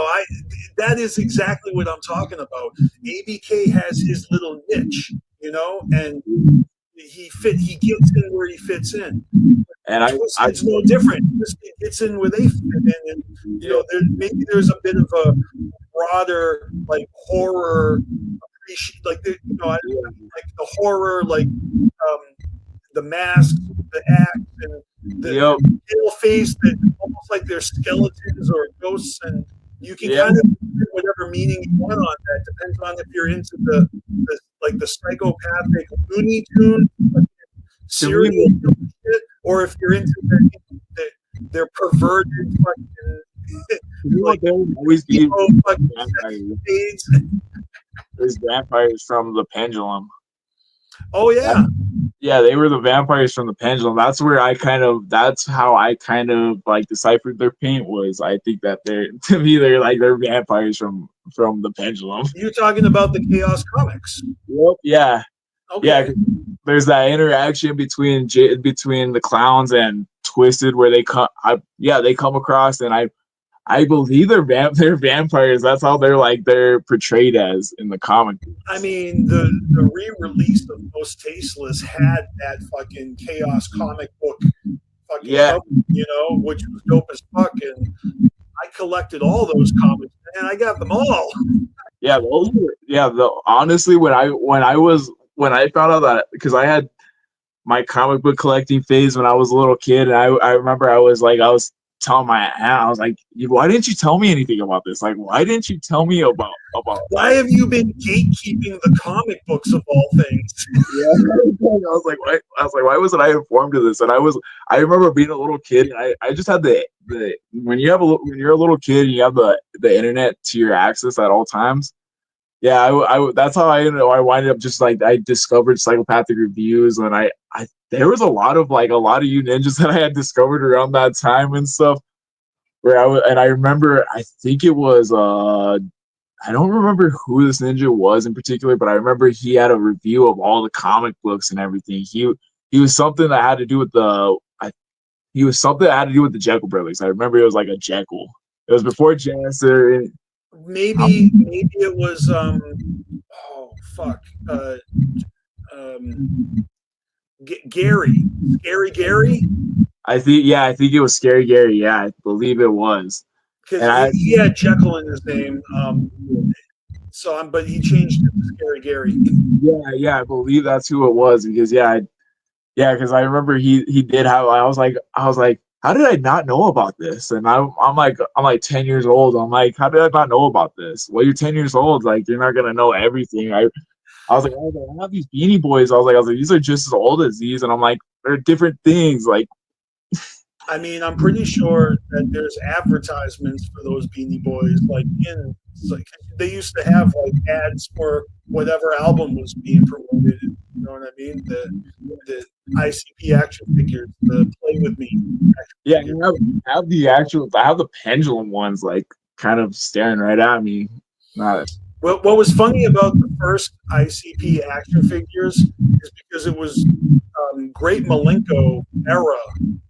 that is exactly what I'm talking about. ABK has his little niche, and he gets in where he fits in. And it's no different. It gets in where they fit in, and maybe there's a bit of a broader like horror, like like the horror, like the mask, the act, and the pale face that almost like they're skeletons or ghosts, and you can kind of put whatever meaning you want on that. Depends on if you're into the psychopathic Looney Tune, serial shit, or if you're into their perverted fucking like always be there's vampires from the Pendulum. Oh yeah. Yeah, they were the vampires from the Pendulum. That's how I kind of like deciphered their paint was. I think that they're vampires from the Pendulum. You're talking about the Chaos Comics. Yep. Yeah. Okay. Yeah. There's that interaction between the clowns and Twisted where they come. They come across, and I believe they're vampires. That's how they're portrayed as in the comic. I mean, the re-release of Most Tasteless had that fucking Chaos comic book fucking cover, which was dope as fuck, and I collected all those comics, and I got them all. Yeah, those were honestly when I found out that because I had my comic book collecting phase when I was a little kid, and I remember I was telling my aunt, I was like, why didn't you tell me anything about this? Like, why didn't you tell me about why have you been gatekeeping the comic books of all things? Yeah. I was like, why wasn't I informed of this? And I remember being a little kid, and I just had the when you're a little kid and you have the internet to your access at all times. Yeah, I that's how I winded up just like I discovered psychopathic reviews, and I there was a lot of you ninjas that I had discovered around that time and stuff. Where I remember I think it was I don't remember who this ninja was in particular, but I remember he had a review of all the comic books and everything. He was something that had to do with the Jekyll brothers. I remember it was like a Jekyll. It was before Janister. Maybe it was fuck, um, Scary Gary, I think it was Scary Gary. Yeah, I believe it was. because And I he had Jekyll in his name. But he changed it to Scary Gary. yeah, I believe that's who it was because because I remember he did have. I was like, how did I not know about this? And I'm like 10 years old. I'm like, how did I not know about this? Well, you're 10 years old. Like you're not gonna know everything. I have these Beanie Boys. I was like, these are just as old as these, and I'm like, they're different things. Like, I mean, I'm pretty sure that there's advertisements for those Beanie Boys, like they used to have like ads for whatever album was being promoted. You know what I mean? The ICP action figures, the Play with Me action yeah, figures. I have the pendulum ones, like kind of staring right at me. Not Well, what was funny about the first ICP action figures is because it was Great Malenko era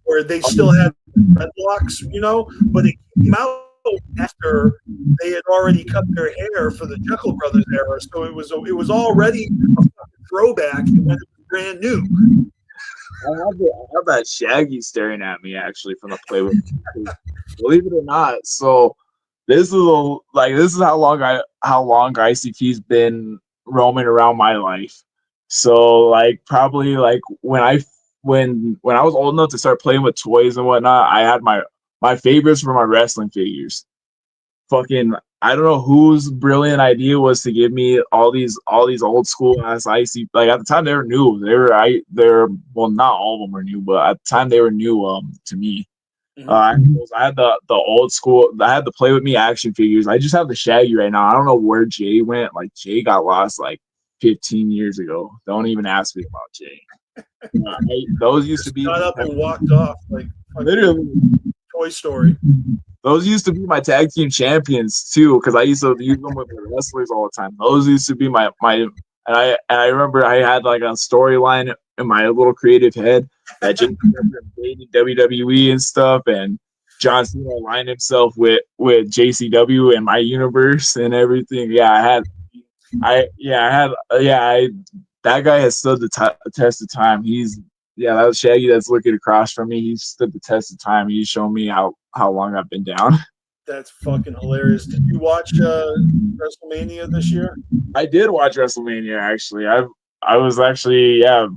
where they still had dreadlocks, but it came out after they had already cut their hair for the Jekyll Brothers era, so it was already a throwback when it was brand new. I have that Shaggy staring at me actually from the play with. Believe it or not, so this is how long ICP's been roaming around my life. So like probably like when I was old enough to start playing with toys and whatnot, I had my favorites were my wrestling figures. Fucking I don't know whose brilliant idea was to give me all these old school ass icy, like at the time they were new. They're well, not all of them were new, but at the time they were new to me. I had the old school. I had the Play With Me action figures. I just have the Shaggy right now. I don't know where Jay went. Like Jay got lost like 15 years ago. Don't even ask me about Jay. Those used to be got up and walked off like literally Toy Story. Those used to be my tag team champions too, because I used to use them with the wrestlers all the time. Those used to be and I remember I had like a storyline in my little creative head that just invaded WWE and stuff, and John Cena aligned himself with JCW and my universe and everything. That guy has stood the test of time. That was Shaggy that's looking across from me. He's stood the test of time. He's shown me how long I've been down. That's fucking hilarious. Did you watch WrestleMania this year? I did watch WrestleMania actually. I was actually the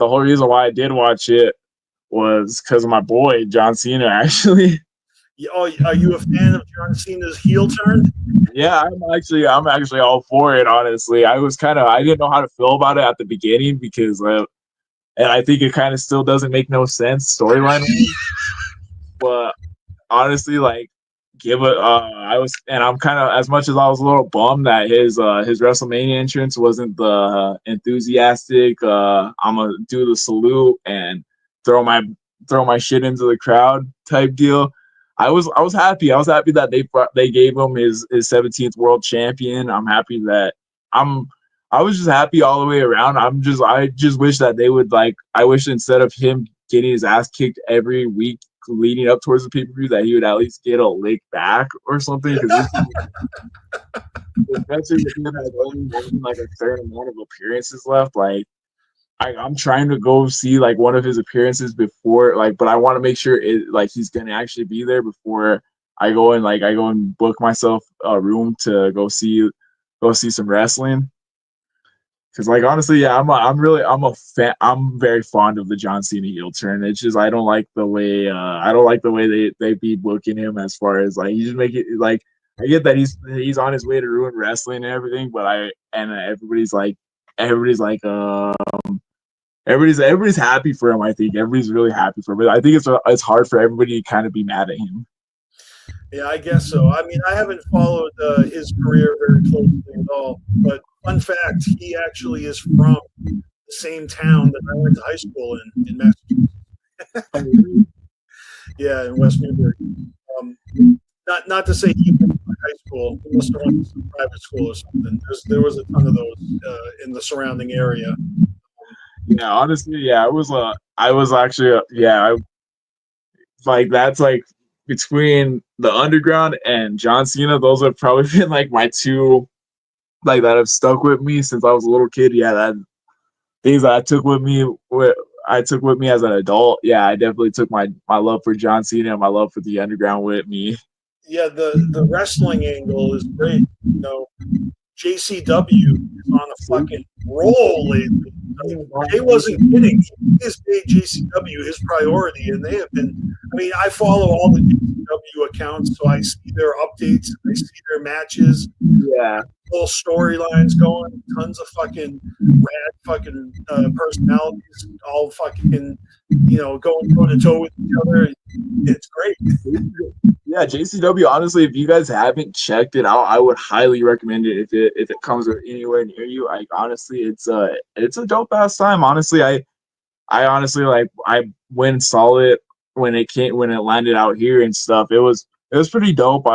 whole reason why I did watch it was because of my boy John Cena actually. Oh, are you a fan of John Cena's heel turn? Yeah, I'm actually all for it. Honestly, I didn't know how to feel about it at the beginning because, and I think it kind of still doesn't make no sense storyline. But honestly, like, I'm kind of, as much as I was a little bummed that his WrestleMania entrance wasn't the enthusiastic. I'm gonna do the salute and throw my shit into the crowd type deal. I was happy. I was happy that they gave him his 17th world champion. I'm happy that I was just happy all the way around. I just wish that they would I wish instead of him getting his ass kicked every week leading up towards the pay-per-view that he would at least get a lick back or something, because especially with him only having like a certain amount of appearances left, like I'm trying to go see like one of his appearances before, but I want to make sure he's gonna actually be there before I go and book myself a room to go see some wrestling. Because honestly, yeah, I'm a fan. I'm very fond of the John Cena heel turn. It's just I don't like the way they be booking him, as far as he just make it like, I get that he's on his way to ruin wrestling and everything, but everybody's happy for him. I think everybody's really happy for him. But I think it's hard for everybody to kind of be mad at him. Yeah, I guess so. I mean, I haven't followed his career very closely at all. But fun fact, he actually is from the same town that I went to high school in Massachusetts. Yeah, in West Newbury. Not to say he went to high school. He must have went to some private school or something. There was a ton of those in the surrounding area. Yeah, honestly, yeah, I was actually, that's between the underground and John Cena. Those have probably been my two like that have stuck with me since I was a little kid. Yeah, that things that I took with me. I took with me as an adult. Yeah, I definitely took my love for John Cena and my love for the underground with me. Yeah, the wrestling angle is great. You know, JCW is on a fucking roll lately. Like, Jay wasn't kidding. He has made JCW his priority, and they have been. I mean, I follow all the JCW accounts, so I see their updates, I see their matches, Yeah, whole storylines going, tons of fucking rad fucking personalities, all fucking, you know, going toe to toe with each other. It's great. yeah. JCW. Honestly, if you guys haven't checked it out, I would highly recommend it if it comes anywhere near you. Like honestly, it's a dope ass time. Honestly, I honestly like I went and saw it when it landed out here and stuff. It was pretty dope.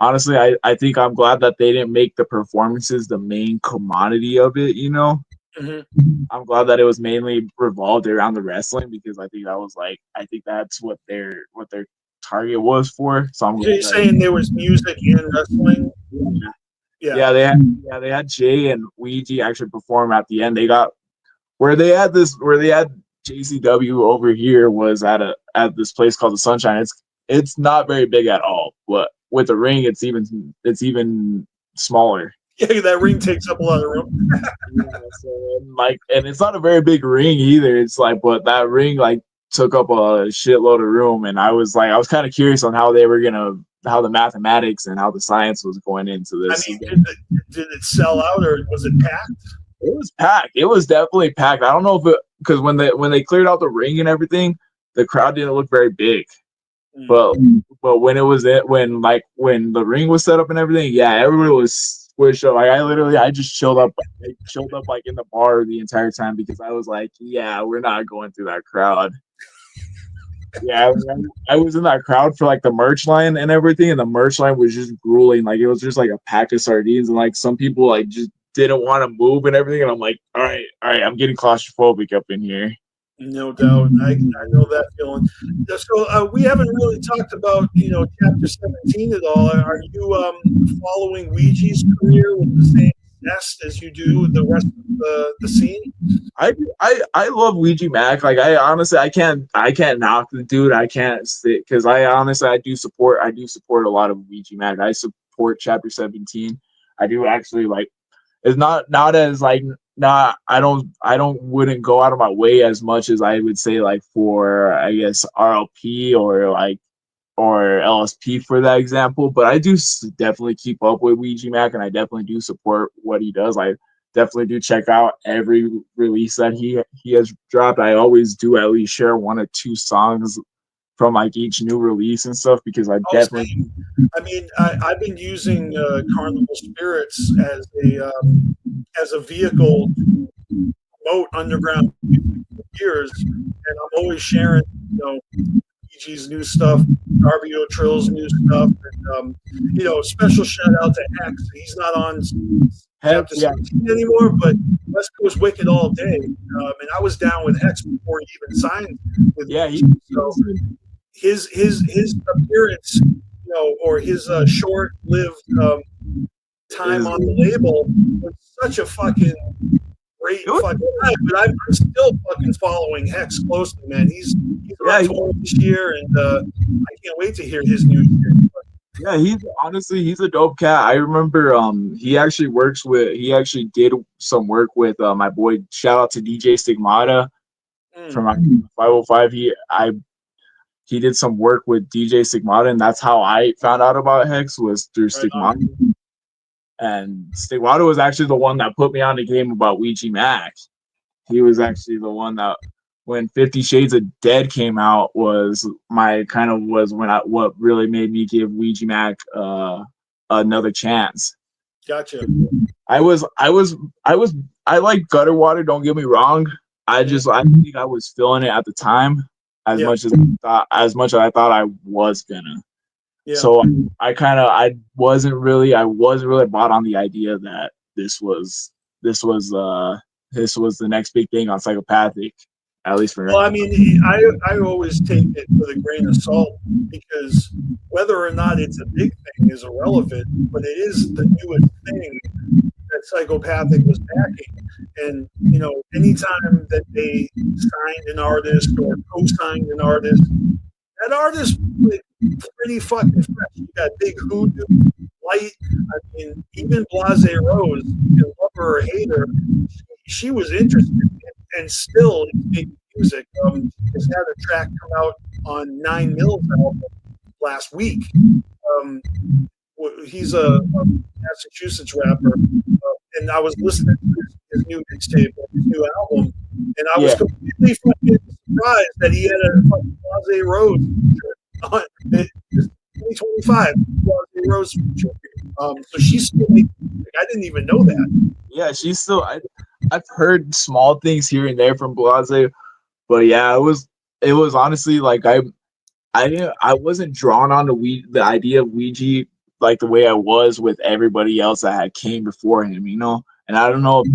Honestly, I think I'm glad that they didn't make the performances the main commodity of it. You know, I'm glad that it was mainly revolved around the wrestling because I think that was like I think that's what their target was for. So I'm You're glad saying there was music and wrestling? that Yeah. they had Jay and Ouija actually perform at the end. They got where they had JCW over here was at this place called the Sunshine. It's not very big at all, but with the ring, it's even smaller. Yeah, that ring takes up a lot of room. Yeah, so, and it's not a very big ring either. It's like, but that ring like took up a shitload of room, and I was kind of curious on how how the mathematics and how the science was going into I this. mean, did it sell out or was it packed? It was packed. It was definitely packed. I don't know if it because when they cleared out the ring and everything, the crowd didn't look very big. But when it was when the ring was set up and everything, yeah, everybody was squished up. Like I just chilled up like in the bar the entire time because I was like, yeah, we're not going through that crowd. Yeah, I was in that crowd for like the merch line and everything, and the merch line was just grueling. Like it was just like a pack of sardines, and like some people like just didn't want to move and everything. And I'm like, all right, I'm getting claustrophobic up in here. No doubt. I know that feeling. So we haven't really talked about, you know, Chapter 17 at all. Are you following Ouija's career with the same zest as you do the rest of the scene? I love Ouija Mac. Like I honestly I can't knock the dude. I can't sit because I do support a lot of Ouija Mac. I support Chapter 17. I do actually like it's not as like not I don't wouldn't go out of my way as much as I would say like for I guess RLP or LSP for that example, but I do definitely keep up with Ouija Mac and I definitely do support what he does. I definitely do check out every release that he has dropped. I always do at least share one or two songs from like each new release and stuff because I definitely. I mean, I've been using CarnivalSpirits as a vehicle to promote underground music for years, and I'm always sharing, you know, EG's new stuff, RBO Trill's new stuff, and you know, special shout out to X. He's not on Chapter 17 anymore, but West Coast Wicked all day, and I was down with X before he even signed with. Yeah, so his appearance, you know, or his short-lived time on the label was such a fucking great fucking time. But I'm still fucking following Hex closely, man. He's on tour this year, and I can't wait to hear his new shit. Yeah, he's a dope cat. I remember he actually did some work with my boy. Shout out to DJ Stigmata from 505. He did some work with DJ Stigmata, and that's how I found out about Hex was through Stigmata. And Stigmata was actually the one that put me on the game about Ouija Mac. He was actually the one that when 50 Shades of Dead came out was what really made me give Ouija Mac another chance. Gotcha. I like Gutter Water, don't get me wrong. I think I was feeling it at the time as much as I thought I was gonna. Yeah. So I wasn't really bought on the idea that this was the next big thing on Psychopathic. at least for Well, me. I mean, I always take it with a grain of salt because whether or not it's a big thing is irrelevant, but it is the newest thing that Psychopathic was backing. And, you know, anytime that they signed an artist or co-signed an artist, that artist was pretty fucking fresh. You got Big Hoodoo, Light. I mean, even Blase Rose, you can love her or hate her, she was interested and still is making music. She just had a track come out on 9 Mills album last week. Um, he's a Massachusetts rapper, and I was listening to his new mixtape, his new album, and I was completely fucking surprised that he had a fucking Blase Rose on 2025 Blase Rose feature. So she's still making music. I didn't even know that. Yeah, she's still. I've heard small things here and there from Blase, but yeah, it was honestly like I wasn't drawn on the idea of Ouija like the way I was with everybody else that had came before him, you know. And I don't know if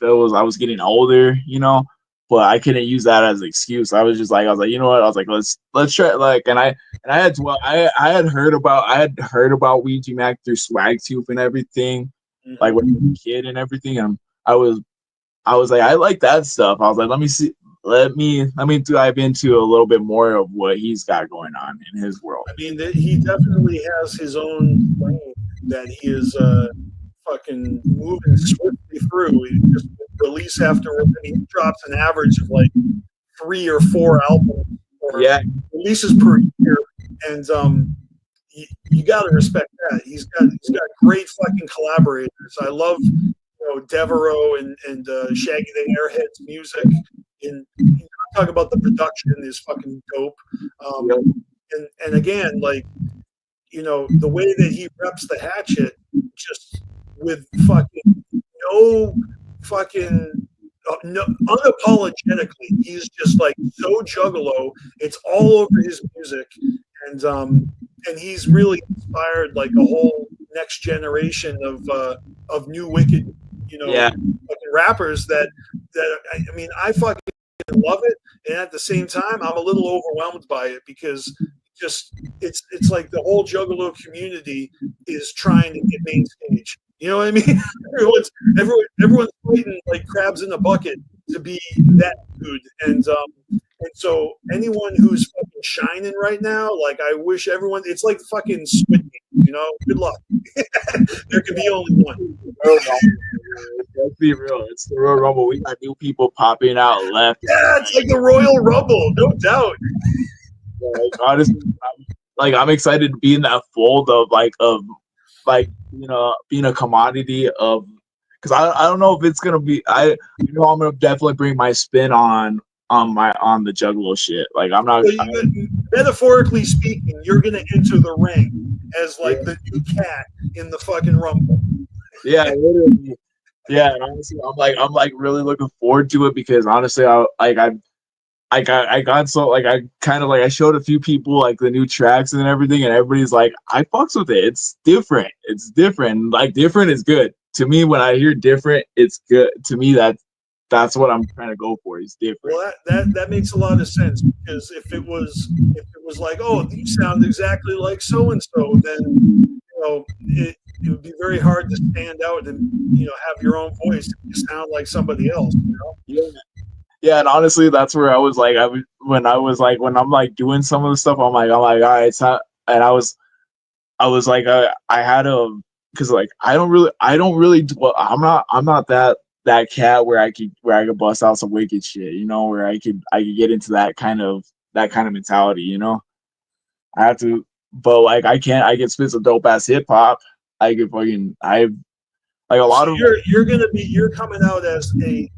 it was I was getting older, you know, but I couldn't use that as an excuse. I was like, you know what? I was like, let's try like, and I had heard about Ouija Mac through Swag Tooth and everything, like when I was a kid and everything, and I was like, I like that stuff. I was like, let me dive into a little bit more of what he's got going on in his world. I mean, he definitely has his own lane that he is fucking moving swiftly through. He just release after he drops an average of like 3 or 4 albums or releases per year, and you got to respect that. He's got great fucking collaborators. I love Devereaux and Shaggy the Airhead's music. And talk about the production is fucking dope. And again, like, the way that he reps the hatchet, just with fucking no unapologetically, he's just like so juggalo. It's all over his music, and he's really inspired like a whole next generation of new wicked, fucking rappers that I mean, I fucking love it, and at the same time I'm a little overwhelmed by it because it's like the whole juggalo community is trying to get main stage. You know what I mean? everyone's fighting like crabs in a bucket to be that dude, and so anyone who's fucking shining right now, like I wish everyone. It's like fucking Squid Game, Good luck. There can be only one. Let's be real. It's the Royal Rumble. We got new people popping out left. Yeah, it's like the Royal Rumble, no doubt. Like, honestly, I'm excited to be in that fold of being a commodity of, because I don't know if it's gonna be. I'm gonna definitely bring my spin on the Juggalo shit. Like I'm not. Metaphorically speaking, you're gonna enter the ring as like the new cat in the fucking Rumble. Yeah, literally. Yeah, and honestly, I'm like really looking forward to it because honestly, I got so like I kind of like I showed a few people like the new tracks and everything, and everybody's like, I fucks with it. It's different. It's different. Like different is good to me. When I hear different, it's good to me. That's what I'm trying to go for. It's different. Well, that makes a lot of sense because if it was like, oh, you sound exactly like so and so, then it would be very hard to stand out and have your own voice if you sound like somebody else. Yeah, and honestly, that's where I was like, when I'm like doing some of the stuff, I'm like, all right, it's not, and I was like, I had to, because like I don't really, well, I'm not that cat where I could bust out some wicked shit, where I could get into that kind of mentality, I have to, but like I can spit some dope ass hip hop. I could fucking like a lot of you're coming out as a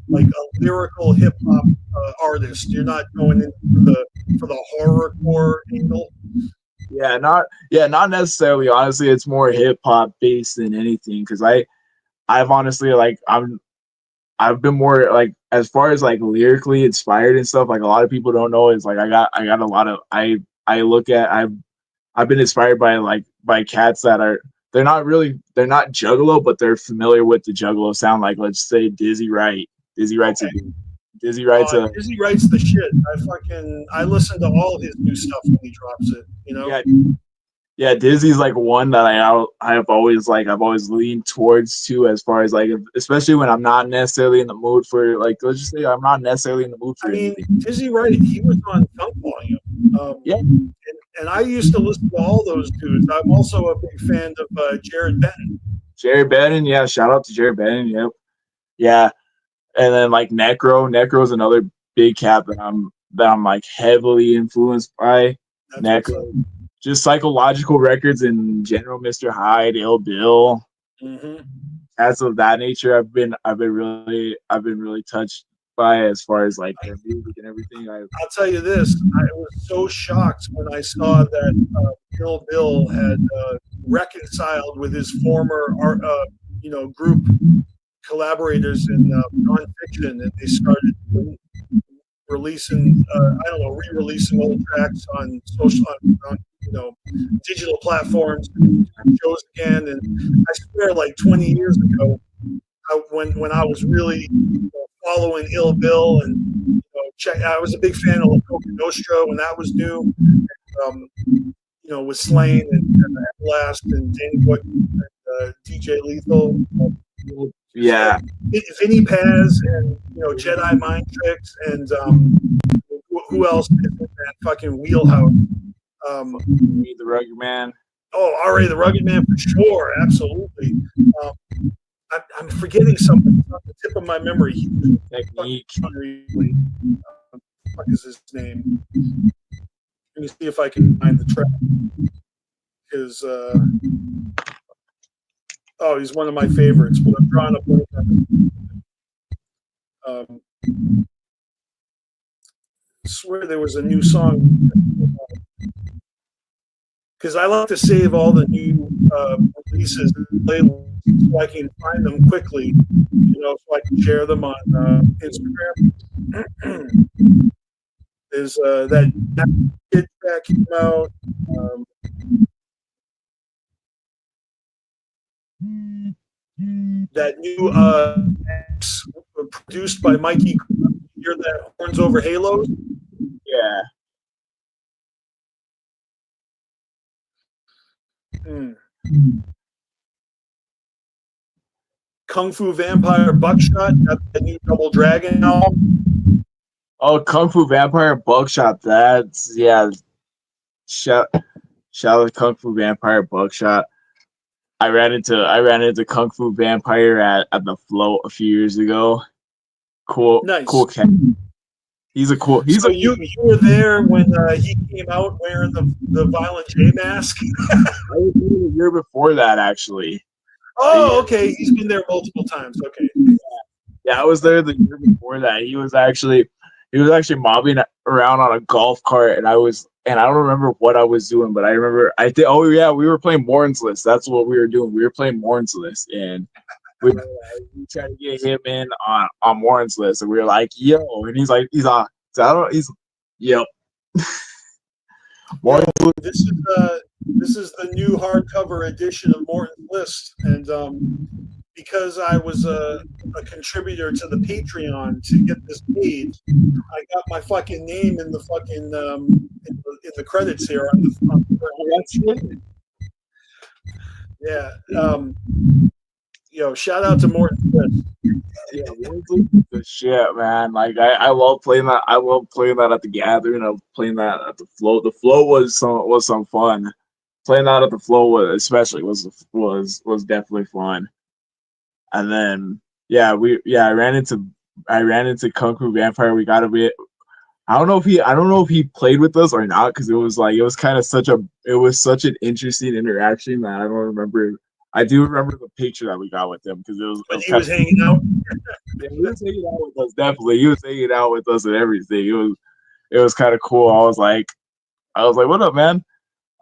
lyrical hip hop artist. You're not going in for the horrorcore angle. Yeah, not necessarily. Honestly, it's more hip hop based than anything. Because I've honestly I've been more like as far as like lyrically inspired and stuff. Like a lot of people don't know is like I got a lot of I've been inspired by cats that are. They're not Juggalo, but they're familiar with the Juggalo sound. Like let's say Dizzy Wright. Dizzy Wright's a Dizzy writes Dizzy writes the shit. I listen to all his new stuff when he drops it. You know. Yeah, Dizzy's like one that I've always leaned towards too, as far as like, especially when I'm not necessarily in the mood for, like, let's just say I'm not necessarily in the mood for anything. Dizzy Wright, he was on Dunk Volume. And I used to listen to all those dudes. I'm also a big fan of Jared Benton. Jared Benton, yeah, shout out to Jared Benton. Yep, yeah, and then like Necro's another big cat that I'm like heavily influenced by. Necro. Just Psychological Records in general, Mr. Hyde, Ill Bill, as of that nature. I've been really touched by, as far as like their music and everything. I'll tell you this: I was so shocked when I saw that Ill Bill had reconciled with his former group collaborators in nonfiction, and they started releasing re-releasing old tracks on digital platforms, shows again. And I swear, like 20 years ago, when I was really following Ill Bill and I was a big fan of La Coca Nostra when that was new. With Slain and Blast and Danny Boy and DJ Lethal. Yeah. Vinny Paz and Jedi Mind Tricks and who else is in that fucking wheelhouse? The Rugged Man. Oh, R.A. the Rugged Man for sure, absolutely. I'm forgetting something on the tip of my memory. Technique. What is his name? Let me see if I can find the track. Because he's one of my favorites, but I'm drawing up. I swear there was a new song. Because I like to save all the new releases so I can find them quickly, so I can share them on Instagram. There's that kid track came out. That new produced by Mikey. Hear that Horns Over Halos? Yeah. Kung Fu Vampire Buckshot, got that new Double Dragon album. Oh, Kung Fu Vampire Buckshot. That's, yeah. Shout out Kung Fu Vampire Buckshot. I ran into Kung Fu Vampire at the Float a few years ago. Cool cat. So you were there when he came out wearing the Violent J mask? I was there the year before that, actually. Oh, okay. He's been there multiple times. Okay. Yeah, I was there the year before that. He was actually mobbing around on a golf cart, and I don't remember what I was doing, but I remember we were playing Morn's List. That's what we were doing. We were playing Morn's List, and we tried to get him in on Morn's List, and we were like, "Yo," and he's yep. This is the new hardcover edition of Morton's List, and because I was a contributor to the Patreon to get this page, I got my fucking name in the fucking in the credits here on the yeah. Shout out to Morton's List. Yeah, the shit, man. Like I love playing that. I love playing that at the Gathering. I love playing that at the Float. The Float was some fun. Playing that at the Float was definitely fun. And then I ran into Kung Fu Vampire. We got a bit. I don't know if he played with us or not, because it was such an interesting interaction that I don't remember. I do remember the picture that we got with him, because he was hanging out. Yeah, he was hanging out with us. Definitely, he was hanging out with us and everything. It was kind of cool. I was like, "What up, man?"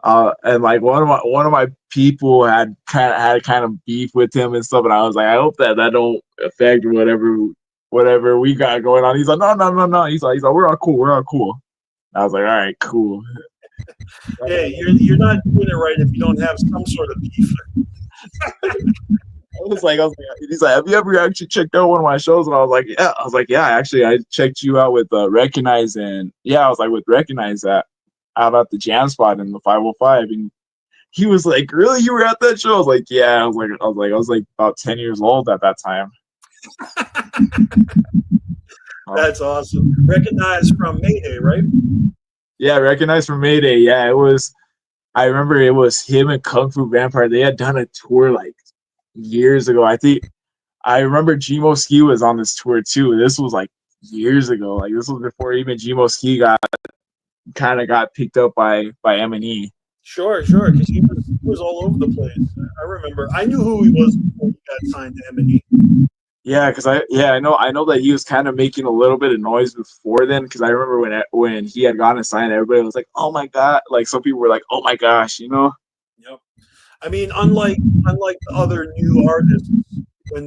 And like one of my people had kind of beef with him and stuff, and I was like, I hope that don't affect whatever we got going on. He's like, no. He's like, we're all cool. I was like, all right, cool. Yeah, you're not doing it right if you don't have some sort of beef. he's like, have you ever actually checked out one of my shows? And I was like, yeah. I was like, yeah, actually, I checked you out with Recognize, and yeah, I was like with Recognize that out at the Jam Spot in the 505, and he was like, really, you were at that show? I was like, yeah. I was like about 10 years old at that time. That's awesome. Recognized from Mayday, right? Yeah, Recognized from Mayday. Yeah, it was. I remember it was him and Kung Fu Vampire. They had done a tour like years ago. I remember Gmo Ski was on this tour too. This was like years ago. Like this was before even Gmo Ski got picked up by M&E. Sure, because he was all over the place. I remember. I knew who he was before he got signed to M&E. Yeah, because I know that he was kind of making a little bit of noise before then. Because I remember when he had gotten signed, everybody was like, "Oh my god!" Like some people were like, "Oh my gosh," you know. Yep. I mean, unlike the other new artists, I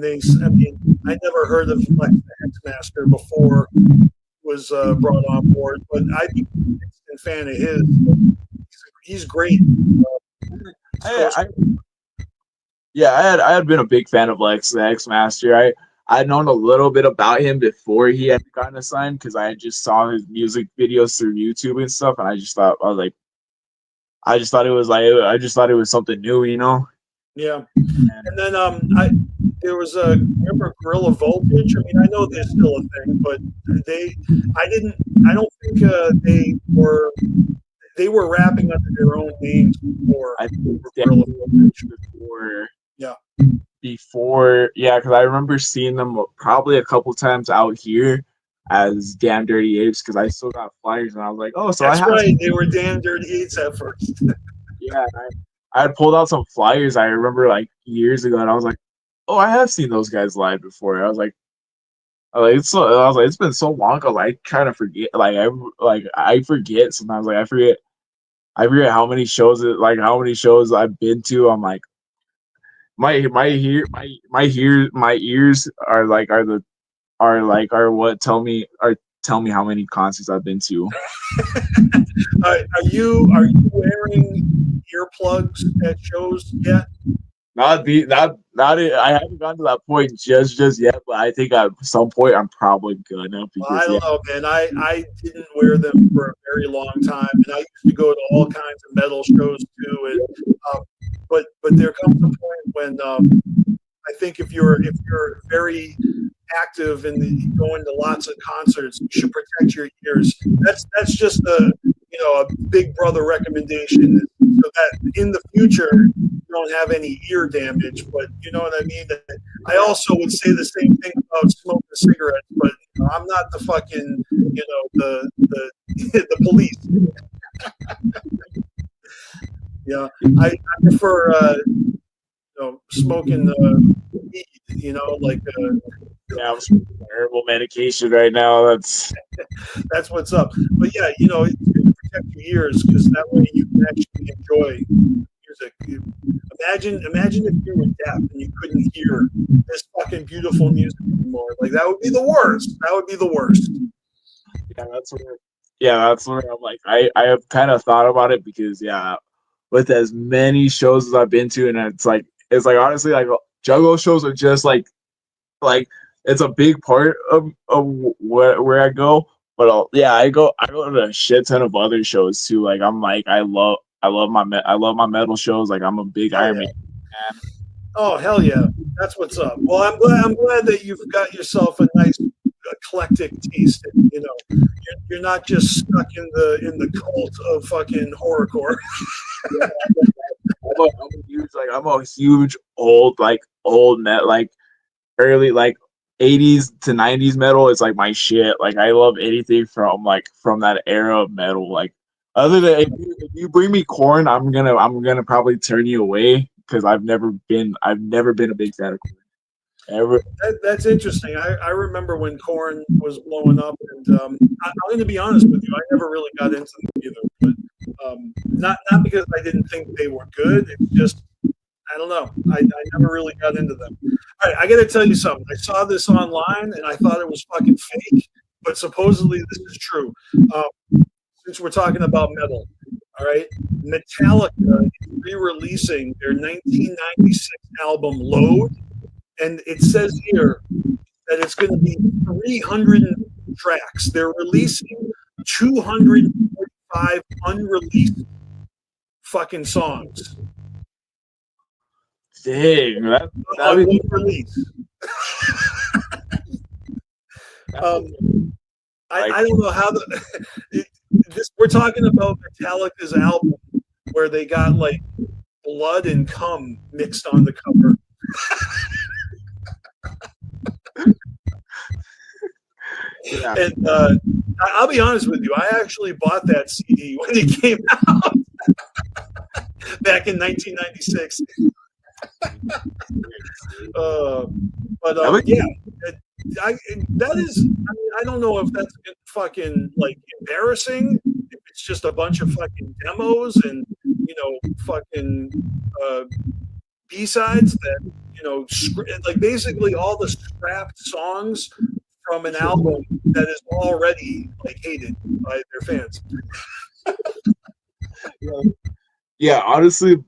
never heard of Flex the BeastMasteR before he was brought on board, but I'd be a fan of his. He's great. I had been a big fan of Lex the BeastMasteR. I had known a little bit about him before he had gotten signed because I just saw his music videos through YouTube and stuff, and I just thought it was something new, you know. Yeah, and then there was a remember Gorilla Voltage. I mean, I know they're still a thing, but I don't think they were rapping under their own names before. I think Gorilla Voltage before. Yeah. Because I remember seeing them probably a couple times out here as Damn Dirty Apes because I still got flyers and I was like, oh, so that's right. They were Damn Dirty Apes at first. Yeah, I had pulled out some flyers I remember like years ago and I was like, oh, I have seen those guys live before. I was like, it's been so long. I kind of forget. I forget sometimes. I forget how many shows I've been to. I'm like, my ears are what tell me how many concerts I've been to. Are you wearing earplugs at shows yet? I haven't gotten to that point just yet, but I think at some point I'm probably gonna. Because, I don't know, man. I didn't wear them for a very long time, and I used to go to all kinds of metal shows too. And but there comes a point when I think if you're very active and going to lots of concerts, you should protect your ears. That's just a big brother recommendation, so that in the future you don't have any ear damage. But you know what I mean. I also would say the same thing about smoking cigarettes, but I'm not the fucking the police. Yeah, I prefer smoking weed. I'm smoking herbal medication right now. That's what's up. But yeah, it's good to protect your ears because that way you can actually enjoy music. Imagine if you were deaf and you couldn't hear this fucking beautiful music anymore. Like that would be the worst. That's where I'm like, I have kind of thought about it because with as many shows as I've been to, and it's like honestly like Juggalo shows are just like it's a big part of where I go. But I go to a shit ton of other shows too. Like I love my metal shows. Like I'm a big Iron Man fan. Oh hell yeah, that's what's up. Well, I'm glad that you've got yourself a nice eclectic taste. You're not just stuck in the cult of fucking horrorcore. I'm a huge old net early 80s to 90s metal is like my shit. Like I love anything from that era of metal. Like other than if you bring me Korn, I'm gonna probably turn you away because I've never been a big fan of Korn. Ever. That's interesting. I remember when Korn was blowing up, and I'm going to be honest with you, I never really got into them either. But not because I didn't think they were good. It's just I don't know. I never really got into them. All right, I got to tell you something. I saw this online and I thought it was fucking fake, but supposedly this is true. Since we're talking about metal, all right, Metallica is re-releasing their 1996 album Load, and it says here that it's going to be 300 tracks. They're releasing 245 unreleased fucking songs Dang, on that'd one be, release. that'd I don't know how we're talking about Metallica's album where they got like blood and cum mixed on the cover. yeah. And I'll be honest with you, I actually bought that CD when it came out back in 1996. Yeah, that is. I mean, I don't know if that's fucking like embarrassing. If it's just a bunch of fucking demos and fucking B-sides that like basically all the scrapped songs from an album that is already like hated by their fans. Yeah, honestly,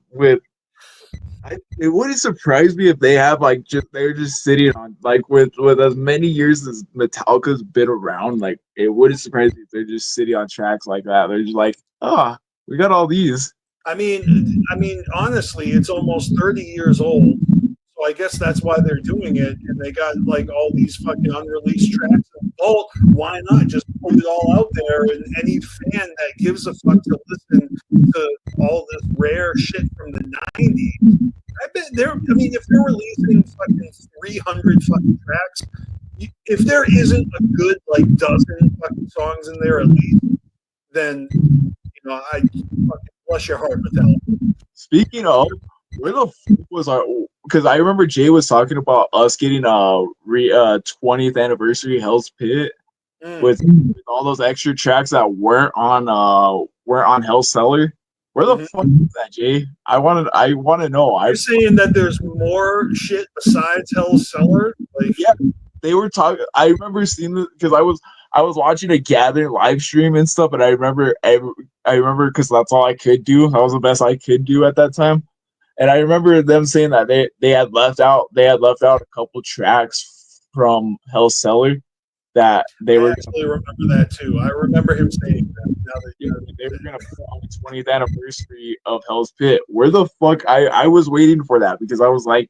it wouldn't surprise me if they have like they're just sitting on like with as many years as Metallica's been around. Like it wouldn't surprise me if they're just sitting on tracks like that. They're just like, we got all these. I mean, honestly, it's almost 30 years old. So I guess that's why they're doing it. And they got like all these fucking unreleased tracks. Well, why not just put it all out there? And any fan that gives a fuck to listen to all this rare shit from the 90s, I bet if they're releasing fucking 300 fucking tracks, if there isn't a good like dozen fucking songs in there at least, then I fucking bless your heart, Metallica. Speaking of, where the fuck was our? Because I remember Jay was talking about us getting 20th anniversary Hell's Pit with all those extra tracks that weren't on Hell's Cellar. Where the fuck is that, Jay? I want to know. You're saying that there's more shit besides Hell's Cellar? Like, yeah, they were talking. I remember seeing this because I was watching a Gather live stream and stuff, and I remember because that's all I could do. That was the best I could do at that time. And I remember them saying that they had left out a couple tracks from Hell's Cellar that they were. I actually remember that too. I remember him saying that. Now that they were gonna put on the 20th anniversary of Hell's Pit. Where the fuck? I was waiting for that because I was like,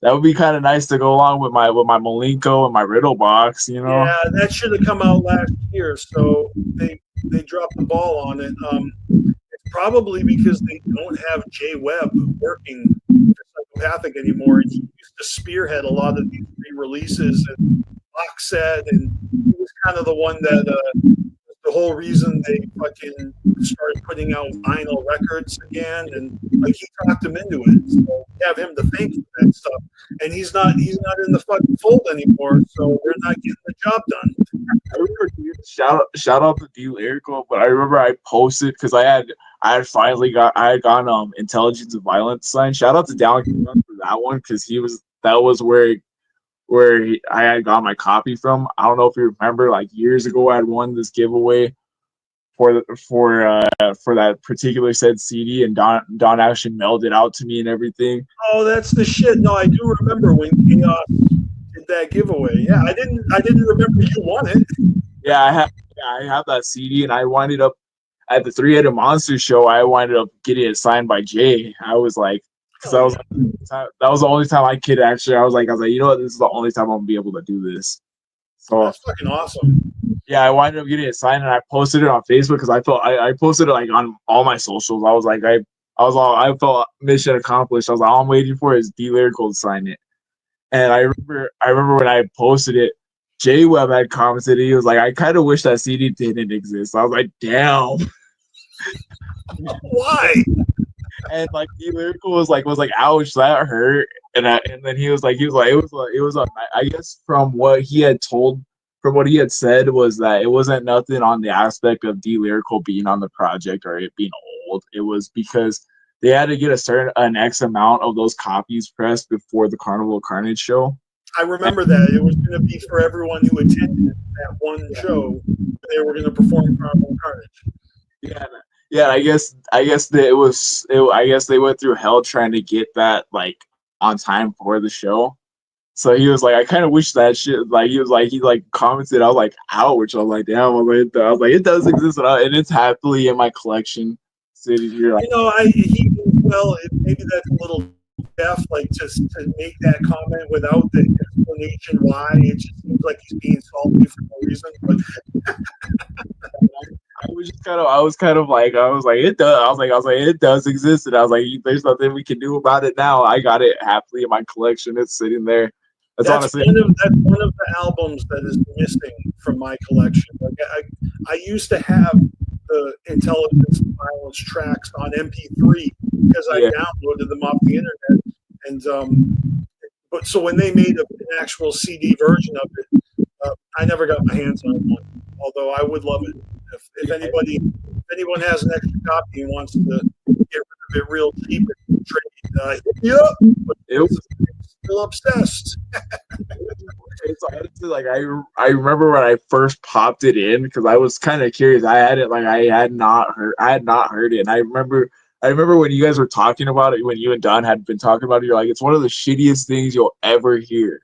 that would be kind of nice to go along with my Malenko and my Riddle box, Yeah, that should have come out last year. So they dropped the ball on it. It's probably because they don't have Jay Webb working for Psychopathic anymore. He used to spearhead a lot of these re-releases and box set, and he was kind of the one that the whole reason they fucking started putting out vinyl records again, and like he talked him into it. So we have him to thank for that stuff, and he's not in the fucking fold anymore. So they're not getting the job done. I remember shout out to D Lyrical, but I remember I posted because I had gone Intelligence and Violence sign. Shout out to Down for that one because that was where I had got my copy from. I don't know if you remember, like years ago, I had won this giveaway for that particular said CD, and Don actually mailed it out to me and everything. Oh, that's the shit. No, I do remember when Chaos did that giveaway. Yeah, I didn't remember you won it. Yeah, I have that CD, and I winded up at the Three-Headed Monster show. I winded up getting it signed by Jay. I was like, because that was the only time I could actually. I was like, you know what? This is the only time I'm gonna be able to do this. So that's fucking awesome. Yeah, I winded up getting it signed, and I posted it on Facebook because I felt I posted it like on all my socials. I was like, I felt mission accomplished. I was like, all I'm waiting for is D Lyrical to sign it. And I remember when I posted it, Jay Webb had commented. He was like, I kind of wish that CD didn't exist. I was like, damn. Why? And like D Lyrical was like, ouch, that hurt. And then he was like, it was I guess from what he had said was that it wasn't nothing on the aspect of D Lyrical being on the project or it being old. It was because they had to get an X amount of those copies pressed before the Carnival Carnage show. I remember that. It was going to be for everyone who attended that one show. They were going to perform Carnival Carnage. Yeah. I guess they went through hell trying to get that like on time for the show. So he was like, I kind of wish that shit. Like he was like, he like commented. I was like, ouch. I was like, damn. I was like, it does exist, and it's happily in my collection, sitting here. Like, Well, maybe that's a little deaf, like just to make that comment without the explanation why. It just seems like he's being salty for no reason. But I was kind of like, it does. I was like, it does exist, and I was like, there's nothing we can do about it now. I got it happily in my collection. It's sitting there. That's honestly one of the albums that is missing from my collection. Like I used to have the Intelligence and Violence tracks on MP3 because I downloaded them off the internet, and but so when they made an actual CD version of it, I never got my hands on one. Although I would love it if anyone has an extra copy and wants to get rid of it real cheap and trade, hit me up. But it was still obsessed. It's honestly like I remember when I first popped it in because I was kind of curious. I had not heard it, and I remember when you guys were talking about it, when you and Don had been talking about it, you're like, it's one of the shittiest things you'll ever hear.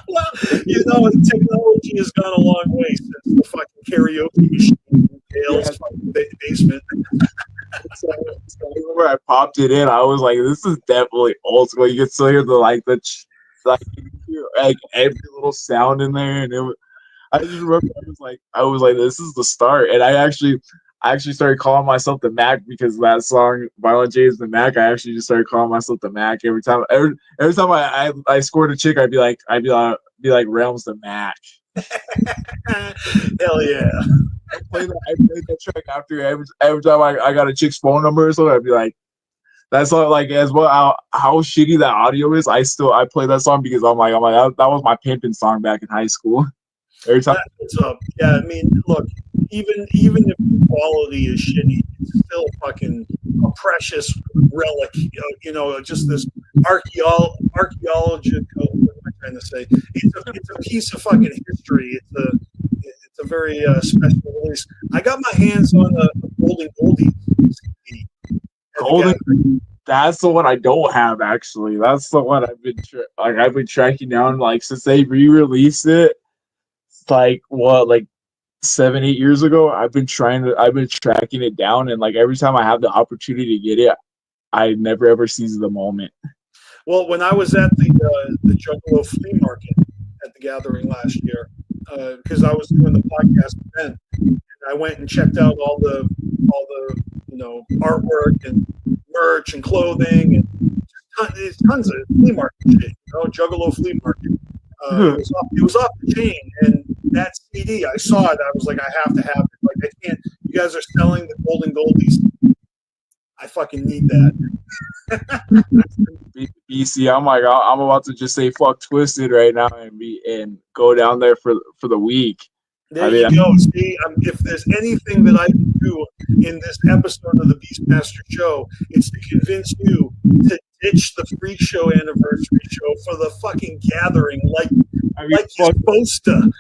Well, the technology has gone a long way since the fucking karaoke machine in Dale's fucking basement. So I remember I popped it in. I was like, this is definitely old school. You could still hear like every little sound in there, and I just remember I was like, this is the start. And I actually started calling myself the Mac because of that song, Violent J is the Mac. I actually just started calling myself the Mac every time. Every time I scored a chick, I'd be like Realm's the Mac. Hell yeah. I played that track after every time I got a chick's phone number or something. I'd be like, that's all, like, as well how shitty that audio is. I play that song because I'm like that was my pimping song back in high school. Every time. Yeah, I mean, look, even if the quality is shitty, it's still fucking a precious relic. Just this archaeological. What am I trying to say? It's a piece of fucking history. It's a very special release. I got my hands on a Golden Goldie CD. That's the one I don't have, actually. That's the one I've been tracking down like since they re-released it. Like 7-8 years ago. I've been tracking it down, and like every time I have the opportunity to get it, I never ever seize the moment. Well, when I was at the Juggalo flea market at the Gathering last year, because I was doing the podcast then, and I went and checked out all the artwork and merch and clothing and there's tons of flea market shit. Juggalo flea market. It was off the chain, and that CD, I saw it. I was like, I have to have it. Like, I can't. You guys are selling the Golden Goldies. I fucking need that. BC, I'm about to just say fuck Twisted right now and go down there for the week. There you go. See, if there's anything that I can do in this episode of the BeastMasteR show, it's to convince you to ditch the Freak Show anniversary show for the fucking Gathering, like you're supposed to.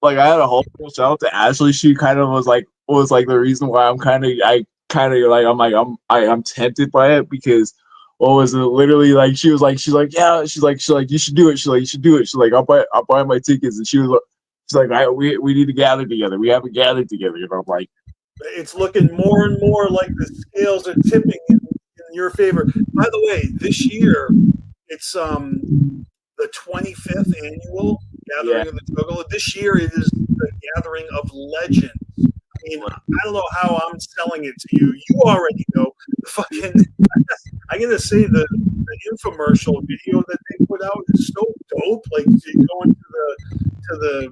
I had a whole shout out to Ashley. She kind of was the reason why I'm tempted by it because what was it literally like she's like you should do it. She's like you should do it. She's like I'll buy my tickets, and she's like we need to gather together. We haven't gathered together. I'm like, it's looking more and more like the scales are tipping in your favor. By the way, this year it's the 25th annual Gathering of the Juggalo. This year it is the Gathering of Legends. I mean, I don't know how I'm selling it to you. You already know. The fucking I gotta say the infomercial video that they put out is so dope. Like going to the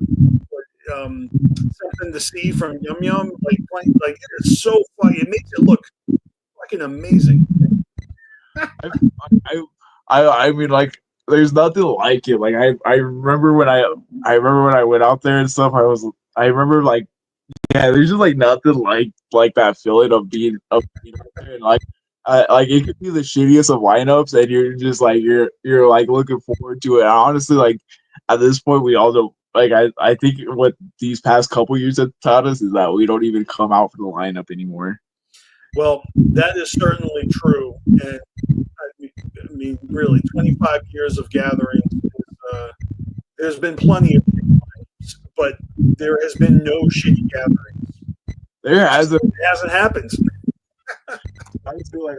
something to see from Yum Yum, like it is so funny. It makes it look fucking amazing. I mean, like, there's nothing like it. Like I remember when I went out there and stuff. I remember like, yeah, there's just like nothing like that feeling of being out there, and like it could be the shittiest of lineups, and you're just like you're like looking forward to it. And honestly, like at this point, we all know. Like I think what these past couple years have taught us is that we don't even come out for the lineup anymore. Well, that is certainly true, and I mean, really, 25 years of gatherings. There's been plenty of things, but there has been no shitty gatherings. There hasn't. It hasn't happened. I feel like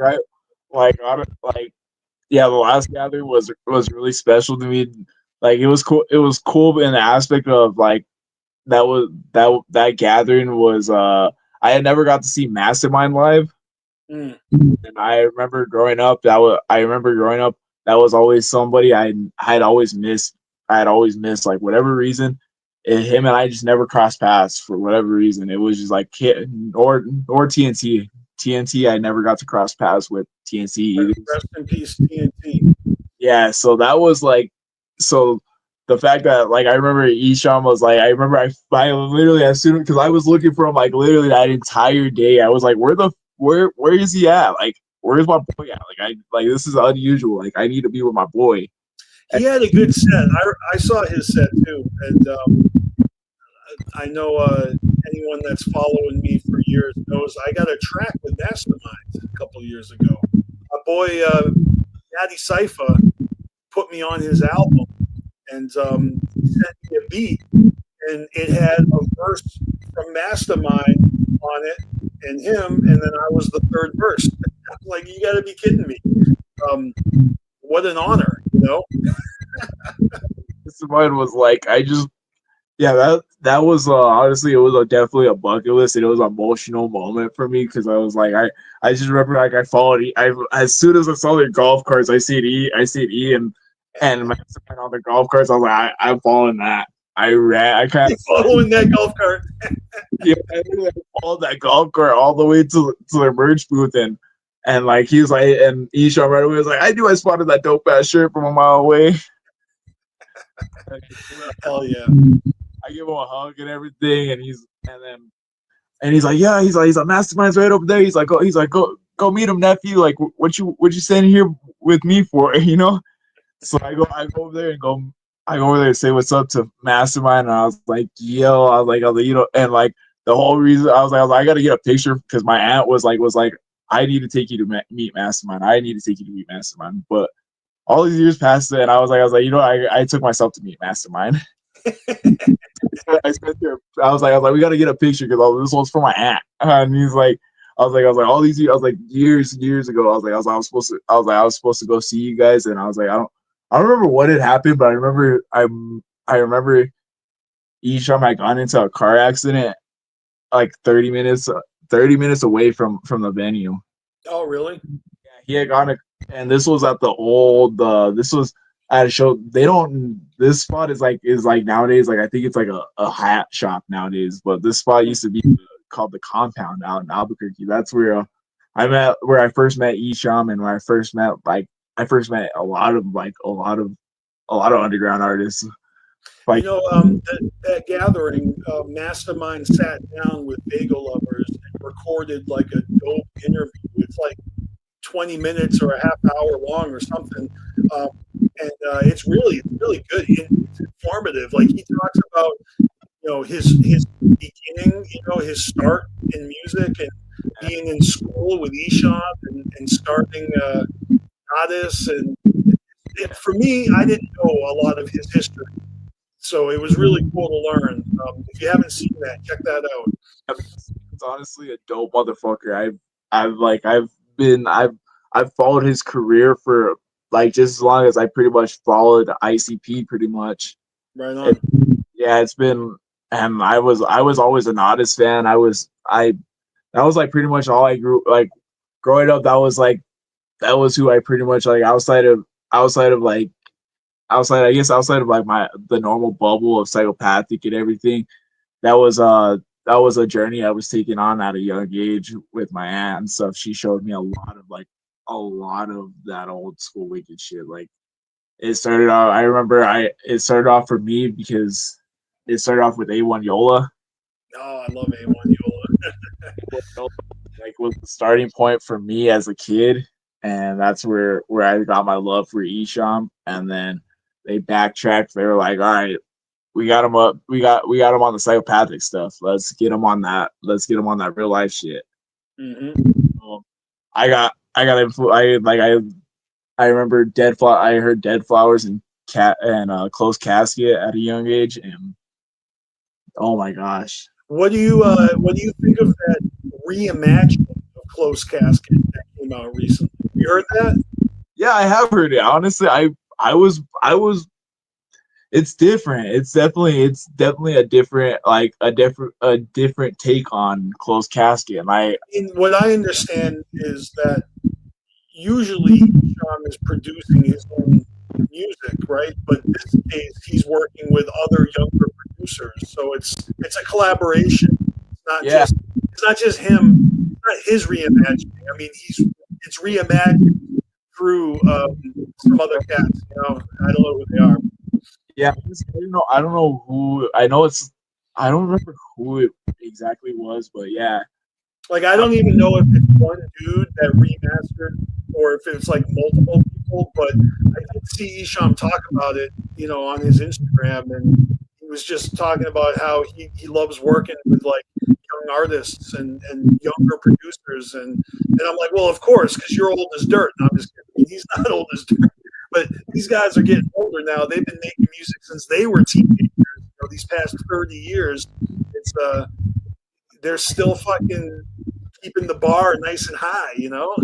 yeah, the last gathering was really special to me. Like it was cool. It was cool in the aspect of like that gathering was I had never got to see Mastermind live. Mm. And I remember growing up that was always somebody I had always missed. I had always missed like whatever reason. Him and I just never crossed paths for whatever reason. It was just like or TNT. TNT I never got to cross paths with TNT either. Rest in peace, TNT. Yeah, so that was like so the fact that like I remember Isham was like I remember I literally as soon because I was looking for him like literally that entire day. I was like, where is he at? Like where's my boy at? Like this is unusual. Like I need to be with my boy. He had a good set. I saw his set too, and I know anyone that's following me for years knows I got a track with Mastermind a couple of years ago. My boy Natty Sypha put me on his album and sent me a beat, and it had a verse from Mastermind on it and him, and then I was the third verse. Like, you got to be kidding me. What an honor, you know? Mastermind was like that was honestly it was definitely a bucket list and it was an emotional moment for me because I was like I just remember like I followed as soon as I saw the golf carts I see E and Mastermind on the golf carts I was like I'm following that. I kind of following that golf cart. Yeah, I followed that golf cart all the way to the merch booth and like he was like and Isham right away was like I knew I spotted that dope ass shirt from a mile away. Hell yeah. I give him a hug and everything, and he's like, yeah, he's like Mastermind's right over there. He's like, go meet him, nephew. Like, what you standing here with me for, you know? So I go over there and say what's up to Mastermind, and I was like, you know, and like the whole reason I was like, I got to get a picture because my aunt was like, I need to take you to meet Mastermind. I need to take you to meet Mastermind, but all these years passed, and I was like, you know, I took myself to meet Mastermind. I spent there. I was like, we got to get a picture because this one's for my aunt. And he's like, I was like, all these years, I was like, years ago, I was supposed to go see you guys, and I was like, I don't remember what had happened, but I remember Isham had gone into a car accident like 30 minutes away from the venue. Oh, really? Yeah, he had gone and this was at the old. This was at a show. This spot is like nowadays. Like I think it's like a hat shop nowadays. But this spot used to be called the Compound out in Albuquerque. That's where I first met Isham and where I first met a lot of underground artists. Like, you know, that gathering, Mastermind sat down with Bagel Lovers and recorded like a dope interview. It's like 20 minutes or a half hour long or something. And it's really good. It's informative. Like, he talks about, you know, his beginning, you know, his start in music and being in school with Isham and starting Goddess. And for me, I didn't know a lot of his history. So it was really cool to learn. If you haven't seen that, check that out. It's honestly a dope motherfucker. I've followed his career for like just as long as I pretty much followed ICP pretty much. Right on. It's been and I was always an Otis fan. That was like pretty much all I grew like growing up. That was who I pretty much like outside of like the normal bubble of psychopathic and everything. That was a journey I was taking on at a young age with my aunt and stuff. She showed me a lot of that old school wicked shit. Like it started off for me because it started off with A1 Yola. Oh, I love A1 Yola. Like was the starting point for me as a kid, and that's where I got my love for Isham. And then they backtracked. They were like, all right, we got him up. We got him on the psychopathic stuff. Let's get him on that. Let's get him on that real life shit. Mm-hmm. I remember I heard Dead Flowers and Closed Casket at a young age, and oh my gosh. What do you think of that reimagining of Closed Casket that came out recently? You heard that? Yeah, I have heard it. Honestly, I was it's different. It's definitely a different take on Closed Casket. And What I understand is that usually Sean is producing his own music, right? But this case, he's working with other younger producers, so it's a collaboration. yeah, It's not just him. It's not his reimagining. I mean, it's reimagined through some other cats. You know, I don't know who they are. yeah. I don't know who. I don't remember who it exactly was, but yeah. Like, I don't even know if it's one dude that remastered or if it's like multiple people, but I did see Isham talk about it, you know, on his Instagram, and he was just talking about how he loves working with like young artists and younger producers, and I'm like, well, of course, because you're old as dirt. No, I'm just kidding. He's not old as dirt, but these guys are getting older now. They've been making music since they were teenagers. You know, these past 30 years, it's they're still fucking keeping the bar nice and high, you know.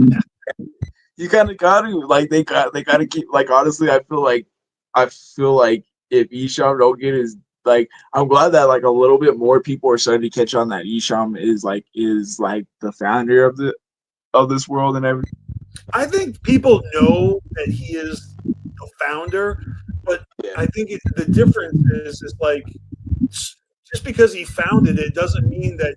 You kind of got to they got to keep honestly. I feel like if Isham don't get his I'm glad that a little bit more people are starting to catch on that Isham is the founder of this world and everything. I think people know that he is the founder, but Yeah. I think the difference is like just because he founded it doesn't mean that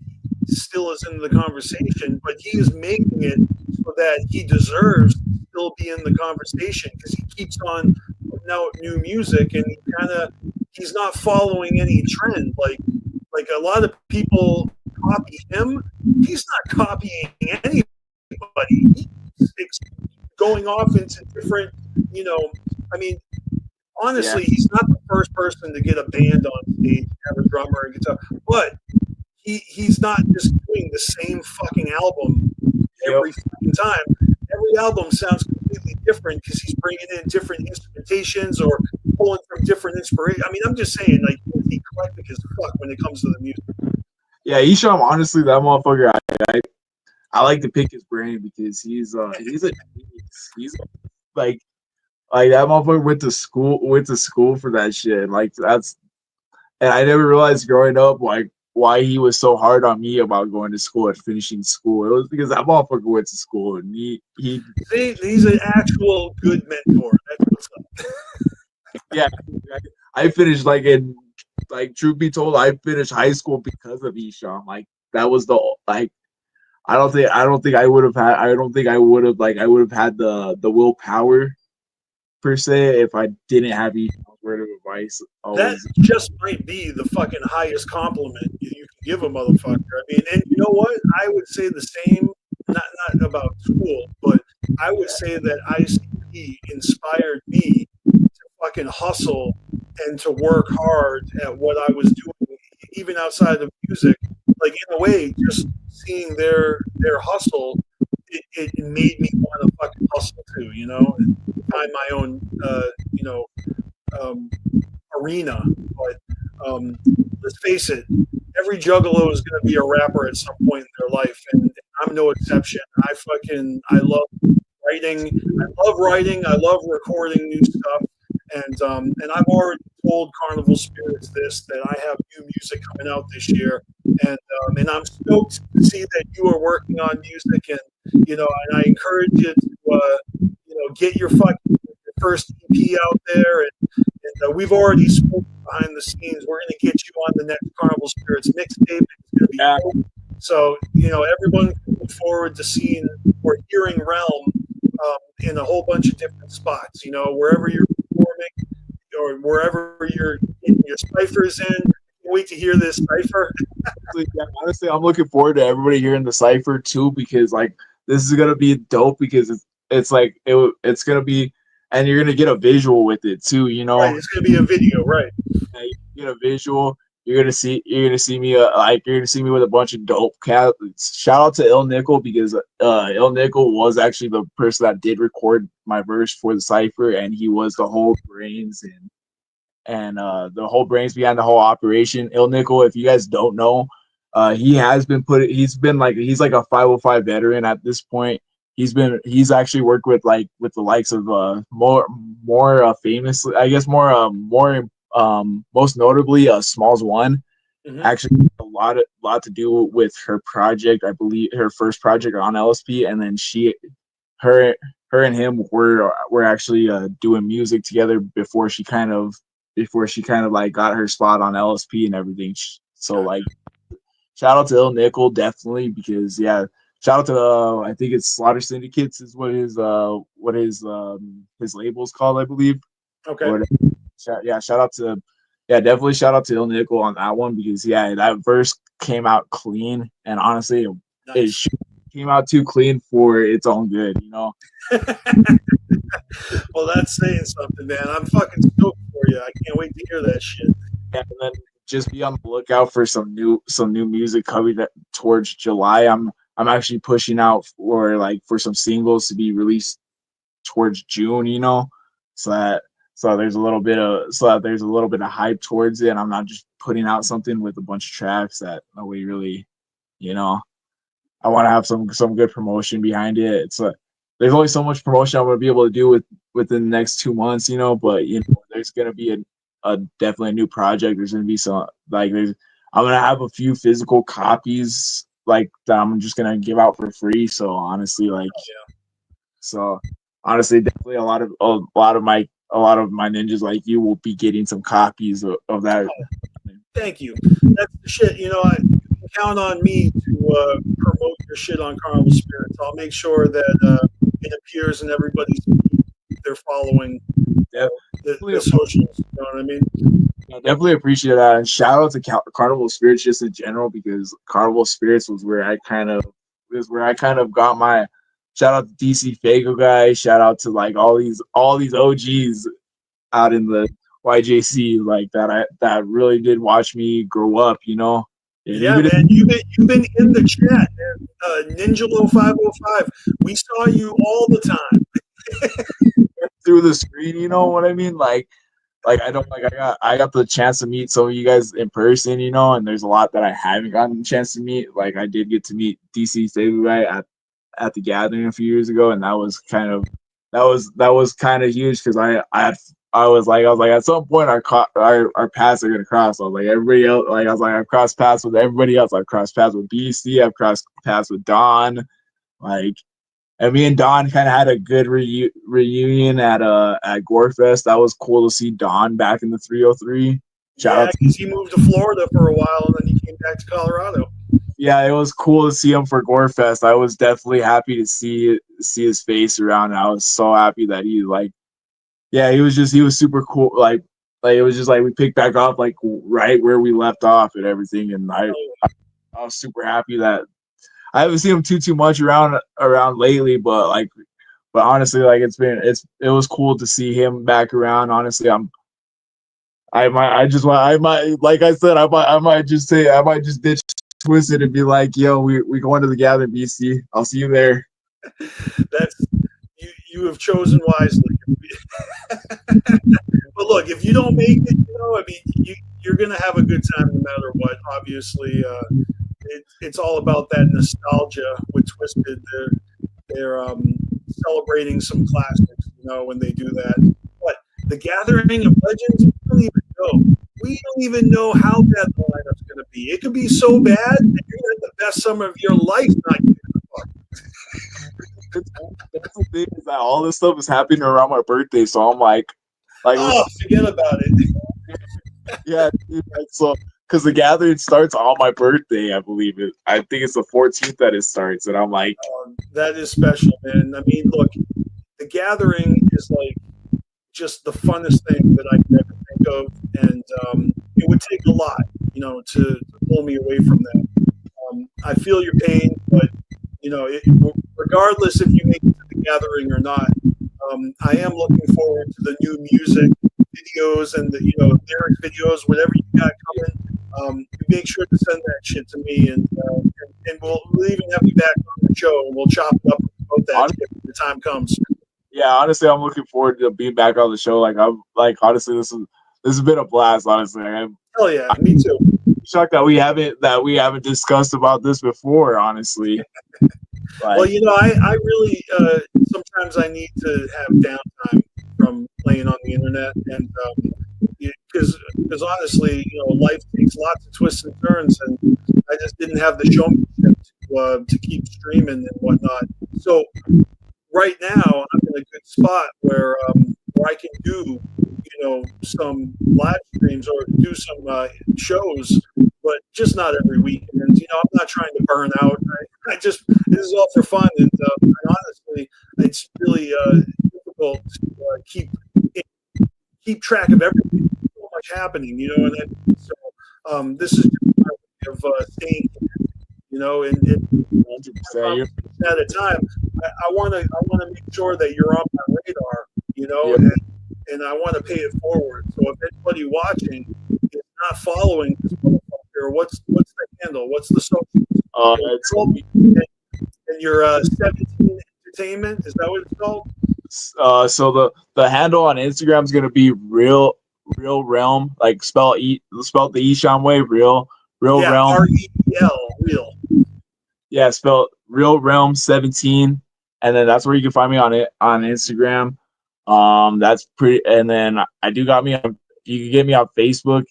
he still is in the conversation, but he is making it so that he deserves to still be in the conversation because he keeps on putting out new music and he's not following any trend. Like a lot of people copy him, he's not copying anybody. He's going off into different, you know, I mean, honestly, he's not the first person to get a band on stage, have a drummer and guitar, but he's not just doing the same fucking album every fucking time. Every album sounds completely different because he's bringing in different instrumentations or pulling from different inspiration. I mean, I'm just saying, like, he's eclectic as fuck when it comes to the music. Yeah, Isham, honestly, that motherfucker, I like to pick his brain because he's a genius. He's like that motherfucker went to school for that shit. And I never realized growing up why he was so hard on me about going to school and finishing school. It was because that motherfucker went to school and he he's an actual good mentor. That's what's up. Yeah, I finished truth be told, I finished high school because of Isham. That was I don't think I would have had the willpower per se if I didn't have Isham's word of advice. That just might be the fucking highest compliment you can give a motherfucker. I mean, and you know what? I would say the same, not about school, but I would say that ICP inspired me to fucking hustle and to work hard at what I was doing, even outside of music. Like, in a way, just seeing their hustle, it made me want to fucking hustle too, you know, and find my own, arena. But let's face it, every juggalo is going to be a rapper at some point in their life, and I'm no exception. I love writing. I love recording new stuff, and I've already told CarnivalSpirits that I have new music coming out this year, and I'm stoked to see that you are working on music, and and I encourage you to get your first EP out there, and we've already spoken behind the scenes. We're going to get you on the next CarnivalSpirits mixtape. It's going to be cool. So everyone can look forward to seeing or hearing RELM in a whole bunch of different spots. Wherever you're performing or wherever you're getting your ciphers in. Can't wait to hear this cipher. Honestly, I'm looking forward to everybody hearing the cipher too, because this is gonna be dope because it's gonna be, and you're gonna get a visual with it too. Right, it's gonna be a video, right? Yeah, you get a visual. you're gonna see me you're gonna see me with a bunch of dope cats. Shout out to Il Nickel because Il Nickel was actually the person that did record my verse for the cipher, and he was the whole brains and the whole brains behind the whole operation. Il Nickel, if you guys don't know, he's like a 505 veteran at this point. He's actually worked with the likes of more famously, I guess, most notably Smalls One. Mhm. Actually a lot to do with her project, I believe her first project on LSP, and then her and him were actually doing music together before she kind of like got her spot on LSP and everything. So like, shout out to Il Nickel definitely, because yeah, shout out to I think it's Slaughter Syndicates is what his label's called, I believe. Okay. Shout out to definitely shout out to Il Nickel on that one, because yeah, that verse came out clean, and honestly Nice. it came out too clean for its own good, you know. Well, that's saying something, man. I'm fucking stoked for you. I can't wait to hear that shit. And then just be on the lookout for some new music coming towards July. I'm actually pushing out for some singles to be released towards June, you know, so there's a little bit of hype towards it, and I'm not just putting out something with a bunch of tracks that nobody really, you know. I want to have some good promotion behind it. There's only so much promotion I'm going to be able to do within the next 2 months, you know. But you know, there's going to be a definitely a new project. There's going to be I'm going to have a few physical copies like that I'm just going to give out for free. So honestly, definitely a lot of my ninjas like you will be getting some copies of that. Thank you. That's the shit. You know, you can count on me to promote your shit on CarnivalSpirits. I'll make sure that it appears in everybody's feed they're following the socials. You know what I mean? I definitely appreciate that, and shout out to CarnivalSpirits just in general, because CarnivalSpirits was where I kind of got my shout out to DC Fago guy. Shout out to like all these OGs out in the YJC like that really did watch me grow up, you know. And yeah, man, you've been in the chat, man. NINJALO 505. We saw you all the time through the screen. You know what I mean? Like I got the chance to meet some of you guys in person, you know, and there's a lot that I haven't gotten the chance to meet. Like I did get to meet DC Fago guy at the gathering a few years ago, and that was kind of huge, because I was like at some point our paths are gonna cross. I was like everybody else, like I was like I've crossed paths with everybody else. I've crossed paths with BC. I've crossed paths with Don. Like, and me and Don kind of had a good reunion at Gorefest. That was cool to see Don back in the 303. Yeah, because he moved to Florida for a while and then he came back to Colorado. Yeah, it was cool to see him for Gorefest. I was definitely happy to see his face around. And I was so happy that he was super cool. Like it was just like we picked back up like right where we left off and everything. And I was super happy that I haven't seen him too much around lately, but honestly, like it was cool to see him back around. Honestly, I might just ditch Twisted and be like, yo, we going to the gathering, BC. I'll see you there. That's you have chosen wisely. But look, if you don't make it, you know, I mean, you're gonna have a good time no matter what. Obviously, it's all about that nostalgia with Twisted. They're celebrating some classics, you know, when they do that. But the Gathering of Legends, we don't even know. We don't even know how bad the lineup's going to be. It could be so bad that you're going to have the best summer of your life not getting the fuck. That's the thing, is that all this stuff is happening around my birthday, so I'm like, oh, forget about it. Yeah, so because the gathering starts on my birthday, I believe it. I think it's the 14th that it starts, and I'm like, that is special, man. I mean, look, the gathering is like just the funnest thing that I could ever think of, and it would take a lot, you know, to pull me away from that. I feel your pain, but you know, regardless if you make it to the gathering or not, I am looking forward to the new music videos and the lyric videos, whatever you got coming. make sure to send that shit to me, and we'll even have you back on the show, and we'll chop it up about that shit when the time comes. Yeah, honestly, I'm looking forward to being back on the show. Like, I'm like, honestly, this has been a blast. Honestly, Hell yeah, me too. shocked that we haven't discussed about this before. Honestly, Well, like, I really sometimes I need to have downtime from playing on the internet, and because honestly, life takes lots of twists and turns, and I just didn't have the showmanship to keep streaming and whatnot. So right now I'm in a good spot where I can do some live streams or do some shows, but just not every week. And I'm not trying to burn out. I just this is all for fun, and honestly, it's really difficult to keep track of everything. There's so much happening, and then, so this is just my way of staying connected, and 100%. at a time. I want to make sure that you're on my radar, Yep. and I want to pay it forward. So if anybody watching is not following this motherfucker, what's the handle? What's the social? And your 17 Entertainment, is that what it's called? So the handle on Instagram is gonna be real realm, like spell the Esham way, real realm. REL, real. Yeah, spell real realm 17, and then that's where you can find me on Instagram. That's pretty, and then I do got me on. You can get me on Facebook.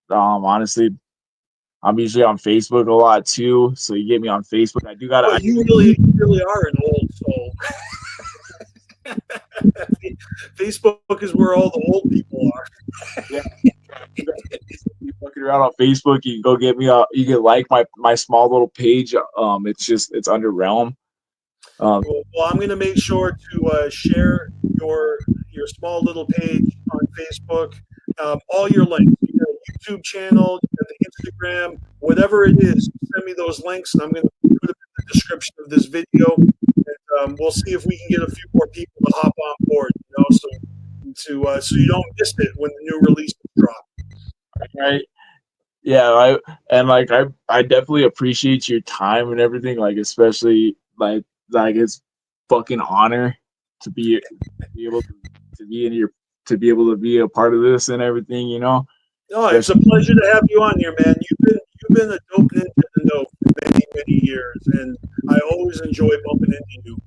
Honestly, I'm usually on Facebook a lot too, so you get me on Facebook. I do got. Oh, you really are an old soul. Facebook is where all the old people are. Yeah. You fucking around on Facebook, you can go get me. You can like my small little page. It's under Realm. Well, I'm going to make sure to share your small little page on Facebook. All your links. You got a YouTube channel, you got the Instagram, whatever it is. Send me those links, and I'm going to put them in the description of this video. And we'll see if we can get a few more people to hop on board. So you don't miss it when the new releases drop. Right. Yeah, I definitely appreciate your time and everything. Like, especially like it's fucking honor to be able to be in your to be able to be a part of this and everything. No, it's a pleasure to have you on here, man. You've been a dope ninja to know for many years, and I always enjoy bumping into you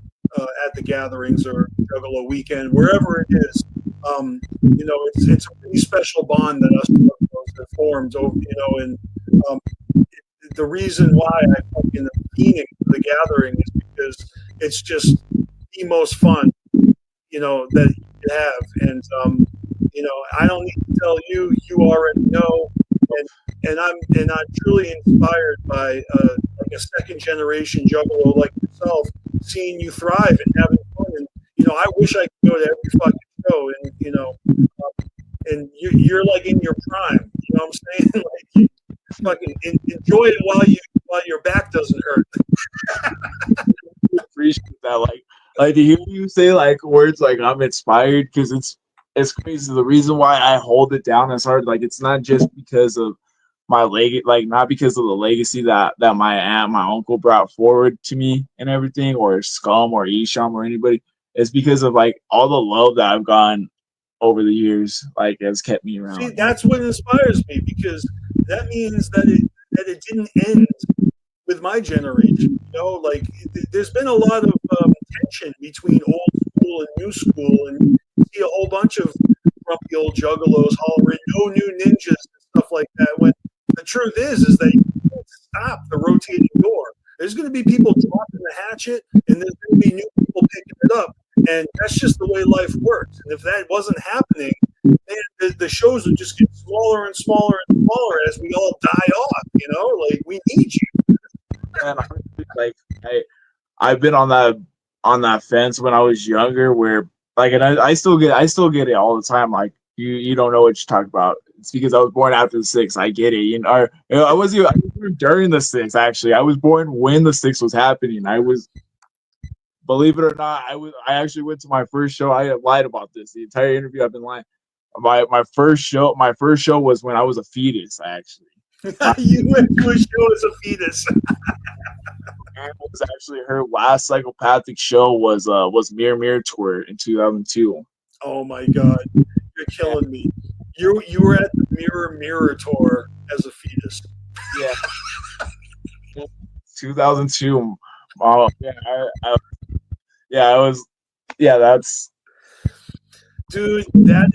at the gatherings or Juggalo weekend, wherever it is. It's a pretty special bond that us Juggalos have formed over, and the reason why I fucking am keening for the gathering is because it's just the most fun, that you have, and I don't need to tell you; you already know. And I'm truly inspired by like a second generation juggalo like yourself, seeing you thrive and having fun. And I wish I could go to every fucking show, and you're like in your prime. You know what I'm saying? Like, fucking enjoy it while your back doesn't hurt. Appreciate that. Like to hear you say like words like I'm inspired, because it's crazy. The reason why I hold it down as hard, like, it's not just because of my not because of the legacy that my uncle brought forward to me and everything, or Scum or Esham or anybody. It's because of like all the love that I've gotten over the years, like, has kept me around. See, that's what inspires me, because that means that it didn't end with my generation. Like, there's been a lot of tension between old school and new school, and you see a whole bunch of grumpy old juggalos hollering no new ninjas and stuff like that, when the truth is that you can't stop the rotating door. There's going to be people dropping the hatchet, and there's going to be new people picking it up, and that's just the way life works. And if that wasn't happening, man, the shows would just get smaller and smaller and smaller as we all die off. Like, we need you. And like I've been on that fence when I was younger, where like, and I still get it all the time. Like, you don't know what you're talking about. It's because I was born after the 6th. I get it. I was born during the 6th. Actually, I was born when the 6th was happening. Believe it or not, I actually went to my first show. I have lied about this the entire interview. I've been lying. My first show was when I was a fetus, actually. You went to a show as a fetus. Was actually her last psychopathic show was Mirror Mirror Tour in 2002. Oh my god, you're killing me. You were at the Mirror tour as a fetus. Yeah, 2002. Yeah, I was. Yeah, that's. Dude, that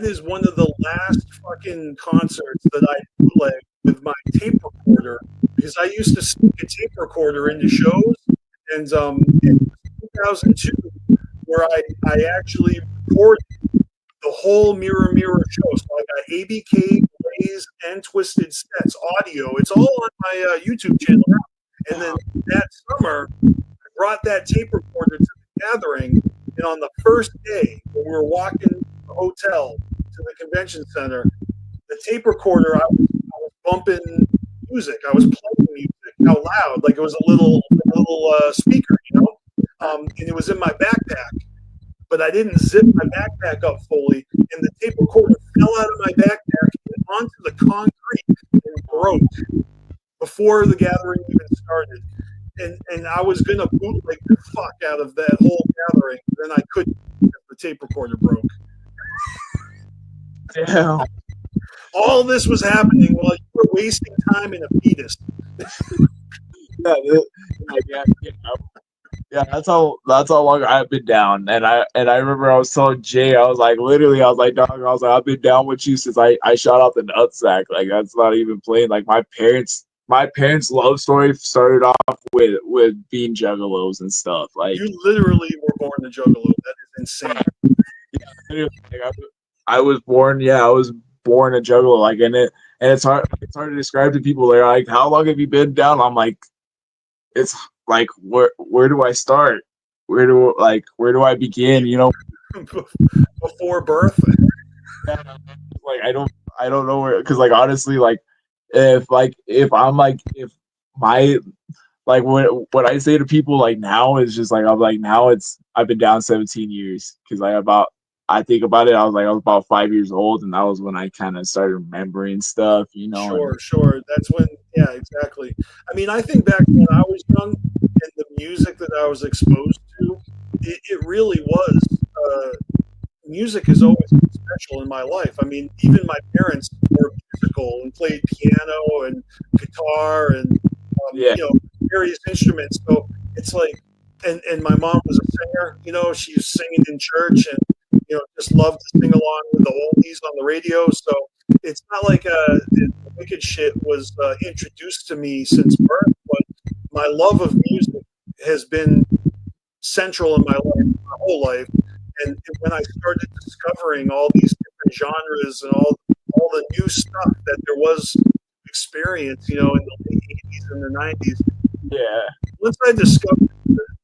is one of the last fucking concerts that I bootlegged with my tape recorder because I used to stick a tape recorder into shows, and in 2002 where I actually recorded the whole Mirror show. So I got ABK, Blaze, and Twisted Sets audio. It's all on my YouTube channel now. And then that summer, I brought that tape recorder to the gathering, and on the first day when we were walking from the hotel to the convention center, the tape recorder, I was bumping music. I was playing music out loud, like it was a little speaker, and it was in my backpack. But I didn't zip my backpack up fully, and the tape recorder fell out of my backpack and onto the concrete and broke before the gathering even started. And I was gonna bootleg the fuck out of that whole gathering, then I couldn't because the tape recorder broke. Damn. All this was happening while you were wasting time in a fetus. Yeah, that's how long I've been down. And I remember I was telling Jay, I was like, literally, I was like, dog, I was like, I've been down with you since I shot out the nutsack. Like, that's not even playing. Like, my parents' love story started off with being juggalos and stuff. Like, you literally were born a juggalo. That is insane. Yeah, like, I was born a juggalo. Like, and it's hard to describe to people. They're like, how long have you been down? I'm like, it's like, where do I start? Where do I begin? Before birth. Like, I don't know where, because like, honestly, like, if my, like, what I say to people like now is just like, I'm like, now I've been down 17 years because I think about it, I was about 5 years old, and that was when I kind of started remembering stuff, Sure. That's when, yeah, exactly. I mean, I think back when I was young and the music that I was exposed to, it really was. Music has always been special in my life. I mean, even my parents were musical and played piano and guitar and various instruments. So it's like, and my mom was a singer. She was singing in church and just loved to sing along with the oldies on the radio. So it's not like the wicked shit was introduced to me since birth, but my love of music has been central in my life, my whole life. And when I started discovering all these different genres and all the new stuff that there was experience, in the late 80s and the 90s. Yeah. Once I discovered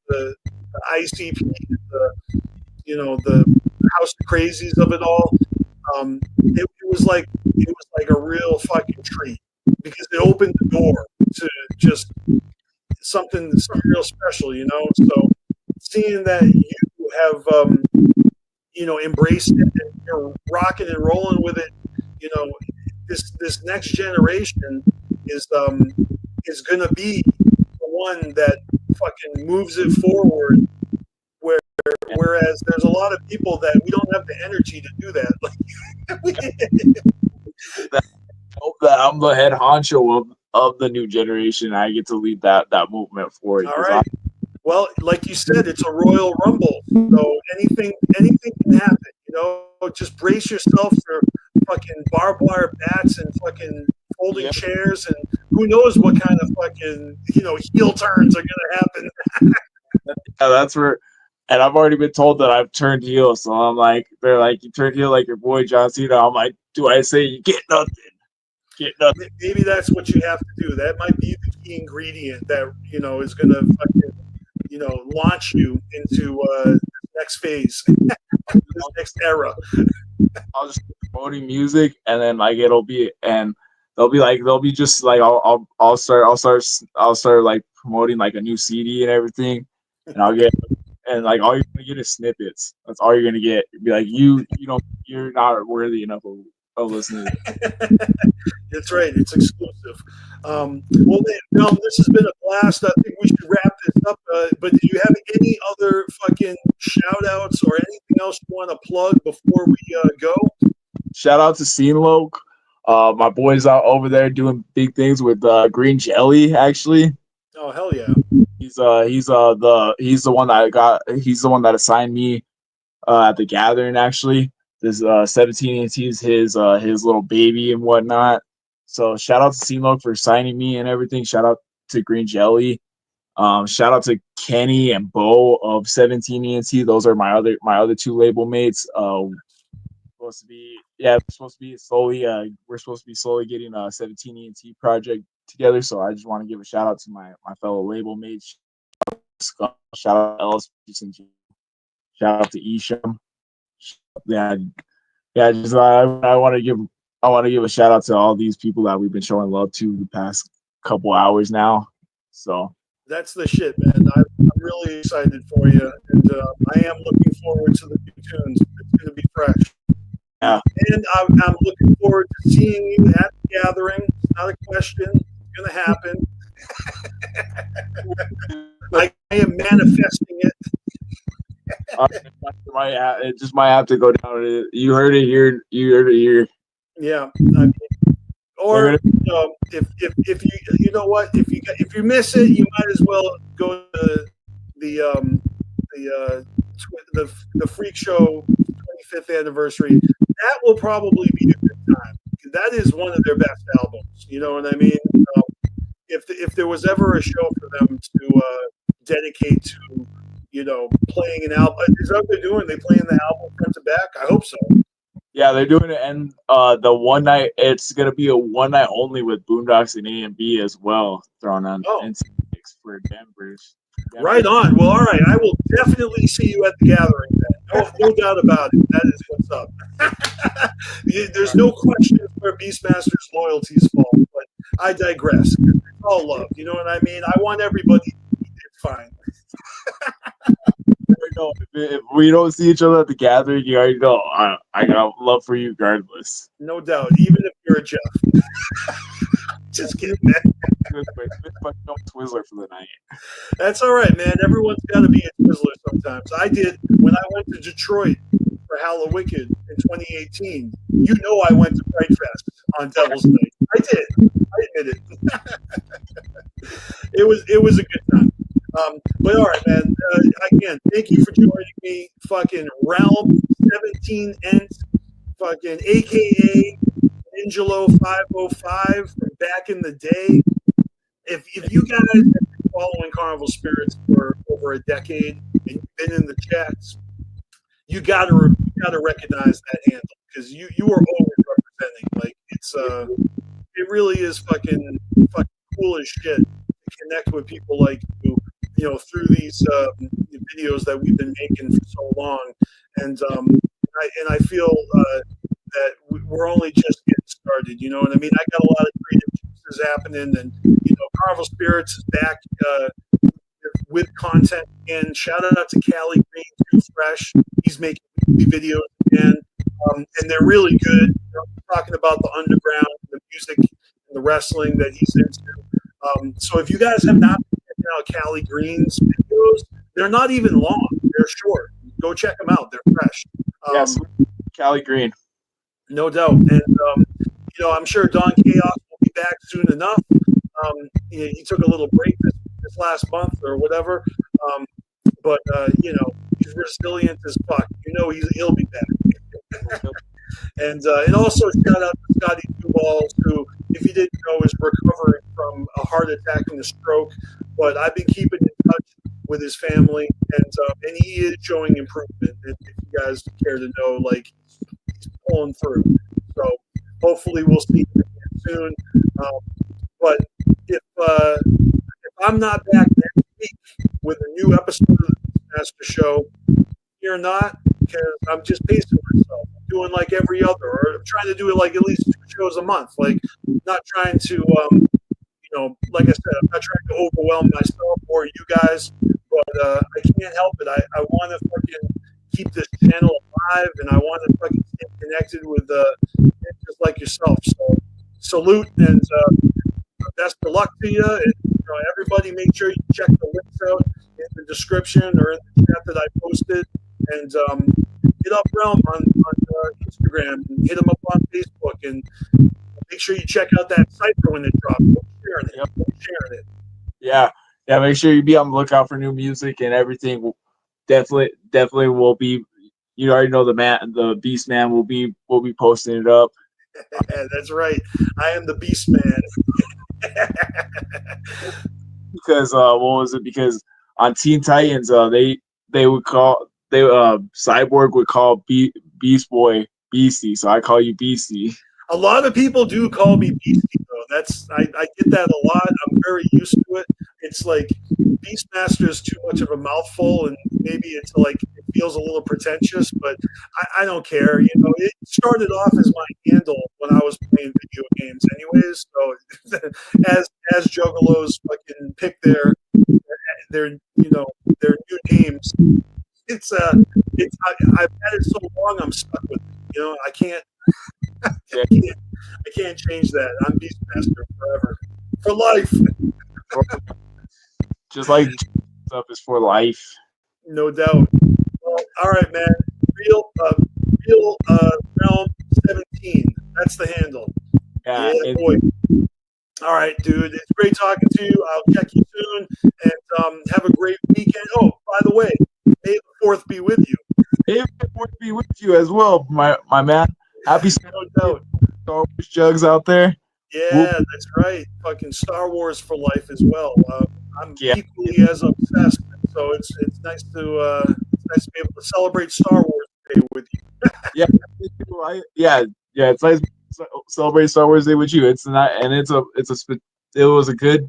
the ICP, the House of Crazies of it all, it was like a real fucking treat because it opened the door to just something real special, So seeing that you have embraced it and you're rocking and rolling with it, this next generation is gonna be the one that fucking moves it forward. Whereas there's a lot of people that we don't have the energy to do that. I hope that I'm the head honcho of the new generation. I get to lead that movement forward. All right. Well, like you said, it's a Royal Rumble, so anything can happen. Just brace yourself for fucking barbed wire bats and fucking folding chairs, and who knows what kind of fucking heel turns are gonna happen. Yeah, that's where. And I've already been told that I've turned heel, so I'm like, they're like, you turned heel like your boy John Cena. I'm like, do I say you get nothing? Get nothing. Maybe that's what you have to do. That might be the key ingredient that is gonna fucking launch you into the next phase, this next era. I'll just be promoting music, and then like they'll be just like I'll start like promoting like a new CD and everything, and I'll get. And like all you're gonna get is snippets. That's all you're gonna get. Be like, you're not worthy enough of of listeners. That's right. It's exclusive. Well, this has been a blast. I think we should wrap this up. But do you have any other fucking shout outs or anything else you want to plug before we go? Shout out to Scene Loke. My boy's out over there doing big things with Green Jelly, actually. Oh, hell yeah. He's the one that assigned me at the gathering, actually. This 17 ENT is his little baby and whatnot. So shout out to C-Loke for signing me and everything. Shout out to Green Jelly. Shout out to Kenny and Bo of 17 ENT. Those are my other two label mates. We're supposed to be slowly getting a 17 ENT project together. So I just want to give a shout out to my fellow label mates. Shout out to Ellis, shout out to Isham. Just I want to give a shout out to all these people that we've been showing love to the past couple hours now. So that's the shit, man. I'm really excited for you, and I am looking forward to the new tunes. It's going to be fresh. Yeah, and I'm looking forward to seeing you at the gathering. It's not a question; it's going to happen. I am manifesting it. It just might have to go down. You heard it here. Yeah. Or if you miss it, you might as well go to the Freak Show 25th anniversary. That will probably be a good time. That is one of their best albums. You know what I mean? If there was ever a show for them to dedicate to, playing an album, is that what they're doing? They playing the album front to back? I hope so. Yeah, they're doing it, and the one night it's gonna be a one night only with Boondocks and A&B as well thrown on for Denver's. Right on. Well, all right. I will definitely see you at the gathering then. No doubt about it. That is what's up. There's no question where BeastMaster's loyalties fall, but I digress. It's all love. You know what I mean? I want everybody to be fine. If we don't see each other at the gathering, you already know I got love for you regardless. No doubt. Even if you're a Jeff. Just kidding, man. Twizzler for the night. That's all right, man. Everyone's got to be a Twizzler sometimes. I did when I went to Detroit for Hallowicked in 2018. You know I went to Fright Fest on Devil's Night. I did. I admit it. It was a good time. But all right, man. Again, thank you for joining me. Fucking RELM 17 ENT, fucking AKA NINJALO 505 from back in the day. If you guys have been following Carnival Spirits for over a decade and you've been in the chats, you gotta recognize that handle because you are always representing. Like it really is fucking cool as shit to connect with people like you, through these videos that we've been making for so long, and I feel that we're only just getting started. You know what I mean? I got a lot of creative juices happening, and Carnival Spirits is back with content. And shout out to Cali Green, too fresh. He's making videos again, and they're really good. Talking about the underground, the music, and the wrestling that he's into. So if you guys have not checked out Cali Green's videos, they're not even long. They're short. Go check them out. They're fresh. Yes, Cali Green. No doubt. And, I'm sure Don Chaos will be back soon enough. He took a little break this last month or whatever. But he's resilient as fuck. He'll be back. And also shout out to Scotty Duballs, who, if you didn't know, is recovering from a heart attack and a stroke. But I've been keeping in touch with his family, and he is showing improvement. If you guys care to know, like, he's pulling through. So hopefully we'll see him again soon. But if I'm not back next week with a new episode of the BeastMaster Show, you're not, because I'm just pacing myself. I'm doing like every other, or I'm trying to do it like at least 2 shows a month. Like, not trying to, like I said, I'm not trying to overwhelm myself or you guys, but I can't help it. I want to fucking keep this channel alive, and I want to fucking stay connected with just just like yourself. So salute and best of luck to you. And everybody, make sure you check the links out in the description or in the chat that I posted. And hit up Realm on Instagram, and hit them up on Facebook, and make sure you check out that cipher when it drops. Sharing it. Sharing it. Yeah. Make sure you be on the lookout for new music and everything. Definitely will be. You already know the Beast Man will be posting it up. That's right. I am the Beast Man. Because what was it? Because on Teen Titans, they would call Cyborg would call Beast Boy Beastie, so I call you Beastie. A lot of people do call me Beastie, though. I get that a lot. I'm very used to it. It's like BeastMasteR is too much of a mouthful, and maybe it's like it feels a little pretentious, but I don't care. It started off as my handle when I was playing video games, anyways. So as Juggalos fucking pick their new names, I've had it so long I'm stuck with it. I can't. I can't change that. I'm BeastMasteR forever, for life. Just like stuff is for life. No doubt. Well, all right, man. Real Realm 17. That's the handle. Yeah, boy. All right, dude. It's great talking to you. I'll check you soon, and have a great weekend. Oh, by the way, may the 4th be with you. May the 4th be with you as well, my man. Happy no doubt. Star Wars jugs out there. Yeah, that's right. Fucking Star Wars for life as well. I'm equally as obsessed, so it's nice to be able to celebrate Star Wars Day with you. It's nice to celebrate Star Wars Day with you. It was a good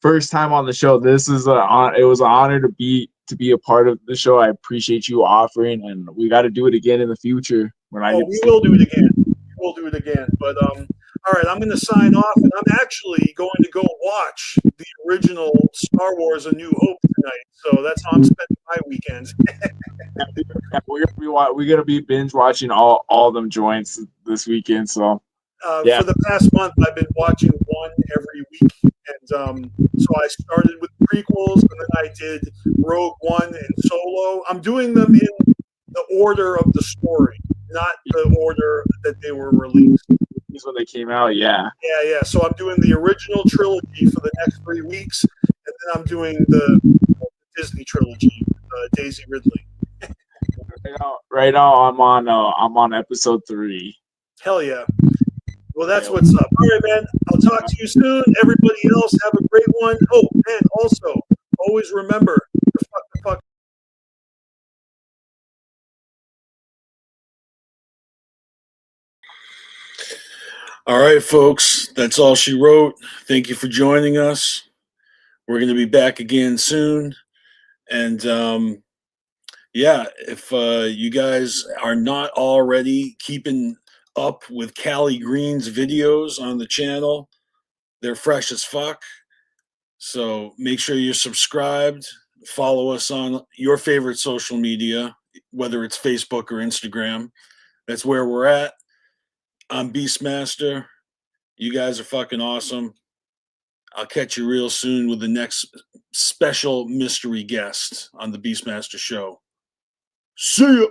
first time on the show. It was an honor to be a part of the show. I appreciate you offering, and we got to do it again in the future. We will do it again. We'll do it again. But all right, I'm going to sign off, and I'm actually going to go watch the original Star Wars: A New Hope tonight. So that's how I'm spending my weekends. We're gonna be binge watching all them joints this weekend. So for the past month, I've been watching one every week, and so I started with prequels, and then I did Rogue One and Solo. I'm doing them in the order of the story, not the order that they were released. These when they came out, yeah. So I'm doing the original trilogy for the next 3 weeks, and then I'm doing the Disney trilogy, Daisy Ridley. Right now, I'm on episode 3. Hell yeah! Well, that's what's up. All right, man. I'll talk to you soon. Everybody else, have a great one. Oh, and also, always remember to fuck the fuck. All right, folks. That's all she wrote. Thank you for joining us. We're going to be back again soon. And if you guys are not already keeping up with Callie Green's videos on the channel, they're fresh as fuck. So make sure you're subscribed. Follow us on your favorite social media, whether it's Facebook or Instagram. That's where we're at. I'm BeastMasteR. You guys are fucking awesome. I'll catch you real soon with the next special mystery guest on the BeastMasteR show. See ya.